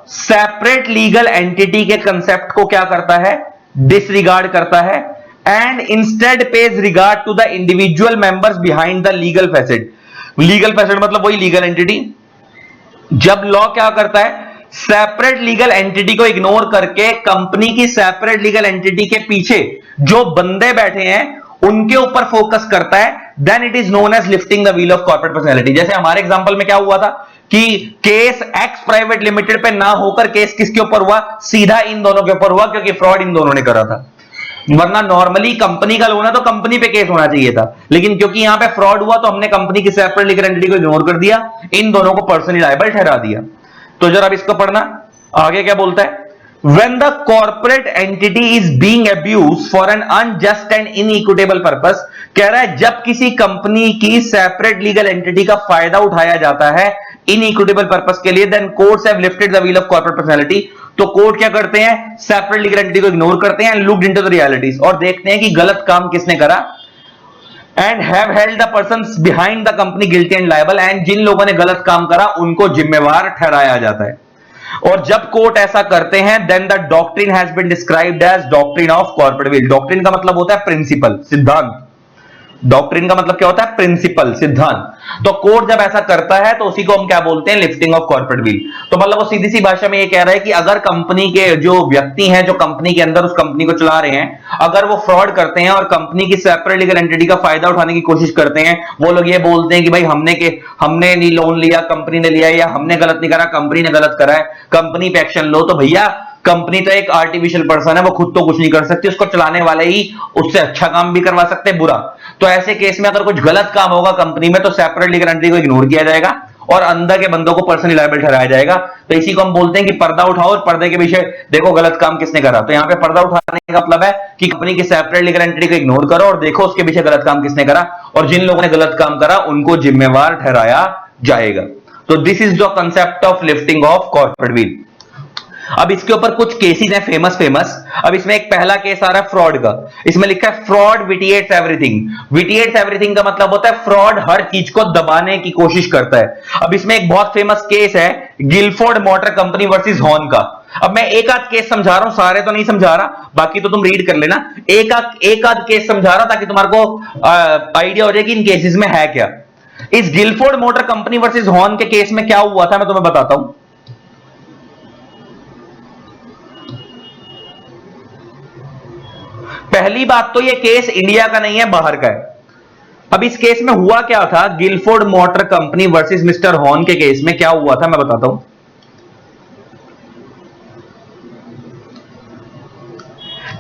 सेपरेट लीगल एंटिटी के कंसेप्ट को क्या करता है, डिसरिगार्ड करता है, and instead pays regard to the individual members behind the legal facet. Legal facet मतलब वही लीगल एंटिटी। जब लॉ क्या करता है, सेपरेट लीगल एंटिटी को इग्नोर करके कंपनी की सेपरेट लीगल एंटिटी के पीछे जो बंदे बैठे हैं उनके ऊपर फोकस करता है, then it is known as lifting the veil of corporate personality. जैसे हमारे एग्जांपल में क्या हुआ था कि केस एक्स प्राइवेट लिमिटेड पे ना होकर केस किसके ऊपर हुआ, सीधा इन दोनों के ऊपर हुआ, क्योंकि फ्रॉड इन दोनों ने करा था। वरना नॉर्मली कंपनी का लोन है तो कंपनी पे केस होना चाहिए था, लेकिन क्योंकि यहां पे फ्रॉड हुआ तो हमने कंपनी की सेपरेट लीगल एंटिटी को इग्नोर कर दिया, इन दोनों को पर्सनली लायबल ठहरा दिया। तो जरा अब इसको पढ़ना, आगे क्या बोलता है। When the corporate entity is being abused for an unjust and inequitable purpose, कह रहा है जब किसी कंपनी की सेपरेट लीगल एंटिटी का फायदा उठाया जाता है इनइक्विटेबल पर्पस के लिए, then courts have lifted the wheel of corporate personality। तो कोर्ट क्या करते हैं, सेपरेट लीगल एंटिटी को इग्नोर करते हैं, लुक्ड इनटू द रियलिटीज, और देखते हैं कि गलत काम किसने करा, and have held the persons behind the company guilty and liable, and जिन लोगों ने गलत काम करा उनको जिम्मेवार ठहराया जाता है। और जब कोर्ट ऐसा करते हैं, then the doctrine has been described as doctrine of corporate veil. Doctrine का मतलब होता है प्रिंसिपल, सिद्धांत। डॉक्ट्रिन का मतलब क्या होता है, प्रिंसिपल, सिद्धांत। तो कोर्ट जब ऐसा करता है तो उसी को हम क्या बोलते हैं, लिफ्टिंग ऑफ कॉर्पोरेट विल। तो मतलब वो सीधी सी भाषा में ये कह रहा है कि अगर कंपनी के जो व्यक्ति हैं, जो कंपनी के अंदर उस कंपनी को चला रहे हैं, अगर वो फ्रॉड करते हैं और कंपनी की सेपरेट लीगल एंटिटी का फायदा उठाने की कोशिश करते हैं, वो लोग ये बोलते हैं कि भाई हमने नहीं लोन लिया, कंपनी ने लिया, या हमने गलत नहीं करा, कंपनी ने गलत करा है, कंपनी पे एक्शन लो। तो भैया कंपनी तो एक आर्टिफिशियल पर्सन है, वो खुद तो कुछ नहीं कर सकती, उसको चलाने वाले ही उससे अच्छा काम भी करवा सकते हैं, बुरा। तो ऐसे केस में अगर कुछ गलत काम होगा कंपनी में तो सेपरेट लीगल एंटिटी को इग्नोर किया जाएगा और अंदर के बंदों को पर्सनली लायबल ठहराया जाएगा। तो इसी को हम बोलते हैं कि पर्दा उठाओ और पर्दे के पीछे देखो गलत काम किसने करा। तो यहां पे पर्दा उठाने का मतलब है कि कंपनी की सेपरेट लीगल एंटिटी को इग्नोर करो और देखो उसके पीछे गलत काम किसने करा, और जिन लोगों ने गलत काम करा उनको जिम्मेवार ठहराया जाएगा। तो this is the concept of lifting of corporate will. अब इसके ऊपर कुछ केसेस हैं फेमस। अब इसमें एक पहला केस आ रहा है फ्रॉड का। इसमें लिखा है फ्रॉड विटिएट्स एवरीथिंग। विटिएट्स एवरीथिंग का मतलब होता है फ्रॉड हर चीज को दबाने की कोशिश करता है। अब इसमें एक बहुत फेमस केस है Gilford motor company versus Horne का। अब मैं एक आध केस समझा रहा हूं, सारे तो नहीं समझा रहा, बाकी तो तुम रीड कर लेना। एक आध केस समझा रहा ताकि तुम्हारे को आइडिया हो जाए कि इन केसेस में है क्या। इस Gilford motor company versus Horne के केस में क्या हुआ था मैं तुम्हें बताता हूं। पहली बात तो ये केस इंडिया का नहीं है, बाहर का है। अब इस केस में हुआ क्या था, Gilford motor company versus mister Horne के केस में क्या हुआ था मैं बताता हूं।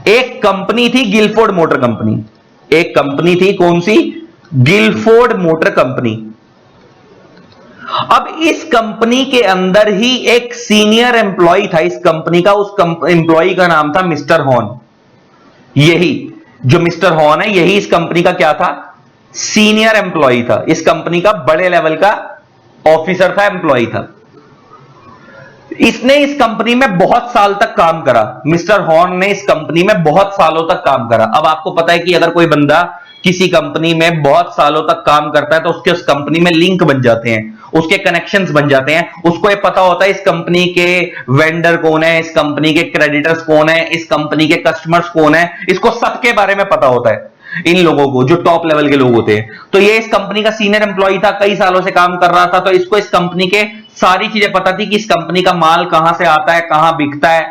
एक कंपनी थी गिलफोर्ड मोटर कंपनी, एक कंपनी थी, कौन सी, गिलफोर्ड मोटर कंपनी। अब इस कंपनी के अंदर ही एक सीनियर एम्प्लॉय था इस कंपनी का, उस एम्प्लॉय का नाम था मिस्टर हॉर्न। यही जो मिस्टर हॉर्न है यही इस कंपनी का क्या था, सीनियर एम्प्लॉय था, इस कंपनी का बड़े लेवल का ऑफिसर था, एम्प्लॉय था। इसने इस कंपनी में बहुत साल तक काम करा, मिस्टर हॉर्न ने इस कंपनी में बहुत सालों तक काम करा। अब आपको पता है कि अगर कोई बंदा किसी कंपनी में बहुत सालों तक काम करता है तो उसके उस कंपनी में लिंक बन जाते हैं, उसके कनेक्शंस बन जाते हैं, उसको ये पता होता है इस कंपनी के वेंडर कौन है, इस कंपनी के क्रेडिटर्स कौन है, इस कंपनी के कस्टमर्स कौन है, इसको सबके बारे में पता होता है इन लोगों को, जो टॉप लेवल के लोग होते हैं। तो ये इस कंपनी का सीनियर एम्प्लॉय था, कई सालों से काम कर रहा था, तो इसको इस कंपनी के सारी चीजें पता थी कि इस कंपनी का माल कहां से आता है, कहां बिकता है,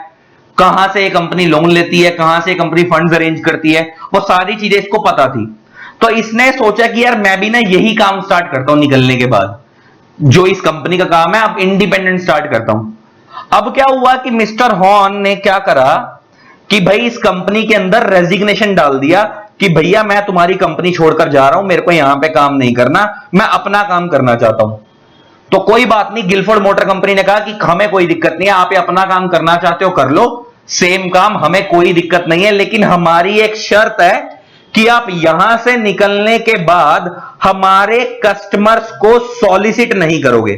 कहां से ये कंपनी लोन लेती है, कहां से कंपनी फंड्स अरेंज करती है, वो सारी चीजें इसको पता थी। तो इसने सोचा कि यार मैं भी ना यही काम स्टार्ट करता हूं निकलने के बाद, जो इस कंपनी का काम है, अब इंडिपेंडेंट स्टार्ट करता हूं। अब क्या हुआ कि मिस्टर हॉर्न ने क्या करा कि भाई इस कंपनी के अंदर रेजिग्नेशन डाल दिया कि भैया मैं तुम्हारी कंपनी छोड़कर जा रहा हूं, मेरे को यहां पे काम नहीं करना, मैं अपना काम करना चाहता हूं। तो कोई बात नहीं, गिलफोर्ड मोटर कंपनी ने कहा कि हमें कोई दिक्कत नहीं है, आप अपना काम करना चाहते हो कर लो, सेम काम, हमें कोई दिक्कत नहीं है, लेकिन हमारी एक शर्त है कि आप यहां से निकलने के बाद हमारे कस्टमर्स को सॉलिसिट नहीं करोगे।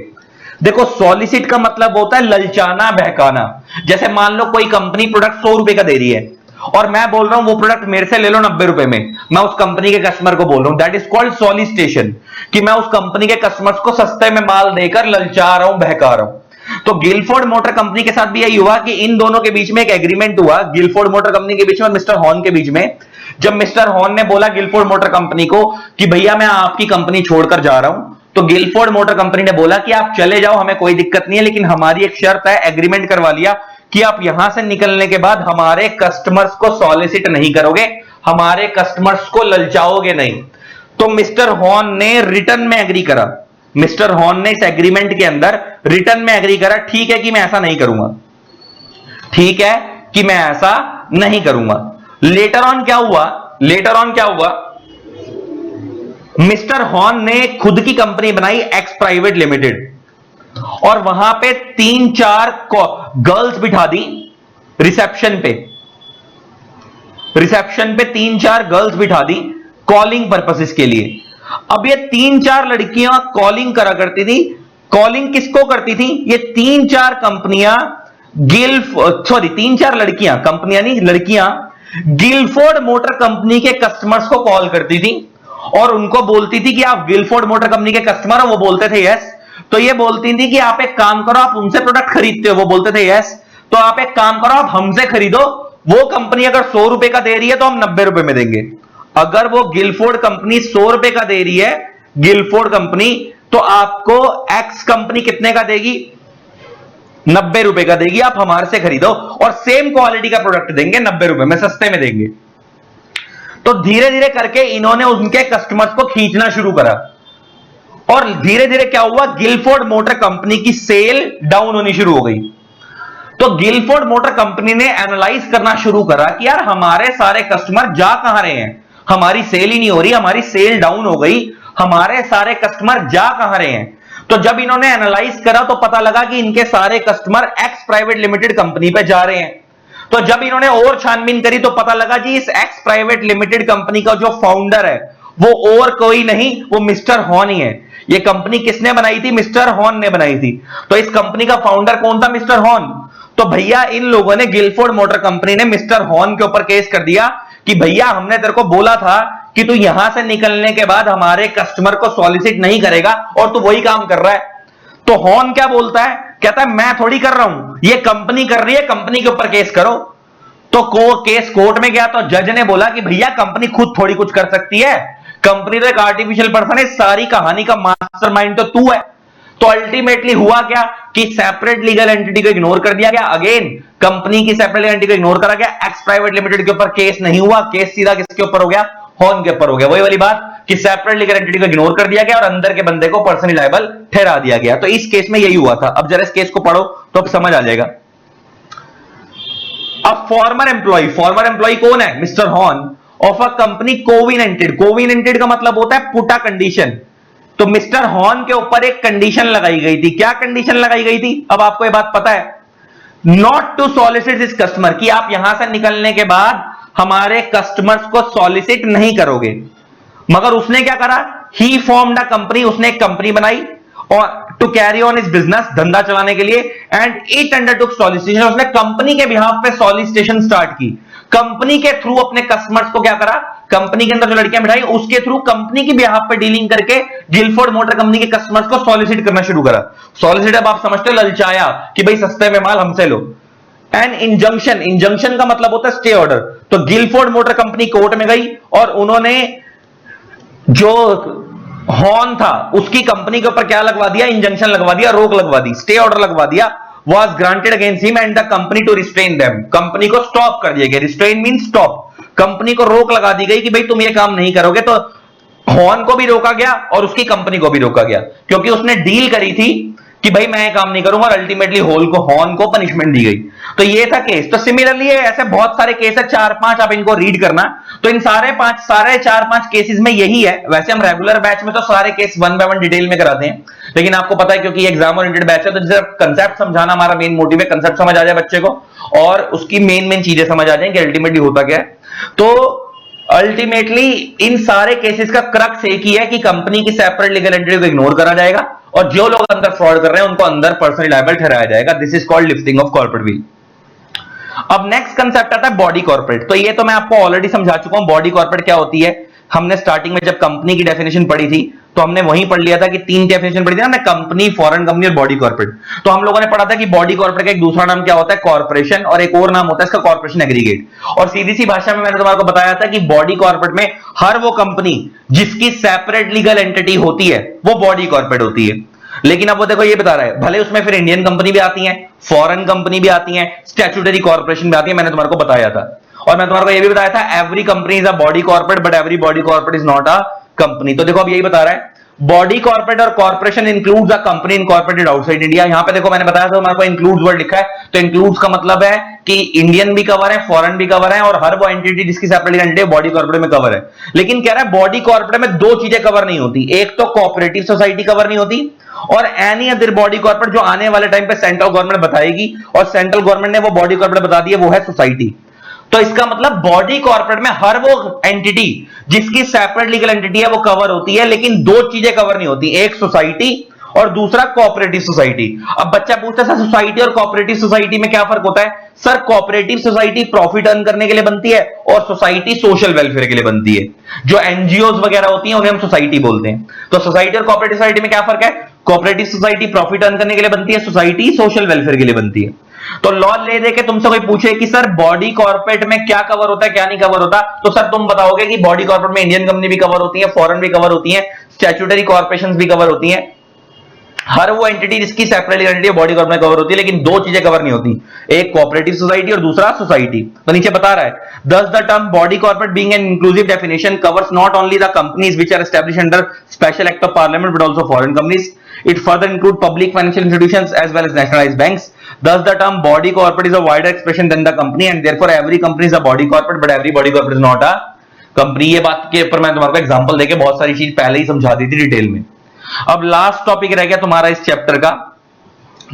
देखो सॉलिसिट का मतलब होता है ललचाना, बहकाना। जैसे मान लो कोई कंपनी प्रोडक्ट 100 रुपए का दे रही है और मैं बोल रहा हूं वो प्रोडक्ट मेरे से ले लो 90 रुपए में, मैं उस कंपनी के कस्टमर को बोल रहा हूं, दैट इज कॉल्ड सॉलिसिटेशन, कि मैं उस कंपनी के कस्टमर्स को सस्ते में माल देकर ललचा रहा हूं, बहका रहा हूं। तो गिलफोर्ड मोटर कंपनी के साथ भी यही हुआ कि इन दोनों के बीच में एक एग्रीमेंट हुआ, गिलफोर्ड मोटर कंपनी के बीच में और मिस्टर हॉर्न के बीच में। जब मिस्टर हॉर्न ने बोला गिलफोर्ड मोटर कंपनी को कि भैया मैं आपकी कंपनी छोड़कर जा रहा हूं, तो गिलफोर्ड मोटर कंपनी ने बोला कि आप चले जाओ, हमें कोई दिक्कत नहीं है, लेकिन हमारी एक शर्त है, एग्रीमेंट करवा लिया कि आप यहां से निकलने के बाद हमारे कस्टमर्स को सॉलिसिट नहीं करोगे, हमारे कस्टमर्स को ललचाओगे नहीं। तो मिस्टर हॉर्न ने रिटर्न में एग्री करा, मिस्टर हॉर्न ने इस एग्रीमेंट के अंदर रिटर्न में एग्री करा, ठीक है कि मैं ऐसा नहीं करूंगा, ठीक है कि मैं ऐसा नहीं करूंगा। लेटर ऑन क्या हुआ, लेटर ऑन क्या हुआ, मिस्टर हॉर्न ने खुद की कंपनी बनाई एक्स प्राइवेट लिमिटेड, और वहां पे 3-4 गर्ल्स बिठा दी रिसेप्शन पे, रिसेप्शन पे 3-4 गर्ल्स बिठा दी कॉलिंग पर्पसेस के लिए। अब ये 3-4 लड़कियां कॉलिंग करा करती थी, कॉलिंग किसको करती थी, ये 3-4 कंपनियां 3-4 लड़कियां, कंपनियां नहीं लड़कियां, गिलफोर्ड मोटर कंपनी के कस्टमर्स को कॉल करती थी और उनको बोलती थी कि आप गिलफोर्ड मोटर कंपनी के कस्टमर हो, वो बोलते थे यस। तो ये बोलती थी कि आप एक काम करो, आप उनसे प्रोडक्ट खरीदते हो, वो बोलते थे यस। तो आप एक काम करो, आप हमसे खरीदो, वो कंपनी अगर 100 रुपए का दे रही है तो हम 90 रुपए में देंगे। अगर वो गिलफोर्ड कंपनी 100 रुपए का दे रही है, गिलफोर्ड कंपनी, तो आपको एक्स कंपनी कितने का देगी, 90 रुपए का देगी, आप हमारे से खरीदो और सेम क्वालिटी का प्रोडक्ट देंगे 90 रुपए में, सस्ते में देंगे। तो धीरे धीरे करके इन्होंने उनके कस्टमर्स को खींचना शुरू करा और धीरे धीरे क्या हुआ, गिलफोर्ड मोटर कंपनी की सेल डाउन होनी शुरू हो गई। तो गिलफोर्ड मोटर कंपनी ने एनालाइज करना शुरू करा कि यार हमारे सारे कस्टमर जा कहां रहे हैं, हमारी सेल ही नहीं हो रही, हमारी सेल डाउन हो गई, हमारे सारे कस्टमर जा कहां रहे हैं। तो जब इन्होंने एनालाइज करा तो पता लगा कि इनके सारे customer x private limited company पे जा रहे हैं। तो जब इन्होंने और छानबीन करी तो पता लगा जी इस एक्स प्राइवेट लिमिटेड कंपनी का जो फाउंडर है वो और कोई नहीं, वो मिस्टर हॉर्न ही है। ये कंपनी किसने बनाई थी, मिस्टर हॉर्न ने बनाई थी। तो इस कंपनी का फाउंडर कौन था, मिस्टर हॉर्न। तो भैया इन लोगों ने, गिलफोर्ड मोटर कंपनी ने मिस्टर हॉर्न के ऊपर केस कर दिया कि भैया हमने तेरे को बोला था कि तू यहां से निकलने के बाद हमारे कस्टमर को सॉलिसिट नहीं करेगा और तू वही काम कर रहा है। तो हॉर्न क्या बोलता है, कहता है मैं थोड़ी कर रहा हूं, ये कंपनी कर रही है, कंपनी के ऊपर केस करो। तो केस कोर्ट में गया तो जज ने बोला कि भैया कंपनी खुद थोड़ी कुछ कर सकती है, कंपनी तो एक आर्टिफिशियल पर्सन है, सारी कहानी का मास्टरमाइंड तो तू है। तो अल्टीमेटली हुआ क्या कि सेपरेट लीगल एंटिटी को इग्नोर कर दिया गया, अगेन कंपनी की सेपरेट एंटिटी को इग्नोर करा गया, एक्स प्राइवेट लिमिटेड के ऊपर केस नहीं हुआ, केस सीधा किसके ऊपर हो गया, हॉर्न के ऊपर हो गया। वही वाली बात कि सेपरेट लीगल एंटिटी को इग्नोर कर दिया गया और अंदर के बंदे को पर्सनली लायबल ठहरा दिया गया। तो इस केस में यही हुआ था। अब जरा इस केस को पढ़ो तो अब समझ आ जाएगा। अब फॉर्मर एम्प्लॉय कौन है, Mr Horne of a company covenanted. Covenanted का मतलब होता है पुट अ कंडीशन। तो मिस्टर हॉर्न के ऊपर एक कंडीशन लगाई गई थी। क्या कंडीशन लगाई गई थी, अब आपको ये बात पता है, not to solicit this customer, कि आप यहां से निकलने के बाद हमारे कस्टमर्स को सॉलिसिट नहीं करोगे। मगर उसने क्या करा, ही फॉर्म्ड अ कंपनी, उसने एक कंपनी बनाई और to carry on is business, धंधा चलाने के लिए, एंड इट अंडरटुक सॉलिसिटेशन, उसने कंपनी के बिहाफ पे सॉलिसिटेशन स्टार्ट की। कंपनी के थ्रू अपने कस्टमर्स को क्या करा, कंपनी के अंदर जो लड़कियां बिठाई उसके थ्रू कंपनी की बिहाफ पे डीलिंग करके गिलफोर्ड मोटर कंपनी के कस्टमर्स को सॉलिसिट करना शुरू करा। सॉलिसिट अब आप समझते हो, ललचाया कि भाई सस्ते में माल हमसे लो। एंड इंजंक्शन का मतलब होता है स्टे ऑर्डर। तो गिलफोर्ड मोटर कंपनी कोर्ट में गई और उन्होंने जो हॉर्न था उसकी कंपनी के ऊपर क्या लगवा दिया, इंजंक्शन लगवा दिया, रोक लगवा दी, स्टे ऑर्डर लगवा दिया, was granted against him and the company to restrain them। Company को स्टॉप कर दिया गया, रिस्ट्रेन मीन स्टॉप, कंपनी को रोक लगा दी गई कि भाई तुम ये काम नहीं करोगे। तो हॉर्न को भी रोका गया और उसकी कंपनी को भी रोका गया, क्योंकि उसने डील करी थी कि भाई मैं ये काम नहीं करूंगा, और अल्टीमेटली हॉर्न को पनिशमेंट दी गई। तो ये था केस। तो सिमिलरली ऐसे बहुत सारे केस है, 4-5 आप इनको रीड करना। तो इन सारे 4-5 केसेस में यही है। वैसे हम रेगुलर बैच में तो सारे केस 1 by 1 डिटेल में कराते हैं, लेकिन आपको पता है क्योंकि एग्जाम ओरिएंटेड बैच है तो जब कंसेप्ट समझाना हमारा मेन मोटिव है, कंसेप्ट समझ आ जाए बच्चे को और उसकी मेन चीजें समझ आ जाए कि अल्टीमेटली होता क्या है। तो अल्टीमेटली इन सारे केसेस का क्रक्स एक ही है कि कंपनी की सेपरेट लीगल एंटिटी को इग्नोर करा जाएगा और जो लोग अंदर फ्रॉड कर रहे हैं उनको अंदर पर्सनली लायबल ठहराया जाएगा। This is called lifting of corporate wheel. अब नेक्स्ट कंसेप्ट आता है बॉडी कॉर्पोरेट। तो ये तो मैं आपको ऑलरेडी समझा चुका हूं बॉडी कॉर्पोरेट क्या होती है। हमने स्टार्टिंग में जब कंपनी की डेफिनेशन पढ़ी थी तो हमने वहीं पढ़ लिया था कि तीन डेफिनेशन पढ़ी थी ना, कंपनी, फॉरेन कंपनी और बॉडी कॉर्पोरेट। तो हम लोगों ने पढ़ा था कि बॉडी कॉर्पोरेट का एक दूसरा नाम क्या होता है, कॉर्पोरेशन, और एक और नाम होता है इसका कॉर्पोरेशन एग्रीगेट। और सीधी सी भाषा में मैंने तुम्हारे को बताया था कि बॉडी कॉर्पोरेट में हर वो कंपनी जिसकी सेपरेट लीगल एंटिटी होती है वो बॉडी कॉर्पोरेट होती है। लेकिन अब वो देखो ये बता रहा है, भले उसमें फिर इंडियन कंपनी भी आती है, फॉरेन कंपनी भी आती है, स्टैट्यूटरी कॉर्पोरेशन भी आती है, मैंने तुम्हारे को बताया था। और मैं तुम्हारे को ये भी बताया था every company is a body corporate but every body corporate is not a company. तो देखो अब यही बता रहा है, बॉडी कॉर्पोरेट और corporation includes a company incorporated outside India. यहां पे देखो मैंने बताया था हमारे को इंक्लूड्स वर्ड लिखा है, तो इंक्लूड्स का मतलब है कि इंडियन भी कवर है, फॉरेन भी कवर है, और हर वो एंटिटी जिसकी सेपरेट एंटिटी बॉडी कॉर्पोरेट में कवर है। लेकिन कह रहा है बॉडी कॉर्पोरेट में दो चीजें कवर नहीं होती, एक तो कोऑपरेटिव सोसाइटी कवर नहीं होती, और एनी अदर बॉडी कॉर्पोरेट जो आने वाले टाइम पे सेंट्रल गवर्नमेंट बताएगी, और सेंट्रल गवर्नमेंट ने वो बॉडी कॉर्पोरेट बता दी है, वो है सोसाइटी। तो इसका मतलब बॉडी कॉर्पोरेट में हर वो एंटिटी जिसकी सेपरेट लीगल एंटिटी है वो कवर होती है, लेकिन दो चीजें कवर नहीं होती, एक सोसाइटी और दूसरा कोऑपरेटिव सोसाइटी। अब बच्चा पूछता है सर सोसाइटी और कोऑपरेटिव सोसाइटी में क्या फर्क होता है? Sir cooperative society profit earn करने के लिए बनती है और सोसाइटी सोशल वेलफेयर के लिए बनती है। जो एनजीओ वगैरह होती हैं उन्हें हम सोसाइटी बोलते हैं। तो सोसाइटी और कोऑपरेटिव सोसाइटी में क्या फर्क है? कोऑपरेटिव सोसाइटी प्रॉफिट अर्न करने के लिए बनती है, सोसाइटी सोशल वेलफेयर के लिए बनती है। तो लॉ ले दे के तुमसे कोई पूछे कि सर बॉडी कॉर्पोरेट में क्या कवर होता है क्या नहीं कवर होता, तो सर तुम बताओगे कि बॉडी कॉर्पोरेट में इंडियन कंपनी भी कवर होती है, फॉरेन भी कवर होती है, स्टैट्यूटरी कॉर्पोरेशंस भी कवर होती हैं, हर वो एंटिटी जिसकी सेपरेट एंटिटी बॉडी कॉर्पोरेट में कवर होती है, लेकिन दो चीजें कवर नहीं होती, एक कोऑपरेटिव सोसाइटी और दूसरा सोसाइटी। तो नीचे बता रहा है, thus the term body corporate being an inclusive definition covers not only the companies which are established under special act of parliament but also foreign companies. It further include public financial institutions as well as nationalized banks. Thus the term body corporate is a wider expression than the company and therefore every company is a body corporate but every body corporate is not a company। ये बात के ऊपर मैं तुम्हारे को example देके बहुत सारी चीज पहले ही समझा दी थी डिटेल में। अब लास्ट टॉपिक रह गया तुम्हारा इस चैप्टर का,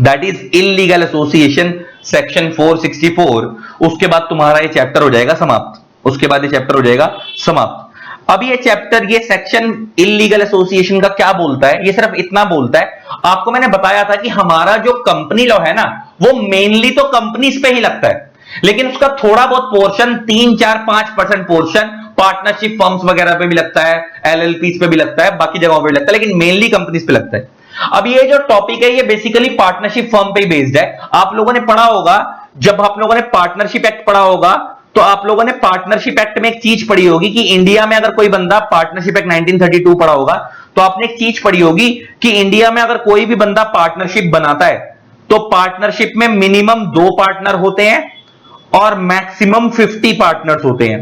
that is illegal association section 464। उसके बाद तुम्हारा ये चैप्टर हो जाएगा समाप्त, उसके बाद ये चैप्टर हो जाएगा समाप्त। अब ये चैप्टर, ये सेक्शन इल्लीगल एसोसिएशन का क्या बोलता है? ये सिर्फ इतना बोलता है, आपको मैंने बताया था कि हमारा जो कंपनी लॉ है ना वो मेनली तो कंपनीज पे ही लगता है, लेकिन उसका थोड़ा बहुत पोर्शन 3-4-5% पोर्शन पार्टनरशिप फर्म्स वगैरह पे भी लगता है, एलएलपीज पे भी लगता है, बाकी जगहों पे भी लगता है, लेकिन मेनली कंपनीज पे लगता है। अब ये जो टॉपिक है ये बेसिकली पार्टनरशिप फर्म पे ही बेस्ड है। आप लोगों ने पढ़ा होगा, जब आप लोगों ने पार्टनरशिप एक्ट पढ़ा होगा तो आप लोगों ने पार्टनरशिप एक्ट में एक चीज पढ़ी होगी कि इंडिया में अगर कोई बंदा, पार्टनरशिप एक्ट 1932 पढ़ा होगा तो आपने एक चीज पढ़ी होगी कि इंडिया में अगर कोई भी बंदा पार्टनरशिप बनाता है तो पार्टनरशिप में मिनिमम 2 पार्टनर होते हैं और मैक्सिमम 50 पार्टनर्स होते हैं।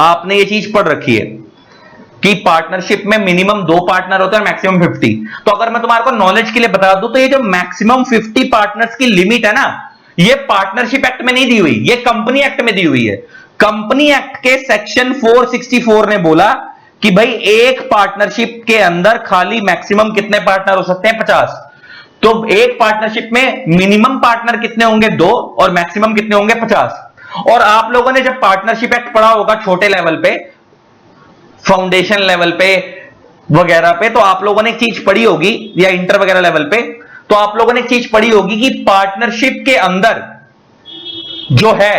आपने ये चीज पढ़ रखी है कि पार्टनरशिप में मिनिमम 2 पार्टनर होते हैं और मैक्सिमम 50। तो अगर मैं तुम्हारे को नॉलेज के लिए बता दूं तो ये जो मैक्सिमम 50 पार्टनर्स की लिमिट है ना, ये पार्टनरशिप एक्ट में नहीं दी हुई, ये कंपनी एक्ट में दी हुई है। कंपनी एक्ट के सेक्शन 464 ने बोला कि भाई एक पार्टनरशिप के अंदर खाली मैक्सिमम कितने पार्टनर हो सकते हैं? 50। तो एक पार्टनरशिप में मिनिमम पार्टनर कितने होंगे? 2, और मैक्सिमम कितने होंगे? 50। और आप लोगों ने जब पार्टनरशिप एक्ट पढ़ा होगा छोटे लेवल पे, फाउंडेशन लेवल पे वगैरह पे, तो आप लोगों ने एक चीज पढ़ी होगी, या इंटर वगैरह लेवल पे, तो आप लोगों ने एक चीज पढ़ी होगी कि पार्टनरशिप के अंदर जो है,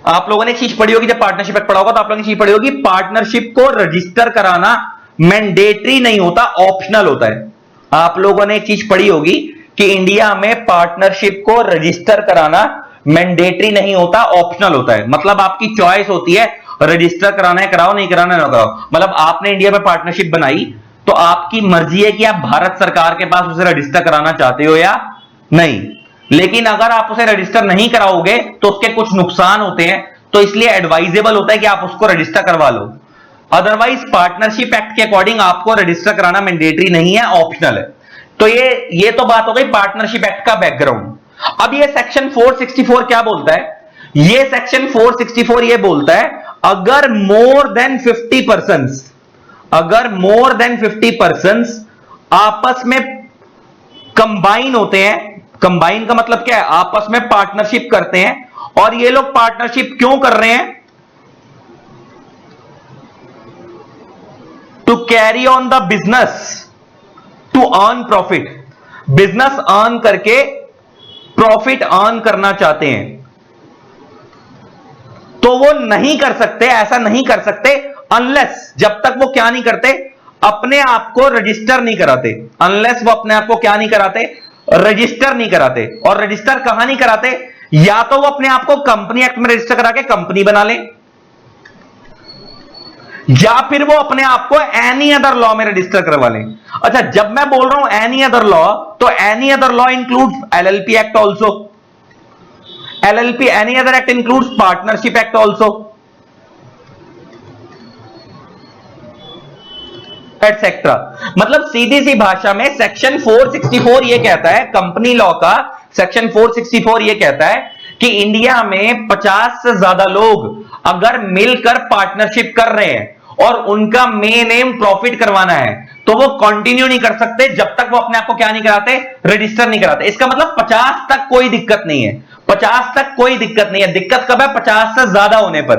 आप लोगों ने एक चीज पढ़ी होगी, जब पार्टनरशिप एक्ट पढ़ा होगा तो आप लोगों ने चीज पढ़ी होगी, पार्टनरशिप को रजिस्टर कराना मैंडेटरी नहीं होता, ऑप्शनल होता है। आप लोगों ने एक चीज पढ़ी होगी कि इंडिया में पार्टनरशिप को रजिस्टर कराना मैंडेटरी नहीं होता, ऑप्शनल होता है। मतलब आपकी चॉइस होती है, रजिस्टर कराना है कराओ, नहीं कराना है ना कराओ। मतलब आपने इंडिया में पार्टनरशिप बनाई तो आपकी मर्जी है कि आप भारत सरकार के पास उसे रजिस्टर कराना चाहते हो या नहीं। लेकिन अगर आप उसे रजिस्टर नहीं कराओगे तो उसके कुछ नुकसान होते हैं, तो इसलिए एडवाइजेबल होता है कि आप उसको रजिस्टर करवा लो। अदरवाइज पार्टनरशिप एक्ट के अकॉर्डिंग आपको रजिस्टर कराना मैंडेटरी नहीं है, ऑप्शनल है। तो ये तो बात हो गई पार्टनरशिप एक्ट का बैकग्राउंड। अब ये सेक्शन 464 क्या बोलता है? ये सेक्शन 464 ये बोलता है अगर मोर देन 50 पर्सन्स, अगर मोर देन 50 पर्सन्स आपस में कंबाइन होते हैं, कंबाइन का मतलब क्या है? आपस में पार्टनरशिप करते हैं, और ये लोग पार्टनरशिप क्यों कर रहे हैं? To carry on the business, to earn profit, business earn करके प्रॉफिट अर्न करना चाहते हैं तो वो नहीं कर सकते, ऐसा नहीं कर सकते अनलेस, जब तक वो क्या नहीं करते, अपने आप को रजिस्टर नहीं कराते, अनलेस वो अपने आप को क्या नहीं कराते, रजिस्टर नहीं कराते। और रजिस्टर कहां नहीं कराते, या तो वो अपने आप को कंपनी एक्ट में रजिस्टर करा के कंपनी बना ले, या फिर वो अपने आप को एनी अदर लॉ में रजिस्टर करवा लें। अच्छा, जब मैं बोल रहा हूं एनी अदर लॉ, तो any other law includes LLP act also, LLP, any other act includes partnership act also, etc. मतलब सीधी सी भाषा में सेक्शन 464 ये कहता है, कंपनी लॉ का सेक्शन 464 ये कहता है कि इंडिया में 50 से ज्यादा लोग अगर मिलकर पार्टनरशिप कर रहे हैं और उनका मेन एम प्रॉफिट करवाना है, तो वो कंटिन्यू नहीं कर सकते जब तक वो अपने आप को क्या नहीं कराते, रजिस्टर नहीं कराते। इसका मतलब 50 तक कोई दिक्कत नहीं है, 50 तक कोई दिक्कत नहीं है। दिक्कत कब है, 50 से ज्यादा होने पर।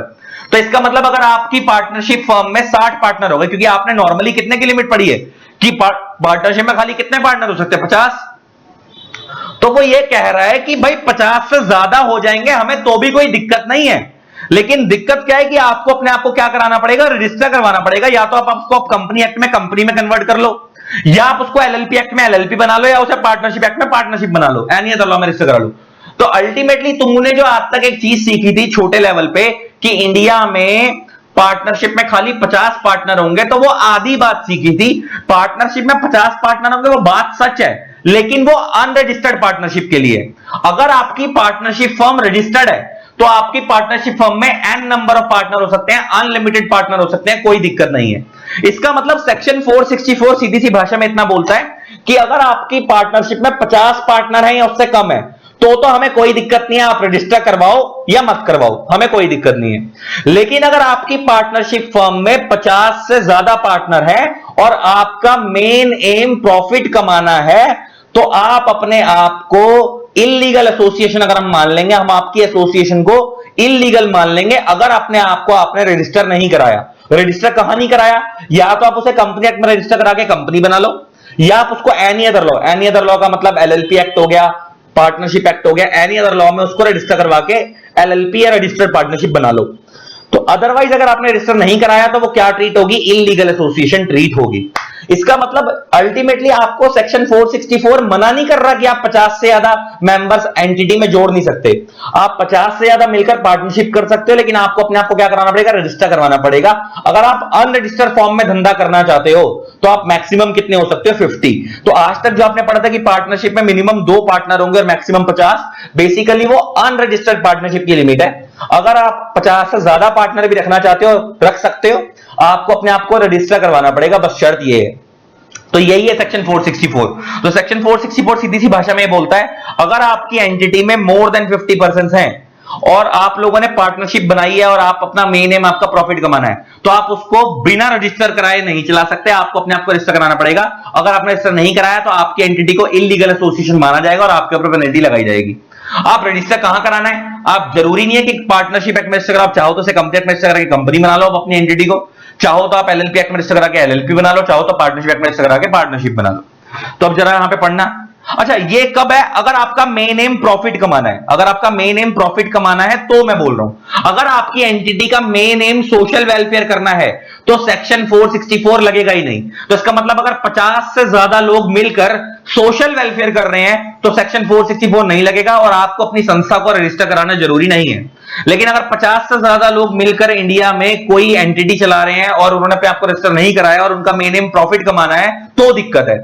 तो इसका मतलब अगर आपकी पार्टनरशिप फर्म में 60 पार्टनर हो गए, क्योंकि आपने नॉर्मली कितने की लिमिट पढ़ी है कि पार्टनरशिप में खाली कितने पार्टनर हो सकते हैं, 50। तो वो ये कह रहा है कि भाई 50 से ज्यादा हो जाएंगे हमें तो भी कोई दिक्कत नहीं है, लेकिन दिक्कत क्या है कि आपको अपने आप को क्या कराना पड़ेगा, रजिस्टर करवाना पड़ेगा। या तो आप कंपनी एक्ट में कंपनी में कन्वर्ट कर लो, या आप उसको एलएलपी एक्ट में एलएलपी बना लो, या उसे पार्टनरशिप एक्ट में पार्टनरशिप बना लो, एनी अदर लॉ में रजिस्टर करा लो। तो अल्टीमेटली तुमने जो आज तक एक चीज सीखी थी छोटे लेवल पे कि इंडिया में पार्टनरशिप में खाली 50 पार्टनर होंगे, तो वो आधी बात सीखी थी। पार्टनरशिप में 50 पार्टनर होंगे वो बात सच है, लेकिन वो अनरजिस्टर्ड पार्टनरशिप के लिए। अगर आपकी पार्टनरशिप फर्म रजिस्टर्ड है तो आपकी पार्टनरशिप फर्म में एन नंबर ऑफ पार्टनर हो सकते हैं, अनलिमिटेड पार्टनर हो सकते हैं, कोई दिक्कत नहीं है। इसका मतलब सेक्शन 464 सीधी सी भाषा में इतना बोलता है कि अगर आपकी पार्टनरशिप में 50 पार्टनर है या उससे कम है तो हमें कोई दिक्कत नहीं है, आप रजिस्टर करवाओ या मत करवाओ, हमें कोई दिक्कत नहीं है। लेकिन अगर आपकी पार्टनरशिप फर्म में 50 से ज्यादा पार्टनर है और आपका मेन एम प्रॉफिट कमाना है, तो आप अपने आप को इलीगल एसोसिएशन अगर हम मान लेंगे, हम आपकी एसोसिएशन को इलीगल मान लेंगे अगर अपने आप को आपने रजिस्टर नहीं कराया। रजिस्टर कहां नहीं कराया, या तो आप उसे कंपनी एक्ट में रजिस्टर करा के कंपनी बना लो, या आप उसको any other law, any other law का मतलब एलएलपी एक्ट हो गया, पार्टनरशिप एक्ट हो गया, एनी अदर लॉ में उसको रजिस्टर करवा के एलएलपी या रजिस्टर्ड पार्टनरशिप बना लो। तो अदरवाइज अगर आपने रजिस्टर नहीं कराया तो वो क्या ट्रीट होगी, इलीगल एसोसिएशन ट्रीट होगी। इसका मतलब अल्टीमेटली आपको सेक्शन 464 मना नहीं कर रहा कि आप 50 से ज्यादा मेंबर्स एंटिटी में जोड़ नहीं सकते। आप 50 से ज्यादा मिलकर पार्टनरशिप कर सकते हो, लेकिन आपको अपने आप को क्या कराना पड़ेगा, रजिस्टर करवाना पड़ेगा। अगर आप अनरजिस्टर्ड फॉर्म में धंधा करना चाहते हो तो आप मैक्सिमम कितने हो सकते हो, 50। तो आज तक जो आपने पढ़ा था कि पार्टनरशिप में मिनिमम 2 पार्टनर होंगे और मैक्सिमम 50, बेसिकली वो अनरजिस्टर्ड पार्टनरशिप की लिमिट है। अगर आप 50 से ज्यादा पार्टनर भी रखना चाहते हो, रख सकते हो, आपको अपने आप को रजिस्टर करवाना पड़ेगा, बस शर्त ये है। तो यही है सेक्शन 464। तो सेक्शन 464 सीधी सी भाषा में बोलता है अगर आपकी एंटिटी में मोर देन 50% हैं और आप लोगों ने पार्टनरशिप बनाई है और आप अपना मेन एम आपका प्रॉफिट कमाना है, तो आप उसको बिना रजिस्टर कराए नहीं चला सकते, आपको अपने आप को रजिस्टर कराना पड़ेगा। अगर आपने रजिस्टर नहीं कराया तो आपकी एंटिटी को इलीगल एसोसिएशन माना जाएगा और आपके ऊपर पेनल्टी लगाई जाएगी। आप रजिस्टर कहां कराना है, आप जरूरी नहीं है कि पार्टनरशिप एक्ट में रजिस्टर करो, आप चाहो तो कंपनी एक्ट में रजिस्टर करके कंपनी बना लो अपनी एंटिटी को, चाहो तो आप एलएलपी एक्ट में रजिस्टर करा के एलएलपी बना लो, चाहो तो पार्टनरशिप एक्ट में रजिस्टर करा के पार्टनरशिप बना लो। तो अब जरा यहां पे पढ़ना। अच्छा, ये कब है, अगर आपका मेन एम प्रॉफिट कमाना है, अगर आपका मेन एम प्रॉफिट कमाना है तो मैं बोल रहा हूं। अगर आपकी एंटिटी का मेन एम सोशल वेलफेयर करना है तो सेक्शन 464 लगेगा ही नहीं। तो इसका मतलब अगर 50 से ज्यादा लोग मिलकर सोशल वेलफेयर कर रहे हैं तो सेक्शन 464 नहीं लगेगा और आपको अपनी संस्था को रजिस्टर कराना जरूरी नहीं है। लेकिन अगर 50 से ज्यादा लोग मिलकर इंडिया में कोई एंटिटी चला रहे हैं और उन्होंने पे आपको रजिस्टर नहीं कराया और उनका मेन एम प्रॉफिट कमाना है तो दिक्कत है।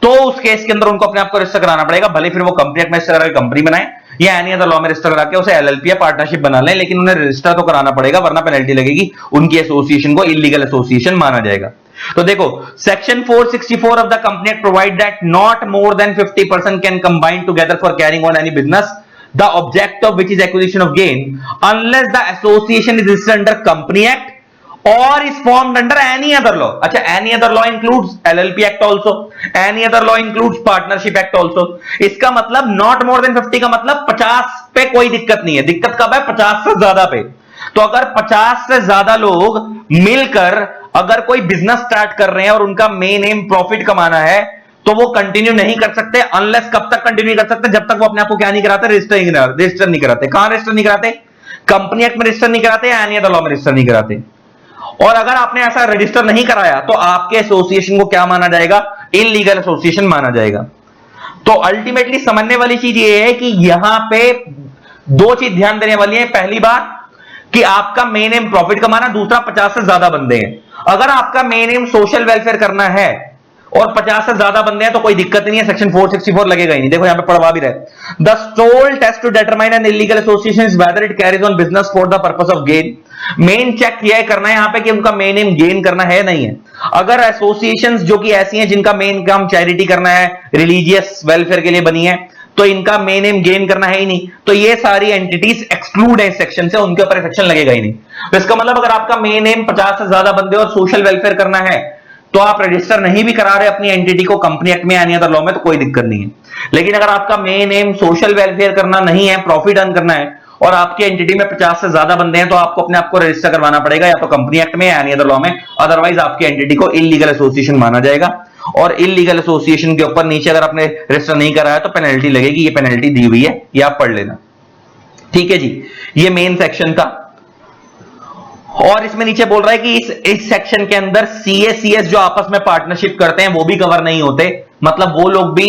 तो उस केस के अंदर उनको अपने आप को रजिस्टर कराना पड़ेगा, भले फिर वो कंपनी एक्ट में रजिस्टर करके कंपनी बनाए या एनी अदर लॉ में रजिस्टर करा के उसे एलएलपी या पार्टनरशिप बना लें, लेकिन उन्हें रजिस्टर तो कराना पड़ेगा, वरना पेनल्टी लगेगी, उनकी एसोसिएशन को इलीगल एसोसिएशन माना जाएगा। तो देखो, section 464 of the company act provide that not more than 50% can combine together for carrying on any business the object of which is acquisition of gain unless the association is registered under company act or is formed under any other law. अच्छा, any other law includes LLP act also, any other law includes partnership act also. इसका मतलब not more than 50 का मतलब 50 पे कोई दिक्कत नहीं है। दिक्कत कब है, 50 से ज्यादा पे। तो अगर 50 से ज्यादा लोग मिलकर अगर कोई बिजनेस स्टार्ट कर रहे हैं और उनका मेन एम प्रॉफिट कमाना है तो वो कंटिन्यू नहीं कर सकते। अनलेस कब तक कंटिन्यू कर सकते? जब तक वो अपने आप को क्या नहीं कराते, रजिस्टर नहीं कराते। कहां रजिस्टर नहीं कराते? कंपनी एक्ट में रजिस्टर नहीं कराते या एनी अदर लॉ में रजिस्टर नहीं कराते। और अगर आपने ऐसा रजिस्टर नहीं कराया तो आपके एसोसिएशन को क्या माना जाएगा? इलीगल एसोसिएशन माना जाएगा। तो अल्टीमेटली समझने वाली चीज ये है कि यहां पे दो चीज ध्यान देने वाली है। पहली बात कि आपका मेन एम प्रॉफिट कमाना, दूसरा 50 से ज्यादा बंदे हैं। अगर आपका मेन एम सोशल वेलफेयर करना है और 50 से ज्यादा बंदे हैं तो कोई दिक्कत नहीं है, सेक्शन 464 लगेगा ही नहीं। देखो यहां पे पढ़वा भी रहे, the sole test to determine an illegal association is whether it carries on business for the purpose of gain. Main check यह करना है यहां पे कि उनका मेन एम गेन करना है नहीं है। अगर एसोसिएशंस जो कि ऐसी हैं जिनका मेन काम चैरिटी करना है, रिलीजियस वेलफेयर के लिए बनी है, तो इनका मेन एम गेन करना है ही नहीं, तो ये सारी एंटिटीज एक्सक्लूड है इस सेक्शन से, उनके ऊपर सेक्शन लगेगा ही नहीं। तो इसका मतलब अगर आपका मेन एम 50 से ज्यादा बंदे और सोशल वेलफेयर करना है तो आप रजिस्टर नहीं भी करा रहे अपनी एंटिटी को कंपनी एक्ट में या एनी अदर लॉ में, तो कोई दिक्कत नहीं है। लेकिन अगर आपका मेन एम सोशल वेलफेयर करना नहीं है, प्रॉफिट अर्न करना है, और आपकी एंटिटी में 50 से ज्यादा बंदे हैं, तो आपको अपने आप को रजिस्टर करवाना पड़ेगा या तो कंपनी एक्ट में या एनी अदर लॉ में, अदरवाइज आपकी एंटिटी को इलीगल एसोसिएशन माना जाएगा। और इलीगल एसोसिएशन के ऊपर नीचे अगर आपने रजिस्टर नहीं कराया तो पेनल्टी लगेगी। ये पेनल्टी दी हुई है, ये आप पढ़ लेना। ठीक है जी, ये मेन सेक्शन था। और इसमें नीचे बोल रहा है कि इस सेक्शन के अंदर सीए सीएस जो आपस में पार्टनरशिप करते हैं वो भी कवर नहीं होते। मतलब वो लोग भी,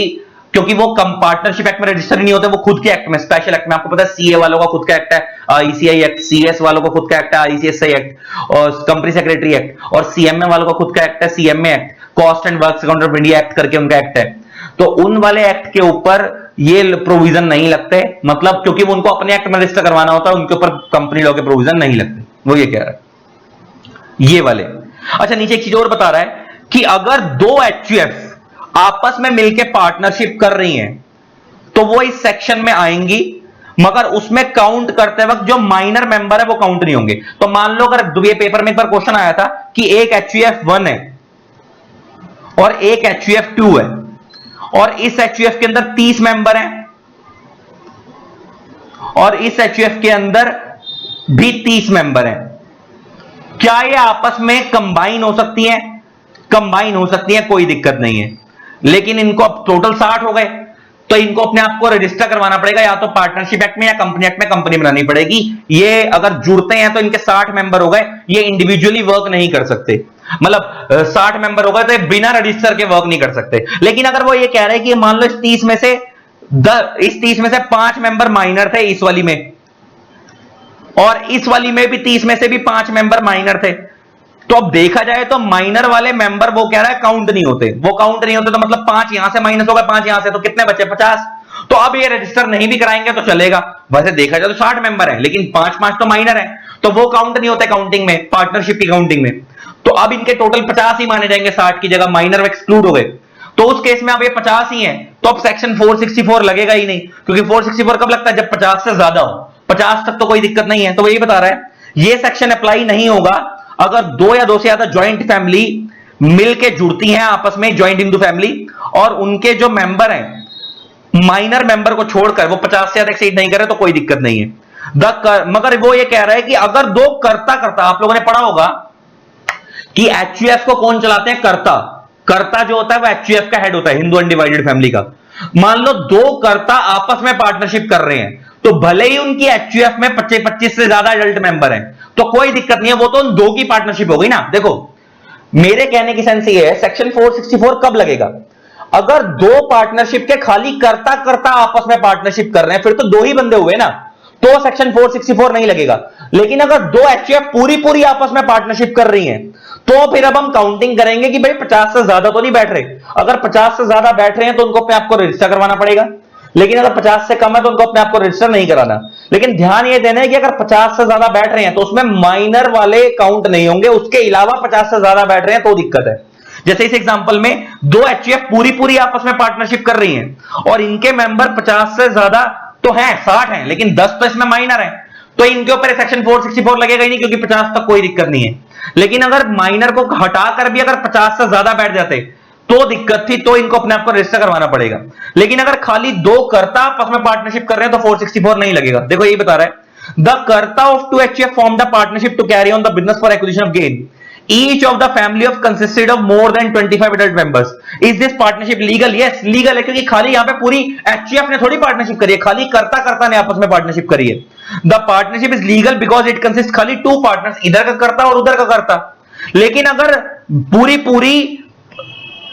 क्योंकि वो कम पार्टनरशिप एक्ट में रजिस्टर नहीं होते, वो खुद के एक्ट में, स्पेशल एक्ट में। आपको पता है सीए वालों का खुद का एक्ट है आईसीआई एक्ट, सीएस वालों का खुद का एक्ट है आईसीएसआई एक्ट, और कंपनी सेक्रेटरी एक्ट, और सीएमए वालों का खुद का एक्ट है CMA act, cost and works account of India act करके उनका एक्ट है। तो उन वाले एक्ट के ऊपर ये प्रोविजन नहीं लगते, मतलब क्योंकि वो उनको अपने एक्ट में रजिस्टर करवाना होता है, उनके ऊपर कंपनी लॉ के प्रोविजन नहीं लगते। वो ये कह रहा है ये वाले। अच्छा, नीचे एक चीज और बता रहा है कि अगर दो एचयूएफ आपस में मिलकर पार्टनरशिप कर रही हैं तो वो इस सेक्शन में आएंगी, मगर उसमें काउंट करते वक्त जो माइनर मेंबर है वो काउंट नहीं होंगे। तो मान लो अगर ये पेपर में एक बार क्वेश्चन आया था कि एक एचयूएफ 1 है और एक एचयूएफ 2 है, और इस एचयूएफ के अंदर 30 मेंबर हैं और इस एचयूएफ के अंदर भी 30 मेंबर हैं, क्या ये आपस में कंबाइन हो सकती हैं? कंबाइन हो सकती हैं, कोई दिक्कत नहीं है। लेकिन इनको अब टोटल 60 हो गए, तो इनको अपने आप को रजिस्टर करवाना पड़ेगा, या तो पार्टनरशिप एक्ट में या कंपनी एक्ट में कंपनी बनानी पड़ेगी। ये अगर जुड़ते हैं तो इनके 60 मेंबर हो गए, ये इंडिविजुअली वर्क नहीं कर सकते। मतलब 60 मेंबर हो गए तो बिना रजिस्टर के वर्क नहीं कर सकते। लेकिन अगर वो ये कह रहे हैं कि मान लो इस 30 में से 5 मेंबर माइनर थे इस वाली में, और इस वाली में भी 30 में से भी 5 मेंबर माइनर थे, तो अब देखा जाए तो माइनर वाले मेंबर वो कह रहा है काउंट नहीं होते। वो काउंट नहीं होते तो मतलब 5 यहां से माइनस हो गए, 5 यहां से, तो कितने बचे? 50। तो अब ये रजिस्टर नहीं भी कराएंगे तो चलेगा। वैसे देखा जाए तो 60 मेंबर है, लेकिन 5 तो माइनर है, तो वो काउंट नहीं होते काउंटिंग में, पार्टनरशिप की काउंटिंग में। तो अब इनके टोटल 50 ही माने जाएंगे, 60 की जगह माइनर एक्सक्लूड हो गए। तो उस केस में अब ये 50 ही है, तो अब सेक्शन 464 लगेगा ही नहीं, क्योंकि 464 कब लगता है? जब 50 से ज्यादा हो। 50 तक तो कोई दिक्कत नहीं है। तो वही बता रहा है ये सेक्शन अप्लाई नहीं होगा अगर दो या दो से ज्यादा ज्वाइंट फैमिली मिलके जुड़ती हैं आपस में, ज्वाइंट हिंदू फैमिली, और उनके जो मेंबर हैं माइनर मेंबर को छोड़कर वो 50 से ज्यादा एक्सीड नहीं करे तो कोई दिक्कत नहीं है। मगर वो ये कह रहा है कि अगर दो करता, आप लोगों ने पढ़ा होगा कि एचयूएफ को कौन चलाते हैं? कर्ता जो होता है वो एचयूएफ का हेड होता है, हिंदू अनडिवाइडेड फैमिली का। मान लो दो कर्ता आपस में पार्टनरशिप कर रहे हैं, तो भले ही उनकी एचयूएफ में 25 से ज्यादा एडल्ट मेंबर हैं, तो कोई दिक्कत नहीं है, वो तो उन दो की पार्टनरशिप हो गई ना। देखो मेरे कहने की सेंस ये है, सेक्शन 464 कब लगेगा? अगर दो पार्टनरशिप के खाली कर्ता आपस में पार्टनरशिप कर रहे हैं, फिर तो दो ही बंदे हुए ना, तो सेक्शन 464 नहीं लगेगा। लेकिन अगर दो एचयूएफ पूरी आपस में पार्टनरशिप कर रही हैं, तो फिर अब हम काउंटिंग करेंगे कि भाई 50 से ज्यादा तो नहीं बैठ रहे। अगर 50 से ज्यादा बैठ रहे हैं तो उनको अपने आपको रजिस्टर करवाना पड़ेगा, लेकिन अगर 50 से कम है तो उनको अपने आपको रजिस्टर नहीं कराना। लेकिन ध्यान ये देना है कि अगर 50 से ज्यादा बैठ रहे हैं तो उसमें माइनर वाले काउंट नहीं होंगे, उसके अलावा 50 से ज्यादा बैठ रहे हैं तो दिक्कत है। जैसे इस एग्जांपल में दो एचयूएफ पूरी आपस में पार्टनरशिप कर रही हैं और इनके मेंबर 50 से ज्यादा तो हैं, 60 हैं, लेकिन 10 तो इसमें माइनर है, तो इनके ऊपर सेक्शन 464 लगेगा ही नहीं, क्योंकि 50 तक कोई दिक्कत नहीं है। लेकिन अगर माइनर को हटाकर भी अगर 50 से ज्यादा बैठ जाते तो दिक्कत थी, तो इनको अपने आप को रजिस्टर करवाना पड़ेगा। लेकिन अगर खाली दो कर्ता आपस में पार्टनरशिप कर रहे हैं तो 464 नहीं लगेगा। देखो यही बता रहा है, the karta of two HUF form the partnership to carry on the business for acquisition of gain each of the family of consisted of more than 25 adult members. Is this partnership legal? Yes, legal है, क्योंकि खाली यहां पे पूरी HUF ने थोड़ी partnership करी है, खाली कर्ता ने आपस में पार्टनरशिप करी है. The partnership is legal because it consists खाली two partners, इधर का कर्ता और उधर का कर्ता. लेकिन अगर पूरी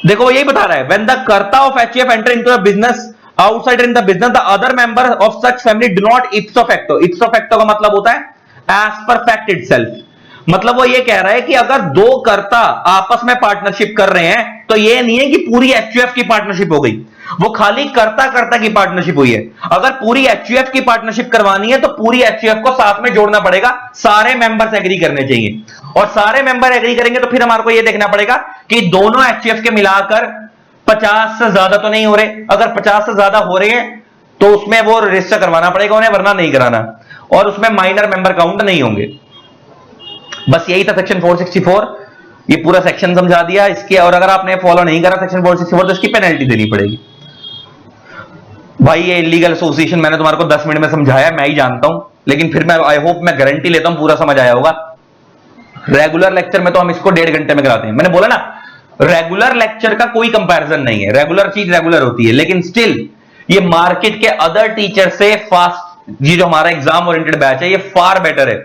देखो यही बता रहा है, when the कर्ता of HUF enter into a business outside in the business, the other member of such family do not ipso facto. Ipso facto का मतलब होता है as per fact itself. मतलब वो ये कह रहा है कि अगर दो कर्ता आपस में पार्टनरशिप कर रहे हैं तो ये नहीं है कि पूरी HUF की पार्टनरशिप हो गई, वो खाली कर्ता की पार्टनरशिप हुई है. अगर पूरी HUF की पार्टनरशिप करवानी है तो पूरी HUF को साथ में जोड़ना पड़ेगा, सारे मेंबर्स एग्री करने चाहिए, और सारे मेंबर एग्री करेंगे तो फिर हमारे को यह देखना पड़ेगा कि दोनों HUF के मिलाकर 50 से ज्यादा तो नहीं हो रहे. अगर 50 से ज्यादा हो रहे हैं तो उसमें वो रजिस्टर करवाना पड़ेगा उन्हें, वरना नहीं कराना, और उसमें माइनर मेंबर काउंट नहीं होंगे. बस यही था सेक्शन 464. ये पूरा सेक्शन समझा दिया इसके, और अगर आपने फॉलो नहीं करा सेक्शन 464 तो इसकी पेनल्टी देनी पड़ेगी. भाई ये इलीगल एसोसिएशन मैंने तुम्हारे को 10 मिनट में समझाया, मैं ही जानता हूं, लेकिन फिर मैं आई होप, मैं गारंटी लेता हूं पूरा समझ आया होगा. रेगुलर लेक्चर में तो हम इसको 1.5 घंटे में कराते हैं. मैंने बोला ना, रेगुलर लेक्चर का कोई कंपैरिजन नहीं है, रेगुलर चीज रेगुलर होती है, लेकिन स्टिल ये मार्केट के अदर टीचर से फास्ट, ये जो हमारा एग्जाम ओरिएंटेड बैच है ये फार बेटर है.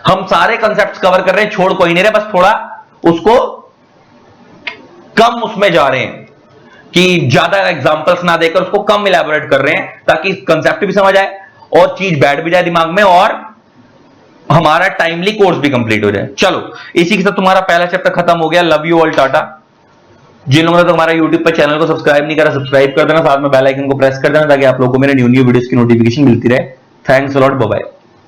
हम सारे कंसेप्ट्स कवर कर रहे हैं, छोड़ कोई नहीं रहे, बस थोड़ा उसको कम उसमें जा रहे हैं कि ज्यादा एग्जांपल्स ना देकर उसको कम इलैबोरेट कर रहे हैं, ताकि कंसेप्ट भी समझ आए और चीज बैठ भी जाए दिमाग में, और हमारा टाइमली कोर्स भी कंप्लीट हो जाए. चलो इसी के साथ तुम्हारा पहला चैप्टर खत्म हो गया. Love you all, tata. जिन लोगों ने तो हमारा यूट्यूब पर चैनल को सब्सक्राइब नहीं करा, सब्सक्राइब कर देना, साथ में बेल आइकन को प्रेस कर देना ताकि आप लोगों को मेरे न्यू वीडियोस की नोटिफिकेशन मिलती रहे. Thanks a lot, bye bye.